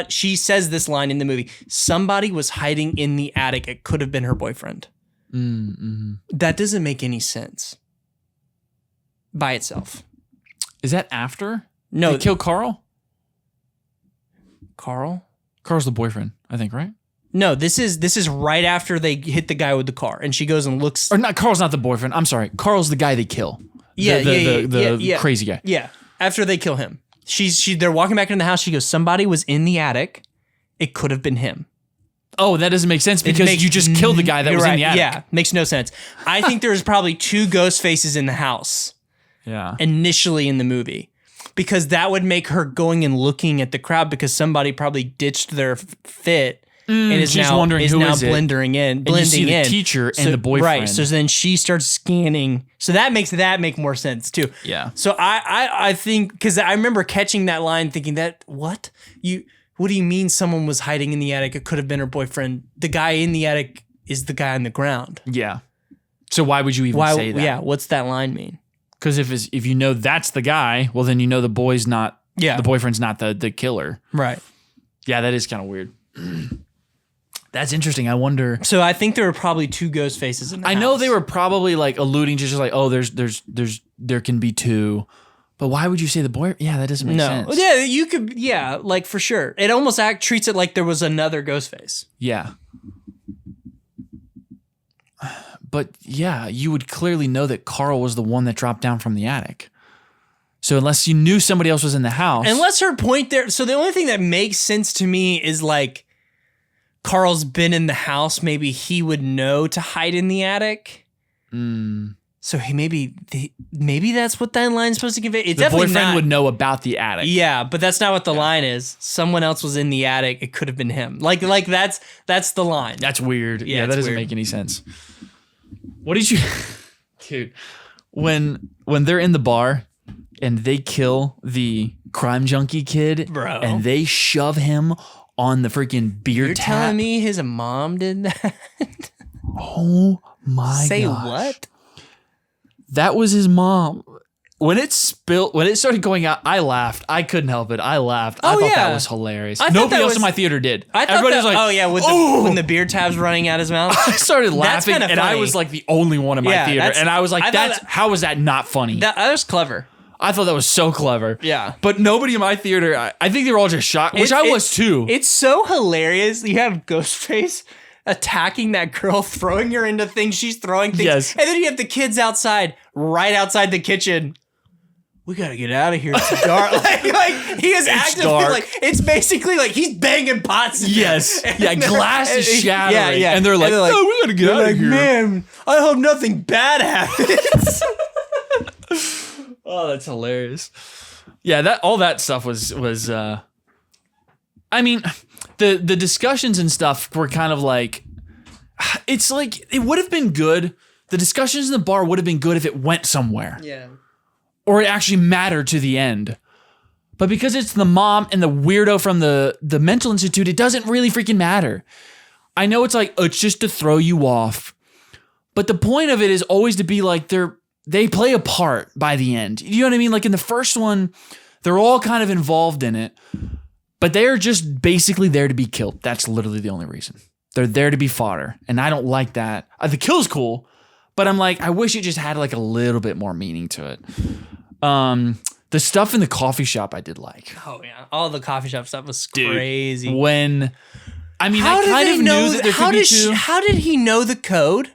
She says this line in the movie, somebody was hiding in the attic. It could have been her boyfriend. That doesn't make any sense by itself. Is that after? No. They kill Carl? Carl's the boyfriend, I think, right? No, this is right after they hit the guy with the car, and she goes and looks. Or not, Carl's not the boyfriend. I'm sorry. Carl's the guy they kill. The crazy guy. Yeah, after they kill him. They're walking back into the house. She goes, somebody was in the attic. It could have been him. Oh, that doesn't make sense because you just killed the guy that was in the attic. Yeah, makes no sense. I think there's probably 2 ghost faces in the house. Yeah. Initially in the movie. Because that would make her going and looking at the crowd because somebody probably ditched their fit and is now blending in. And you see the teacher and the boyfriend. Right. So then she starts scanning. So that makes that make more sense too. Yeah. So I think, because I remember catching that line thinking what do you mean someone was hiding in the attic? It could have been her boyfriend. The guy in the attic is the guy on the ground. Yeah. So why would you even say that? Yeah. What's that line mean? Because if you know that's the guy, well then you know the boyfriend's not the killer. Right. Yeah, that is kind of weird. That's interesting. I wonder. So I think there were probably 2 ghost faces in the house. I know they were probably like alluding to just like, oh, there can be 2. But why would you say the boy? Yeah, that doesn't make sense. Yeah, you could. Yeah, like for sure. It almost treats it like there was another ghost face. Yeah. But yeah, you would clearly know that Carl was the one that dropped down from the attic. So unless you knew somebody else was in the house. Unless her point there. So the only thing that makes sense to me is like Carl's been in the house. Maybe he would know to hide in the attic. So maybe that's what that line's supposed to convey. It's the boyfriend would know about the attic. Yeah, but that's not what the line is. Someone else was in the attic. It could have been him. Like that's the line. That's weird. Yeah, that doesn't make any sense. What did you, dude? When they're in the bar and they kill the crime junkie kid, bro, and they shove him on the freaking beer You're tap. telling me his mom did that? Oh my god! Say what? That was his mom. when it started going out, I laughed. I couldn't help it. I laughed. I thought that was hilarious. Nobody else in my theater did. Everybody was like, oh yeah, when the beer tab's running out his mouth. I started laughing, and I was like the only one in my theater, and I was like, how was that not funny? That was clever. I thought that was so clever. Yeah. But nobody in my theater, I think they were all just shocked, which I was too. It's so hilarious. You have Ghostface attacking that girl, throwing her into things, she's throwing things. Yes. And then you have the kids outside, right outside the kitchen. We gotta get out of here. It's dark. like he is actively like, it's basically like he's banging pots. Yes. Yeah, glass is shattering. Yeah. And they're like, oh, we gotta get out of here. Man, I hope nothing bad happens. Oh, that's hilarious. Yeah, all that stuff was I mean, the discussions and stuff were kind of like, it's like, it would have been good. The discussions in the bar would have been good if it went somewhere. Yeah. Or it actually mattered to the end. But because it's the mom and the weirdo from the mental institute, it doesn't really freaking matter. I know it's like, it's just to throw you off. But the point of it is always to be like, they play a part by the end. You know what I mean? Like in the first one, they're all kind of involved in it. But they are just basically there to be killed. That's literally the only reason. They're there to be fodder. And I don't like that. The kill's cool, but I'm like, I wish it just had like a little bit more meaning to it. The stuff in the coffee shop I did like. Oh yeah. All the coffee shop stuff was crazy. I kind of knew that there could be two. How did he know the code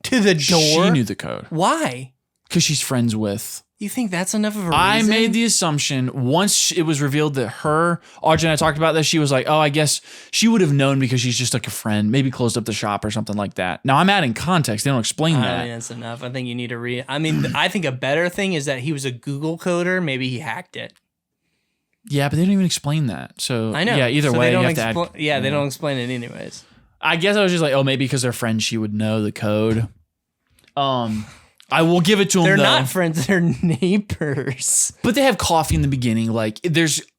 to the door? She knew the code. Why? Because she's friends with. You think that's enough of a reason? I made the assumption once it was revealed that Audrey and I talked about this, she was like, oh, I guess she would have known because she's just like a friend, maybe closed up the shop or something like that. Now I'm adding context. They don't explain that. I mean, that's enough. I think you need to read. I mean, I think a better thing is that he was a Google coder. Maybe he hacked it. Yeah, but they don't even explain that. So I know. Yeah, either way, you have to add. Yeah, they don't explain it anyways. I guess I was just like, oh, maybe because they're friends, she would know the code. I will give it to them. They're though. not friends; they're neighbors. But they have coffee in the beginning. Like,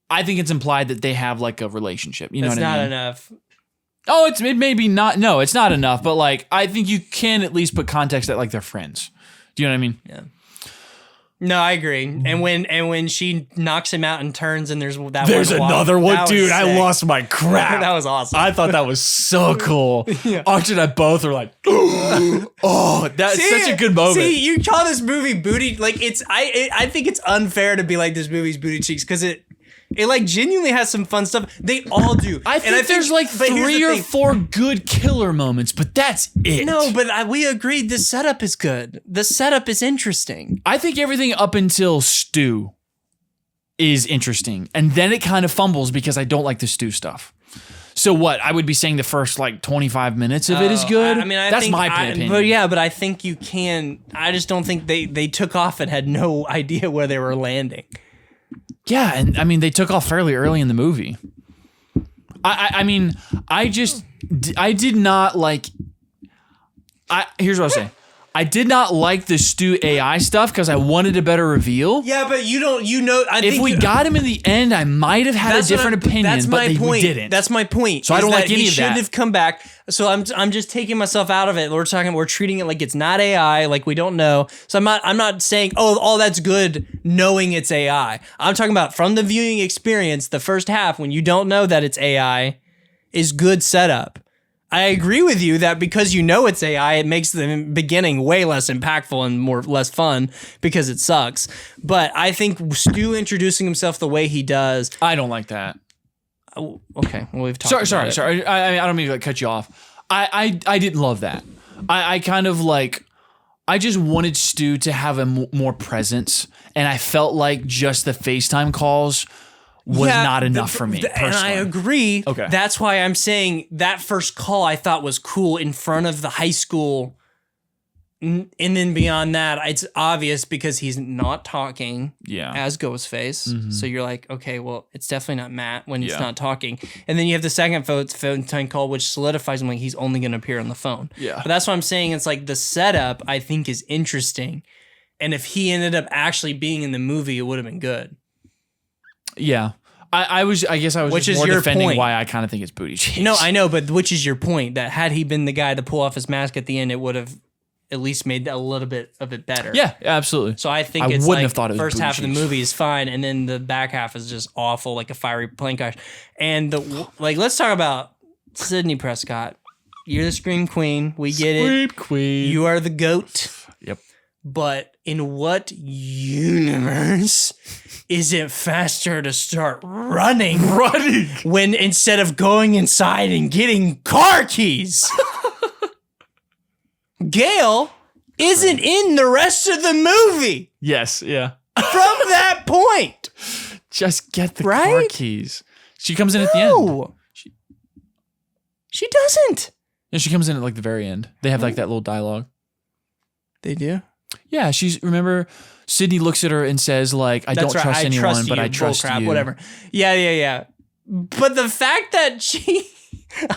I think it's implied that they have like a relationship. You know what I mean? It's not enough. Oh, it maybe not. No, it's not enough. But like, I think you can at least put context that like they're friends. Do you know what I mean? Yeah. No, I agree. And when she knocks him out and turns, and there's another one, dude. I lost my crap. That was awesome. I thought that was so cool. Yeah. Archie and I both were like, oh, that's such a good moment. See, you call this movie booty like it's. I think it's unfair to be like this movie's booty cheeks because it like genuinely has some fun stuff. They all do. I think there's like 3 or 4 good killer moments, but that's it. No, but we agreed the setup is good. The setup is interesting. I think everything up until Stu is interesting. And then it kind of fumbles because I don't like the Stu stuff. So what? I would be saying the first like 25 minutes of it is good? I mean, that's my opinion. But I think you can. I just don't think they took off and had no idea where they were landing. Yeah, and I mean, they took off fairly early in the movie. I mean, I did not like. Here's what I'll say. I did not like the Stu AI stuff because I wanted a better reveal. Yeah, but if we got him in the end, I might have had a different opinion, but we didn't. That's my point. So I don't like any of that. He shouldn't have come back. So I'm just taking myself out of it. We're treating it like it's not AI, like we don't know. So I'm not saying, oh, that's good knowing it's AI. I'm talking about from the viewing experience, the first half when you don't know that it's AI is good setup. I agree with you that because you know it's AI, it makes the beginning way less impactful and less fun because it sucks. But I think Stu introducing himself the way he does, I don't like that. Okay, well we've talked. Sorry. I don't mean to cut you off. I didn't love that. I kind of like. I just wanted Stu to have a more presence, and I felt like just the FaceTime calls was not enough for me. And I agree. Okay. That's why I'm saying that first call I thought was cool in front of the high school. And then beyond that, it's obvious because he's not talking as Ghostface. Mm-hmm. So you're like, okay, well, it's definitely not Matt when he's not talking. And then you have the second phone call, which solidifies him like he's only going to appear on the phone. Yeah. But that's what I'm saying. It's like the setup, I think, is interesting. And if he ended up actually being in the movie, it would have been good. Yeah. I guess I was which just is more your defending point. Why I kind of think it's booty cheeks. No, I know, but which is your point? That had he been the guy to pull off his mask at the end, it would have at least made a little bit of it better. Yeah, absolutely. So I think I it's wouldn't like have thought it was first booty half of the cheeks. movie is fine, and then the back half is just awful, like a fiery plane crash. And let's talk about Sydney Prescott. You're the Scream Queen. We get Scream it. Queen. You are the GOAT. Yep. But in what universe is it faster to start running when instead of going inside and getting car keys? Gail isn't in the rest of the movie Yes, yeah. from that point. Just get the car Right? keys. She comes in at the end. No. She doesn't. Yeah, she comes in at like the very end. They have like that little dialogue. They do? Yeah, remember Sydney looks at her and says like, I don't trust anyone, but I trust you. Whatever. Yeah. But the fact that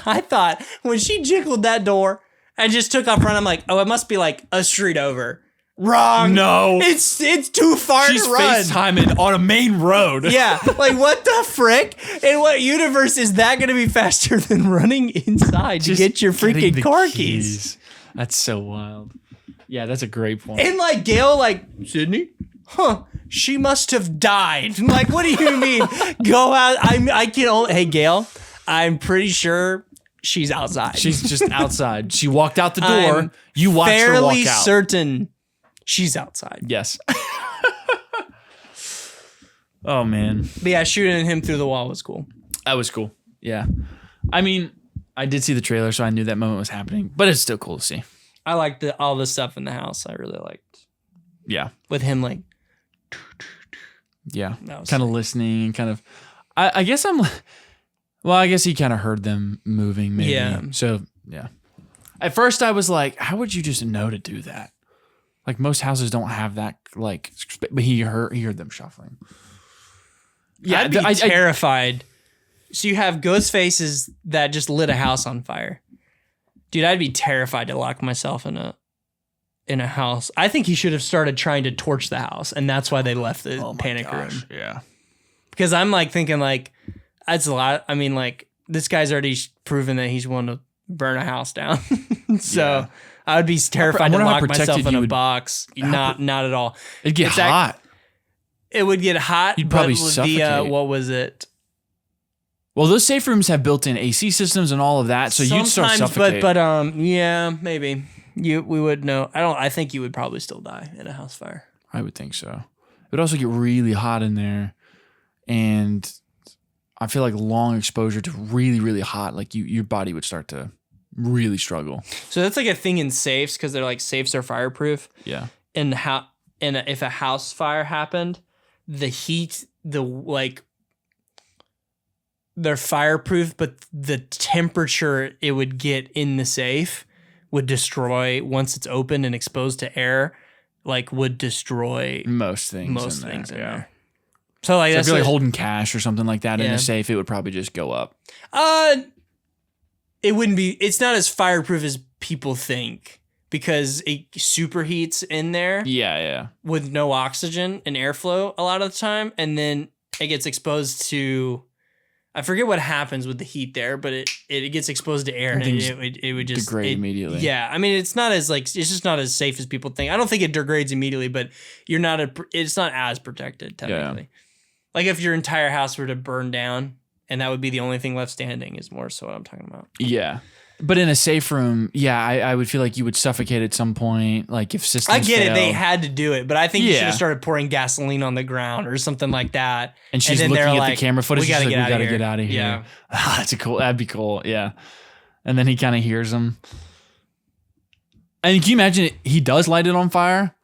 I thought when she jiggled that door and just took off running, I'm like, oh, it must be like a street over. Wrong. No. It's too far She's to run. FaceTiming on a main road. Yeah, like what the frick? In what universe is that going to be faster than running inside to get your getting freaking the car keys? That's so wild. Yeah, that's a great point. And like Gail, like Sydney, she must have died. Like, what do you mean? Go out. I can only. Hey, Gail, I'm pretty sure she's outside. She's just outside. She walked out the door. I'm You watched her walk fairly out. certain she's outside. Yes. Oh man, But yeah, shooting him through the wall was cool. that was cool. Yeah, I mean, I did see the trailer, so I knew that moment was happening. But it's still cool to see. I liked all the stuff in the house. I really liked Yeah, with him like. yeah. That was Kind of listening and kind of. I guess I'm. Well, I guess he kind of heard them moving, maybe. Yeah. So yeah. At first, I was like, "How would you just know to do that?" Like most houses don't have that. Like, but he heard them shuffling. Yeah, I'd be terrified. So you have ghost faces that just lit a house on fire. Dude, I'd be terrified to lock myself in a house. I think he should have started trying to torch the house, and that's why they left the panic room. Yeah. Because I'm like thinking like that's a lot. I mean, like this guy's already proven that he's willing to burn a house down. So Yeah. I would be terrified to wonder how lock myself protected in you a would- box. Not at all. It'd get It's hot. It would get hot. You'd probably but suffocate. what was it? Well, those safe rooms have built-in AC systems and all of that, so you'd start suffocating. but yeah, maybe we would know. I think you would probably still die in a house fire. I would think so. It would also get really hot in there, and I feel like long exposure to really, really hot, like your body would start to really struggle. So that's like a thing in safes because they're like safes are fireproof. Yeah. And if a house fire happened, the heat, they're fireproof, but the temperature it would get in the safe would destroy once it's open and exposed to air, would destroy Most things. in yeah. there. So like So if that's you're like what- holding cash or something like that in Yeah. a safe, it would probably just go up. It wouldn't be. It's not as fireproof as people think because it superheats in there Yeah. with no oxygen and airflow a lot of the time, and then it gets exposed to. I forget what happens with the heat there, but it gets exposed to air and it would just degrade immediately. Yeah, I mean it's not as it's just not as safe as people think. I don't think it degrades immediately, but it's not as protected technically. Like if your entire house were to burn down and that would be the only thing left standing is more so what I'm talking about. Yeah. But in a safe room, I would feel like you would suffocate at some point. Like if systems I get fail. it, they had to do it, but I think you should Yeah. have started pouring gasoline on the ground or something like that. And she's then looking they're at like, the camera footage. We gotta She's like, we gotta here. get out of here. Yeah. That'd be cool. Yeah. And then he kind of hears him. And can you imagine it? He does light it on fire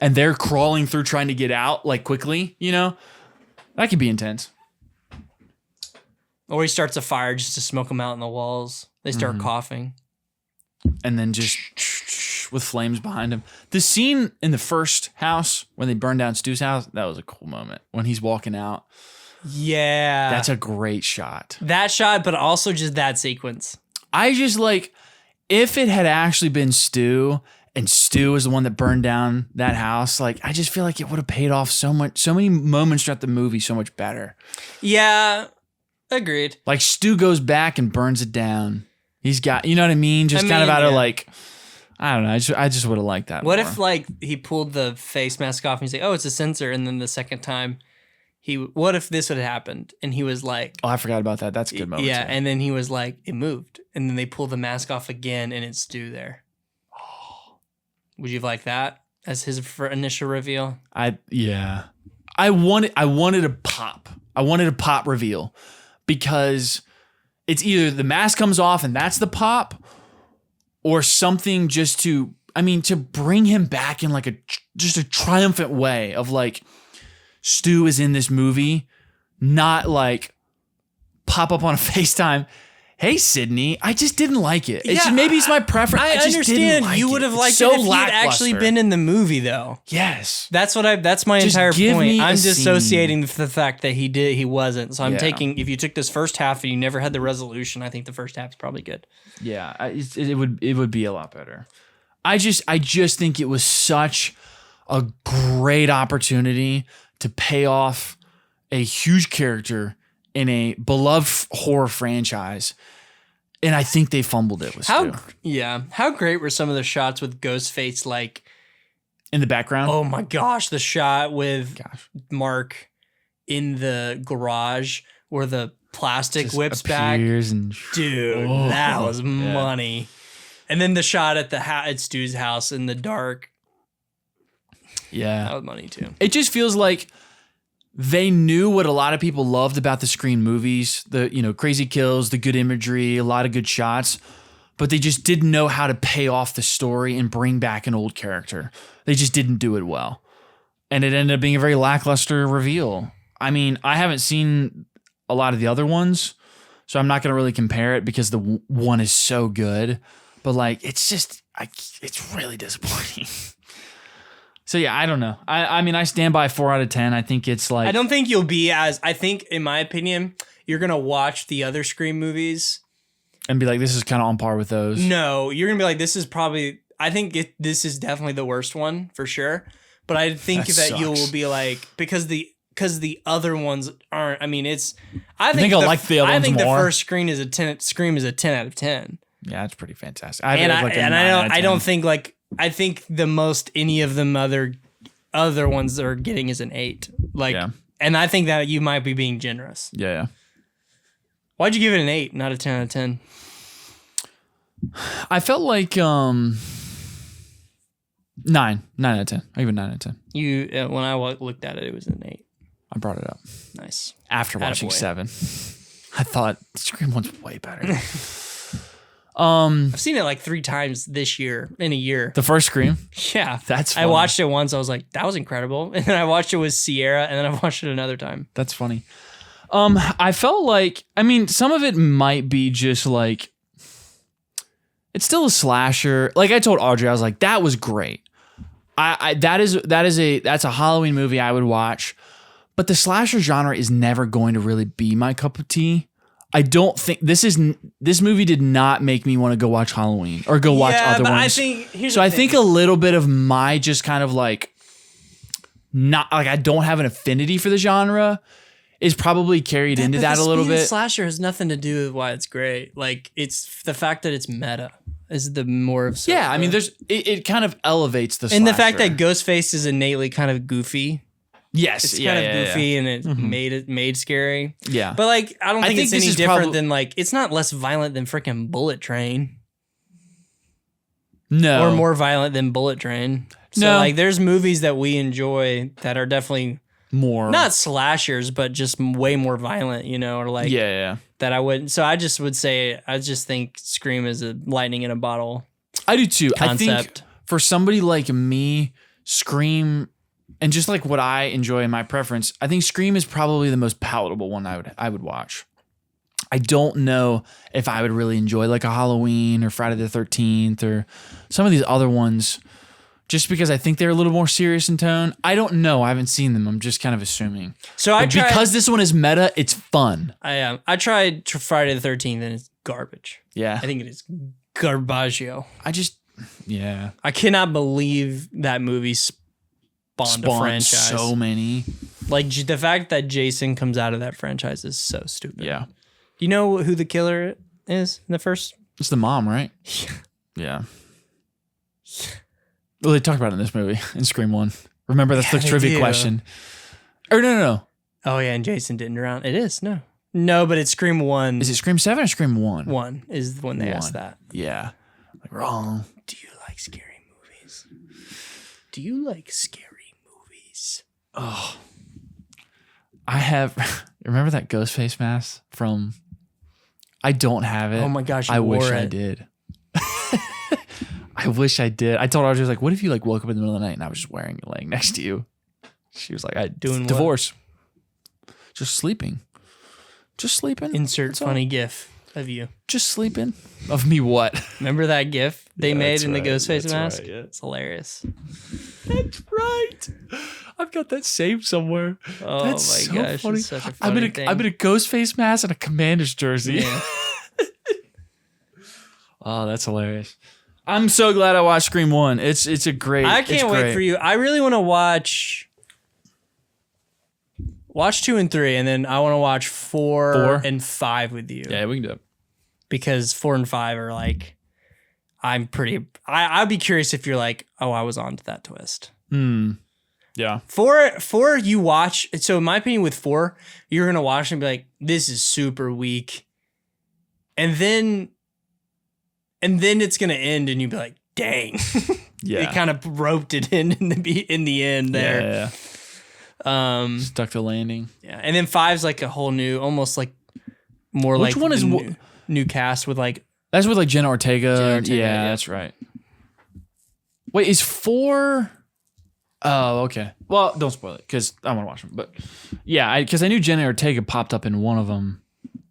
and they're crawling through trying to get out quickly, That could be intense. Or he starts a fire just to smoke them out in the walls. They start Mm-hmm. coughing. And then just with flames behind him. The scene in the first house when they burned down Stu's house, that was a cool moment. When he's walking out. Yeah. That's a great shot. that shot, but also just that sequence. I just if it had actually been Stu and Stu was the one that burned down that house, I just feel like it would have paid off so many moments throughout the movie so much better. Yeah. Agreed. Stu goes back and burns it down. He's got, you know what I mean? Just kind of mean, out of yeah. I don't know. I just would have liked that. What more. if like he pulled the face mask off and he's like, oh, it's a sensor, and then the second time what if this would have happened and he was like, oh, I forgot about that. That's a good moment. Yeah, too. and then he was like, it moved, and then they pull the mask off again and it's Stu there. Would you like that as his initial reveal? I wanted a pop. I wanted a pop reveal because it's either the mask comes off and that's the pop, or something just to bring him back in like just a triumphant way of like Stu is in this movie, not like pop up on a FaceTime. Hey, Sydney, I just didn't like it. Maybe it's my preference. I just understand. Didn't like you would have liked so it if he had actually been in the movie, though. Yes, that's my just entire give point. me I'm a dissociating the fact that he wasn't. So I'm Yeah. taking, if you took this first half and you never had the resolution, I think the first half is probably good. Yeah, it would be a lot better. I just think it was such a great opportunity to pay off a huge character in a beloved horror franchise, and I think they fumbled it with Stu. How great were some of the shots with Ghostface, like In the background? oh my gosh, the shot with Mark in the garage where the plastic Just whips back. and Dude, that was money. And then the shot at Stu's house in the dark. That was money too. It just feels like they knew what a lot of people loved about the Scream movies, the crazy kills, the good imagery, a lot of good shots, but they just didn't know how to pay off the story and bring back an old character. They just didn't do it well. And it ended up being a very lackluster reveal. I mean, I haven't seen a lot of the other ones, so I'm not going to really compare it because the one is so good, but like it's really disappointing. So yeah, I don't know. I mean, I stand by 4 out of 10. I think it's like, I don't think you'll be I think, in my opinion, you're going to watch the other Scream movies and be like, this is kind of on par with those. No, you're going to be like, this is probably, I think this is definitely the worst one for sure. But I think that you will be like, because the other ones aren't, I mean, I think I'll like the other ones more. the first Scream is a 10 out of 10. Yeah, it's pretty fantastic. I think the most any of them other ones are getting is an 8. And I think that you might be being generous. Yeah. Why'd you give it an 8, not a 10 out of 10? I felt like 9 out of 10. I give it 9 out of 10. You when I looked at it, it was an 8. I brought it up. Nice. After watching 7. I thought Scream 1's way better. I've seen it like 3 times this year, in a year. The first Scream? Yeah. That's funny. I watched it once. I was like, that was incredible. And then I watched it with Sierra, and then I watched it another time. That's funny. I felt like, I mean, some of it might be just like, it's still a slasher. Like I told Audrey, I was like, that was great. That's a Halloween movie I would watch. But the slasher genre is never going to really be my cup of tea. I don't think this movie did not make me want to go watch Halloween or go watch other ones. I think a little bit of my just kind of like not like I don't have an affinity for the genre is probably carried into that a little bit. Slasher has nothing to do with why it's great. Like it's the fact that it's meta is the more of yeah. I mean, it kind of elevates the slasher. And the fact that Ghostface is innately kind of goofy. Yes, it's kind of goofy and it made scary. Yeah, but like I don't think it's any different than like it's not less violent than freaking Bullet Train. No, or more violent than Bullet Train. So like there's movies that we enjoy that are definitely more not slashers, but just way more violent. Or like that I wouldn't. So I just would say I just think Scream is a lightning in a bottle. I do too. Concept. I think for somebody like me, Scream. And just like what I enjoy in my preference, I think Scream is probably the most palatable one I would watch. I don't know if I would really enjoy like a Halloween or Friday the 13th or some of these other ones just because I think they're a little more serious in tone. I don't know. I haven't seen them. I'm just kind of assuming. So because this one is meta, it's fun. I tried Friday the 13th and it's garbage. Yeah. I think it is garbaggio. I cannot believe that movie spawned a franchise. So many. Like the fact that Jason comes out of that franchise is so stupid. Yeah. You know who the killer is in the first? It's the mom, right? Yeah. Well, they talked about it in this movie, in Scream 1. Remember, that's the they trivia do. question. Or no. Oh, yeah, and Jason didn't drown. It is, no. No, but it's Scream 1. Is it Scream 7 or Scream 1? 1 is when they asked that. Yeah. Like, wrong. Do you like scary movies? Do you like scary movies? Oh. I have... Remember that Ghostface mask from... I don't have it. Oh my gosh, I wish wore I it. did. I wish I did. I told her, I was just like, what if you like woke up in the middle of the night and I was just wearing it laying next to you? She was like, Doing divorce. Just sleeping. Just sleeping. Insert That's funny all. gif of you. Just sleeping. Of me what? Remember that gif they made in the Ghostface That's mask? right, yeah. It's hilarious. That's right. I've got that saved somewhere. Oh That's my so gosh, funny. it's such a funny thing. I'm in a Ghostface mask and a Commander's jersey. Yeah. Oh, that's hilarious. I'm so glad I watched Scream 1. It's a great. I can't wait for you. I really want to watch 2 and 3, and then I want to watch 4 and 5 with you. Yeah, we can do it. Because 4 and 5 are like, I'd be curious if you're like, oh, I was on to that twist. Yeah. 4 you watch. So in my opinion, with 4, you're gonna watch and be like, this is super weak, and then it's gonna end, and you'd be like, dang, Yeah. it kind of roped it in the end there. Yeah. Stuck the landing. Yeah, and then 5's like a whole new, almost like more Which like one is new cast with like. That's with like Jenna Ortega. Ortega, yeah, yeah. that's right. Wait, is 4? Oh, okay. Well, don't spoil it because I want to watch them. But yeah, because I knew Jenna Ortega popped up in one of them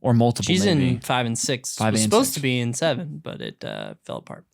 or multiple. She's maybe. in 5 and 6. 5 It was and supposed 6. to be in 7, but it fell apart.